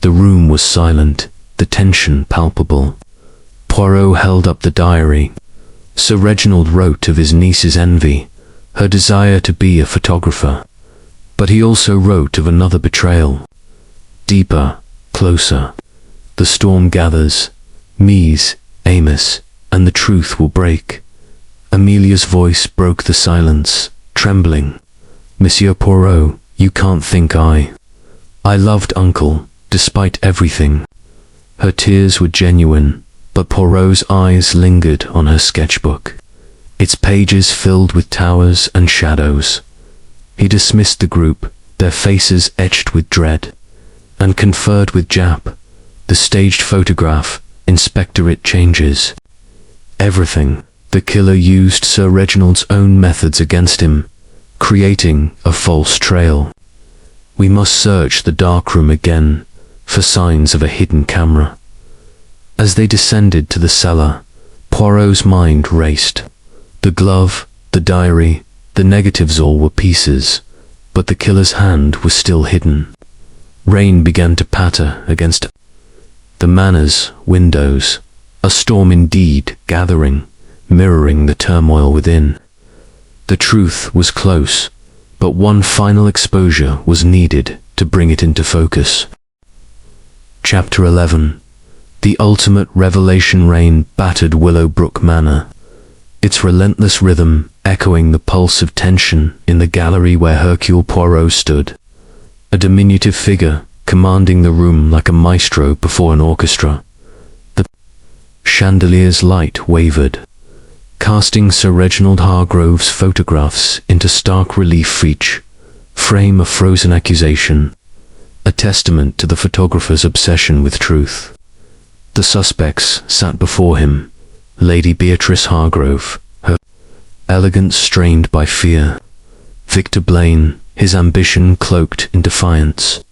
The room was silent, the tension palpable. Poirot held up the diary. Sir Reginald wrote of his niece's envy, her desire to be a photographer. But he also wrote of another betrayal. Deeper, closer. The storm gathers. Mies, Amos, and the truth will break. Amelia's voice broke the silence, trembling. Monsieur Poirot, you can't think I loved Uncle, despite everything. Her tears were genuine, but Poirot's eyes lingered on her sketchbook, its pages filled with towers and shadows. He dismissed the group, their faces etched with dread, and conferred with Japp. The staged photograph, Inspector, it changes everything. The killer used Sir Reginald's own methods against him, creating a false trail. We must search the darkroom again for signs of a hidden camera. As they descended to the cellar, Poirot's mind raced. The glove, the diary, the negatives, all were pieces, but the killer's hand was still hidden. Rain began to patter against the manor's windows, a storm indeed gathering, mirroring the turmoil within. The truth was close, but one final exposure was needed to bring it into focus. Chapter 11. The ultimate revelation. Rain battered Willowbrook Manor, its relentless rhythm echoing the pulse of tension in the gallery where Hercule Poirot stood, a diminutive figure commanding the room like a maestro before an orchestra. The chandelier's light wavered, casting Sir Reginald Hargrove's photographs into stark relief. Each frame a frozen accusation, a testament to the photographer's obsession with truth. The suspects sat before him, Lady Beatrice Hargrove, her elegance strained by fear; Victor Blaine, his ambition cloaked in defiance;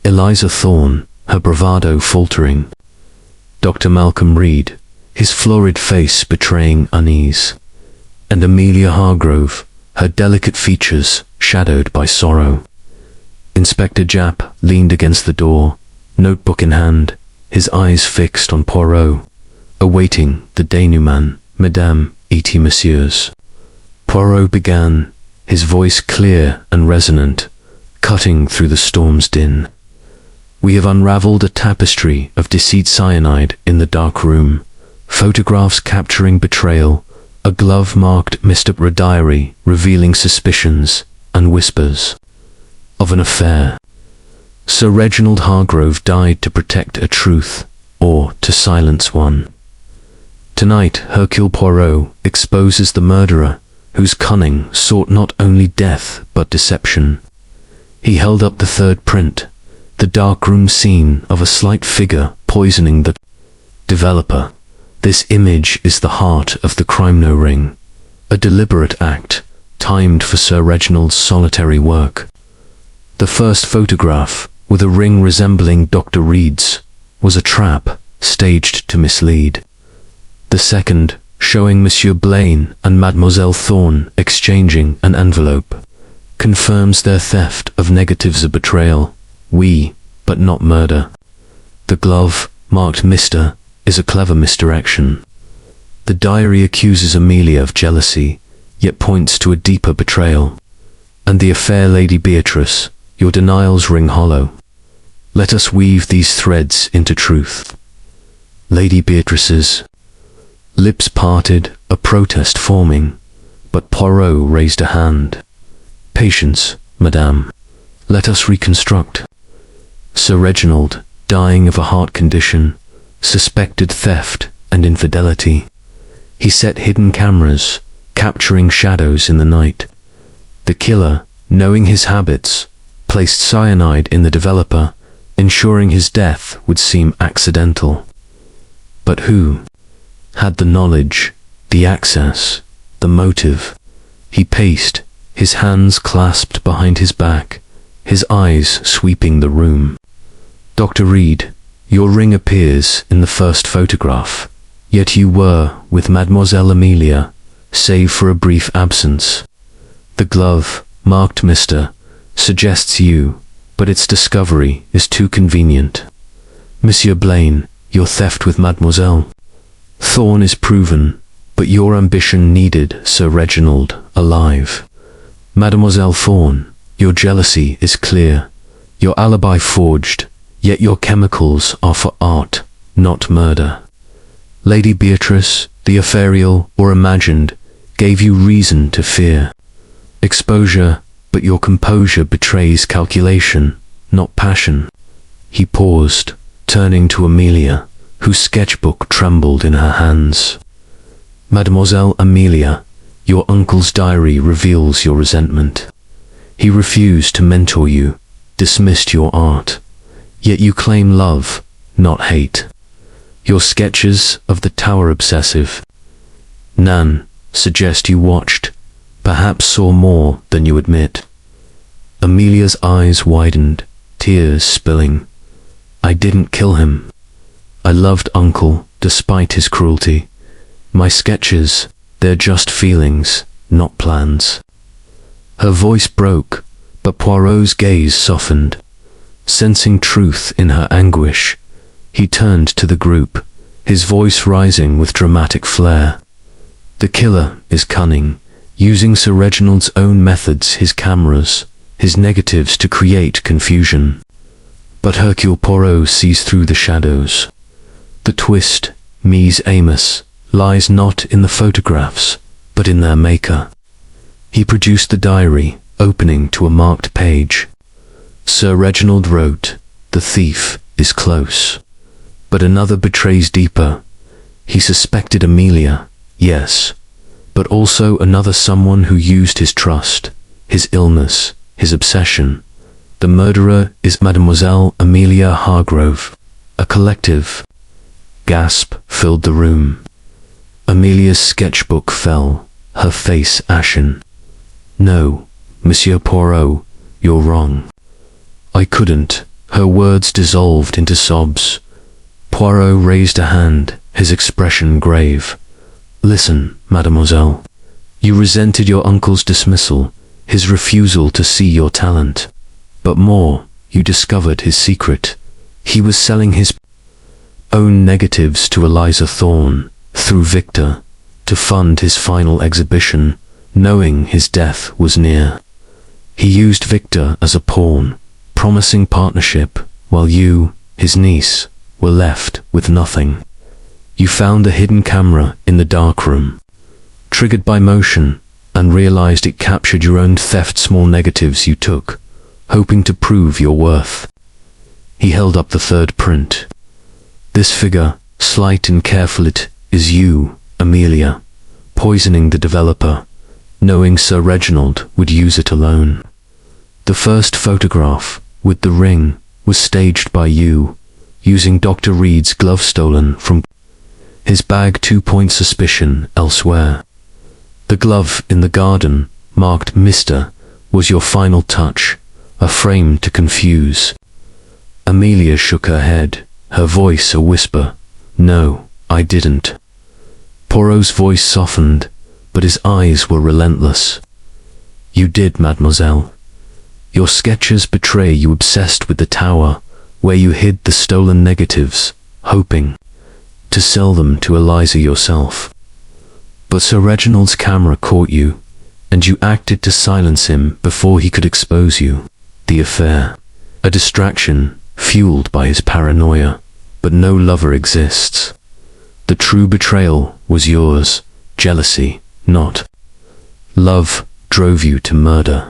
Eliza Thorne, her bravado faltering. Dr. Malcolm Reed, his florid face betraying unease. And Amelia Hargrove, her delicate features shadowed by sorrow. Inspector Japp leaned against the door, notebook in hand, his eyes fixed on Poirot, awaiting the denouement. Madame, et messieurs. Poirot began, his voice clear and resonant, cutting through the storm's din. We have unraveled a tapestry of deceit, cyanide in the dark room, photographs capturing betrayal, a glove-marked misty diary revealing suspicions and whispers of an affair. Sir Reginald Hargrove died to protect a truth, or to silence one. Tonight, Hercule Poirot exposes the murderer, whose cunning sought not only death but deception. He held up the third print, the darkroom scene of a slight figure poisoning the developer. This image is the heart of the crime. No ring, a deliberate act, timed for Sir Reginald's solitary work. The first photograph, with a ring resembling Dr. Reed's, was a trap staged to mislead. The second, showing Monsieur Blaine and Mademoiselle Thorne exchanging an envelope, confirms their theft of negatives, a betrayal, but not murder. The glove, marked Mr., is a clever misdirection. The diary accuses Amelia of jealousy, yet points to a deeper betrayal. And the affair, Lady Beatrice, your denials ring hollow. Let us weave these threads into truth. Lady Beatrice's lips parted, a protest forming, but Poirot raised a hand. Patience, madame. Let us reconstruct. Sir Reginald, dying of a heart condition, suspected theft and infidelity. He set hidden cameras, capturing shadows in the night. The killer, knowing his habits, placed cyanide in the developer, ensuring his death would seem accidental. But who had the knowledge, the access, the motive? He paced, his hands clasped behind his back, his eyes sweeping the room. Dr. Reed, your ring appears in the first photograph, yet you were with Mademoiselle Amelia, save for a brief absence. The glove, marked Mr., suggests you, but its discovery is too convenient. Monsieur Blaine, your theft with Mademoiselle Thorne is proven, but your ambition needed Sir Reginald alive. Mademoiselle Thorne, your jealousy is clear, your alibi forged, yet your chemicals are for art, not murder. Lady Beatrice, the ethereal or imagined, gave you reason to fear. Exposure, but your composure betrays calculation, not passion. He paused, turning to Amelia, whose sketchbook trembled in her hands. Mademoiselle Amelia, your uncle's diary reveals your resentment. He refused to mentor you, dismissed your art, yet you claim love, not hate. Your sketches of the tower obsessive, Nan, suggest you watched, perhaps saw more than you admit. Amelia's eyes widened, tears spilling. I didn't kill him. I loved Uncle, despite his cruelty. My sketches, they're just feelings, not plans. Her voice broke, but Poirot's gaze softened. Sensing truth in her anguish, he turned to the group, his voice rising with dramatic flair. The killer is cunning, using Sir Reginald's own methods, his cameras, his negatives to create confusion. But Hercule Poirot sees through the shadows. The twist, mise Amos, lies not in the photographs, but in their maker. He produced the diary, opening to a marked page. Sir Reginald wrote, "The thief is close." But another betrays deeper. He suspected Amelia, yes, but also another, someone who used his trust, his illness, his obsession. The murderer is Mademoiselle Amelia Hargrove. A collective gasp filled the room. Amelia's sketchbook fell, her face ashen. No, Monsieur Poirot, you're wrong. I couldn't, Her words dissolved into sobs. Poirot raised a hand, his expression grave. "Listen, mademoiselle. You resented your uncle's dismissal, his refusal to see your talent. But more, you discovered his secret. He was selling his own negatives to Eliza Thorne, through Victor, to fund his final exhibition, knowing his death was near. He used Victor as a pawn, promising partnership, while you, his niece, were left with nothing. You found the hidden camera in the darkroom, triggered by motion, and realized it captured your own theft small negatives you took, hoping to prove your worth." He held up the third print. "This figure, slight and careful, it is you, Amelia, poisoning the developer, knowing Sir Reginald would use it alone. The first photograph, with the ring, was staged by you, using Dr. Reed's glove stolen from his bag to point suspicion elsewhere. The glove in the garden, marked Mr., was your final touch, a frame to confuse." Amelia shook her head, her voice a whisper. "No, I didn't." Poirot's voice softened, but his eyes were relentless. "You did, mademoiselle. Your sketches betray you obsessed with the tower, where you hid the stolen negatives, hoping to sell them to Eliza yourself. But Sir Reginald's camera caught you, and you acted to silence him before he could expose you. The affair, a distraction fueled by his paranoia, but no lover exists. The true betrayal was yours, jealousy, not love, drove you to murder."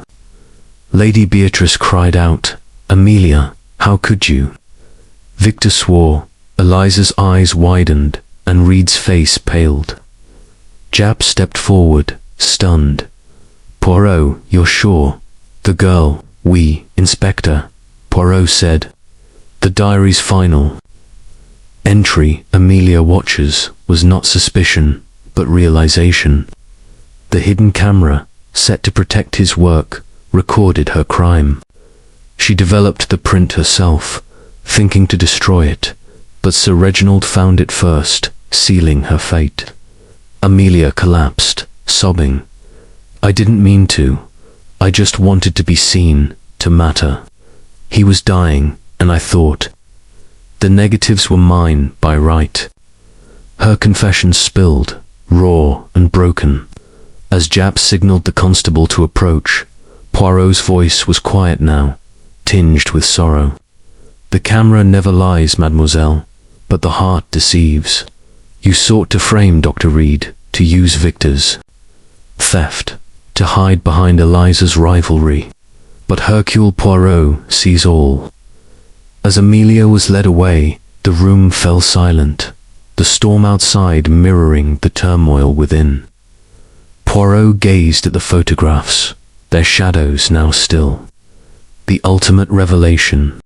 Lady Beatrice cried out, "Amelia, how could you?" Victor swore. Eliza's eyes widened, and Reed's face paled. Japp stepped forward, stunned. "Poirot, you're sure?" "The girl, oui, Inspector," Poirot said. "The diary's final entry, Amelia watches, was not suspicion, but realization. The hidden camera, set to protect his work, recorded her crime. She developed the print herself, thinking to destroy it, but Sir Reginald found it first, sealing her fate." Amelia collapsed, sobbing. "I didn't mean to. I just wanted to be seen, to matter. He was dying, and I thought the negatives were mine by right." Her confession spilled, raw and broken. As Japp signaled the constable to approach, Poirot's voice was quiet now, tinged with sorrow. "The camera never lies, mademoiselle, but the heart deceives. You sought to frame Dr. Reed, to use Victor's theft, to hide behind Eliza's rivalry. But Hercule Poirot sees all." As Amelia was led away, the room fell silent, the storm outside mirroring the turmoil within. Poirot gazed at the photographs, their shadows now still. "The ultimate revelation,"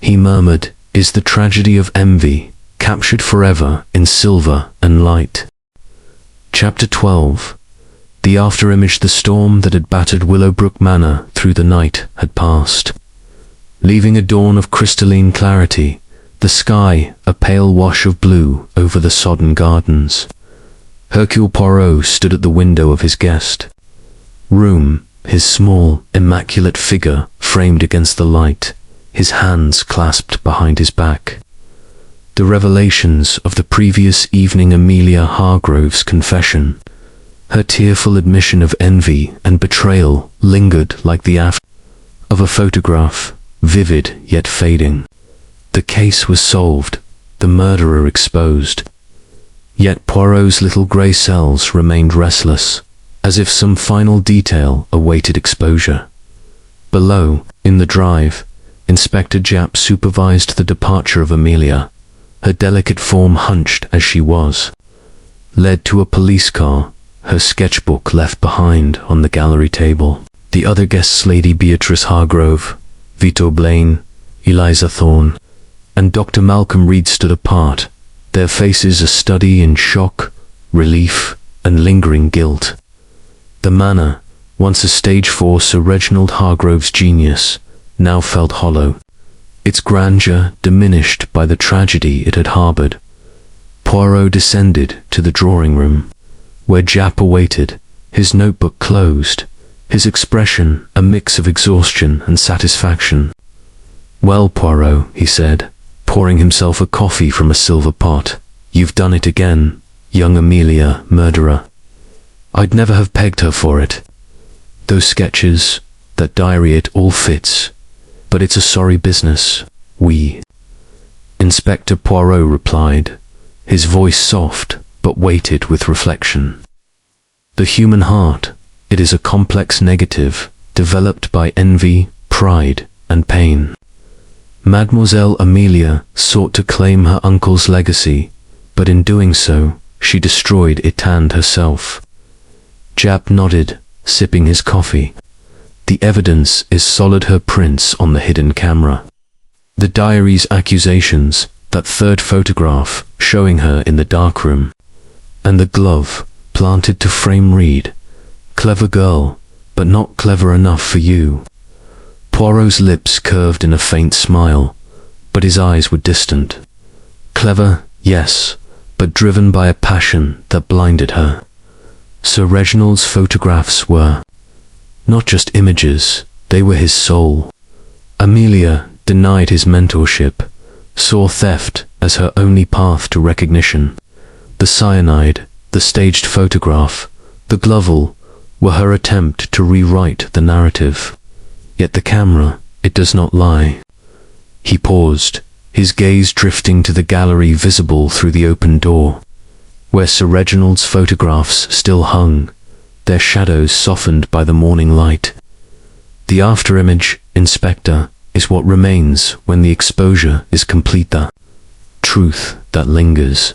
he murmured, "is the tragedy of envy, captured forever in silver and light." Chapter 12. The afterimage. The storm that had battered Willowbrook Manor through the night had passed, leaving a dawn of crystalline clarity, the sky a pale wash of blue over the sodden gardens. Hercule Poirot stood at the window of his guest room, his small, immaculate figure framed against the light, his hands clasped behind his back. The revelations of the previous evening, Amelia Hargrove's confession, her tearful admission of envy and betrayal, lingered like the after of a photograph, vivid yet fading. The case was solved, the murderer exposed. Yet Poirot's little grey cells remained restless, as if some final detail awaited exposure. Below, in the drive, Inspector Japp supervised the departure of Amelia, her delicate form hunched as she was. Led to a police car, her sketchbook left behind on the gallery table. The other guests, Lady Beatrice Hargrove, Vito Blaine, Eliza Thorne, and Dr. Malcolm Reed stood apart, their faces a study in shock, relief, and lingering guilt. The manor, once a stage for Sir Reginald Hargrove's genius, now felt hollow, its grandeur diminished by the tragedy it had harbored. Poirot descended to the drawing room, where Japp awaited, his notebook closed, his expression a mix of exhaustion and satisfaction. "Well, Poirot," he said, pouring himself a coffee from a silver pot, "you've done it again, young Amelia, murderer. I'd never have pegged her for it. Those sketches, that diary, it all fits. But it's a sorry business, Inspector Poirot replied, his voice soft but weighted with reflection. "The human heart, it is a complex negative, developed by envy, pride, and pain. Mademoiselle Amelia sought to claim her uncle's legacy, but in doing so, she destroyed it and herself." Japp nodded, sipping his coffee. "The evidence is solid, her prints on the hidden camera. The diary's accusations, that third photograph showing her in the darkroom, and the glove planted to frame Reed. Clever girl, but not clever enough for you." Poirot's lips curved in a faint smile, but his eyes were distant. "Clever, yes, but driven by a passion that blinded her. Sir Reginald's photographs were not just images, they were his soul. Amelia denied his mentorship, saw theft as her only path to recognition. The cyanide, the staged photograph, the glove were her attempt to rewrite the narrative. Yet the camera, it does not lie." He paused, his gaze drifting to the gallery visible through the open door, where Sir Reginald's photographs still hung, their shadows softened by the morning light. "The afterimage, Inspector, is what remains when the exposure is complete, the truth that lingers.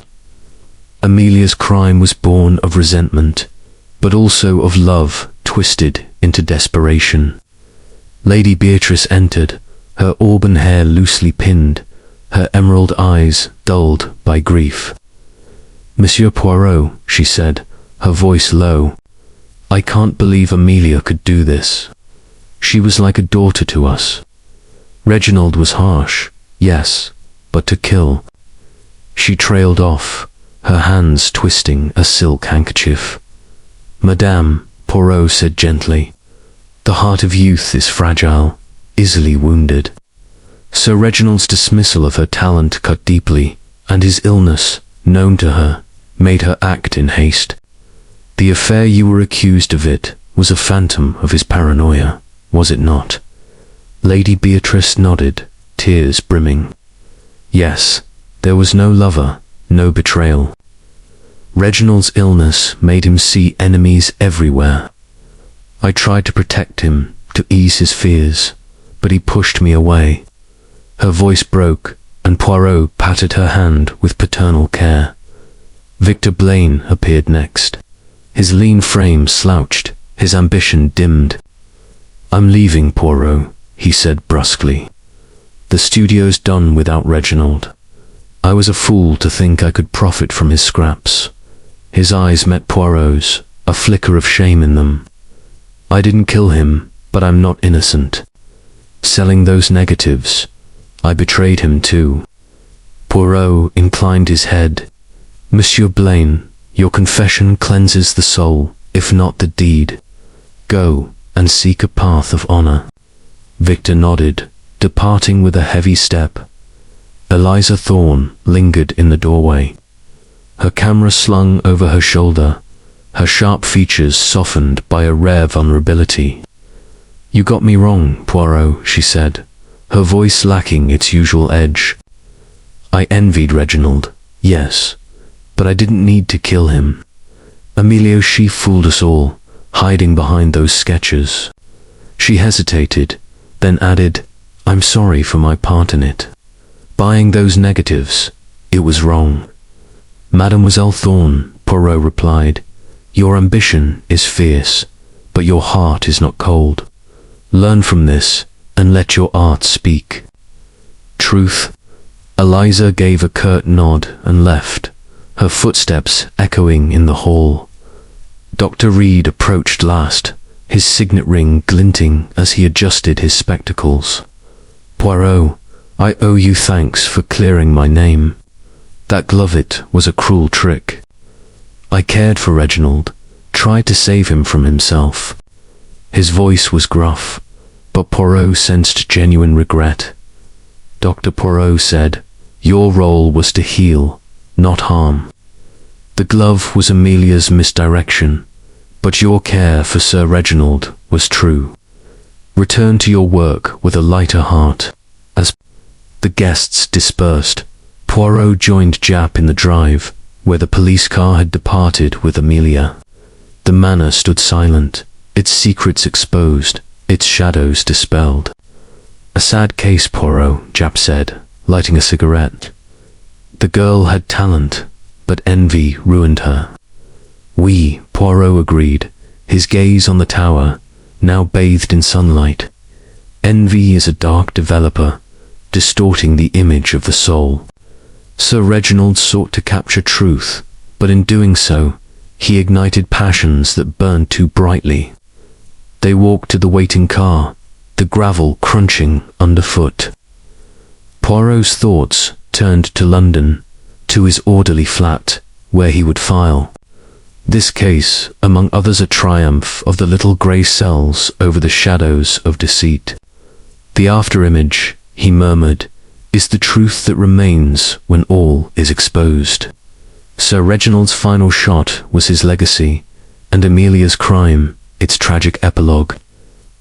Amelia's crime was born of resentment, but also of love twisted into desperation." Lady Beatrice entered, her auburn hair loosely pinned, her emerald eyes dulled by grief. "Monsieur Poirot," she said, her voice low, "I can't believe Amelia could do this. She was like a daughter to us. Reginald was harsh, yes, but to kill." She trailed off, her hands twisting a silk handkerchief. "Madame," Poirot said gently, "the heart of youth is fragile, easily wounded. Sir Reginald's dismissal of her talent cut deeply, and his illness, known to her, made her act in haste. The affair you were accused of, it was a phantom of his paranoia, was it not?" Lady Beatrice nodded, tears brimming. "Yes, there was no lover, no betrayal. Reginald's illness made him see enemies everywhere. I tried to protect him, to ease his fears, but he pushed me away." Her voice broke, and Poirot patted her hand with paternal care. Victor Blaine appeared next. His lean frame slouched, his ambition dimmed. "I'm leaving, Poirot," he said brusquely. "The studio's done without Reginald. I was a fool to think I could profit from his scraps." His eyes met Poirot's, a flicker of shame in them. "I didn't kill him, but I'm not innocent. Selling those negatives, I betrayed him too." Poirot inclined his head. "Monsieur Blaine, your confession cleanses the soul, if not the deed. Go and seek a path of honor." Victor nodded, departing with a heavy step. Eliza Thorne lingered in the doorway, her camera slung over her shoulder, her sharp features softened by a rare vulnerability. "You got me wrong, Poirot," she said, her voice lacking its usual edge. "I envied Reginald, yes, but I didn't need to kill him. Amelia, she fooled us all, hiding behind those sketches." She hesitated, then added, "I'm sorry for my part in it. Buying those negatives, it was wrong." "Mademoiselle Thorne," Poirot replied, "your ambition is fierce, but your heart is not cold. Learn from this, and let your art speak." "Truth." Eliza gave a curt nod and left, her footsteps echoing in the hall. Dr. Reed approached last, his signet ring glinting as he adjusted his spectacles. "Poirot, I owe you thanks for clearing my name. That glove-it was a cruel trick. I cared for Reginald, tried to save him from himself. His voice was gruff, but Poirot sensed genuine regret. Dr. Poirot said, "Your role was to heal, not harm. The glove was Amelia's misdirection, but your care for Sir Reginald was true. Return to your work with a lighter heart." As the guests dispersed, Poirot joined Japp in the drive, where the police car had departed with Amelia. The manor stood silent, its secrets exposed, its shadows dispelled. "A sad case, Poirot," Japp said, lighting a cigarette. "The girl had talent, but envy ruined her." "Oui," Poirot agreed, his gaze on the tower, now bathed in sunlight. "Envy is a dark developer, distorting the image of the soul." Sir Reginald sought to capture truth, but in doing so, he ignited passions that burned too brightly. They walked to the waiting car, the gravel crunching underfoot. Poirot's thoughts turned to London, to his orderly flat, where he would file. This case, among others, a triumph of the little grey cells over the shadows of deceit. "The after-image," he murmured, "is the truth that remains when all is exposed." Sir Reginald's final shot was his legacy, and Amelia's crime, its tragic epilogue.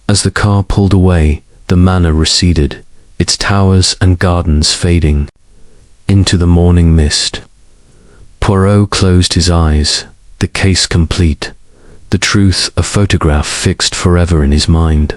As the car pulled away, the manor receded, its towers and gardens fading into the morning mist. Poirot closed his eyes, the case complete, the truth a photograph fixed forever in his mind.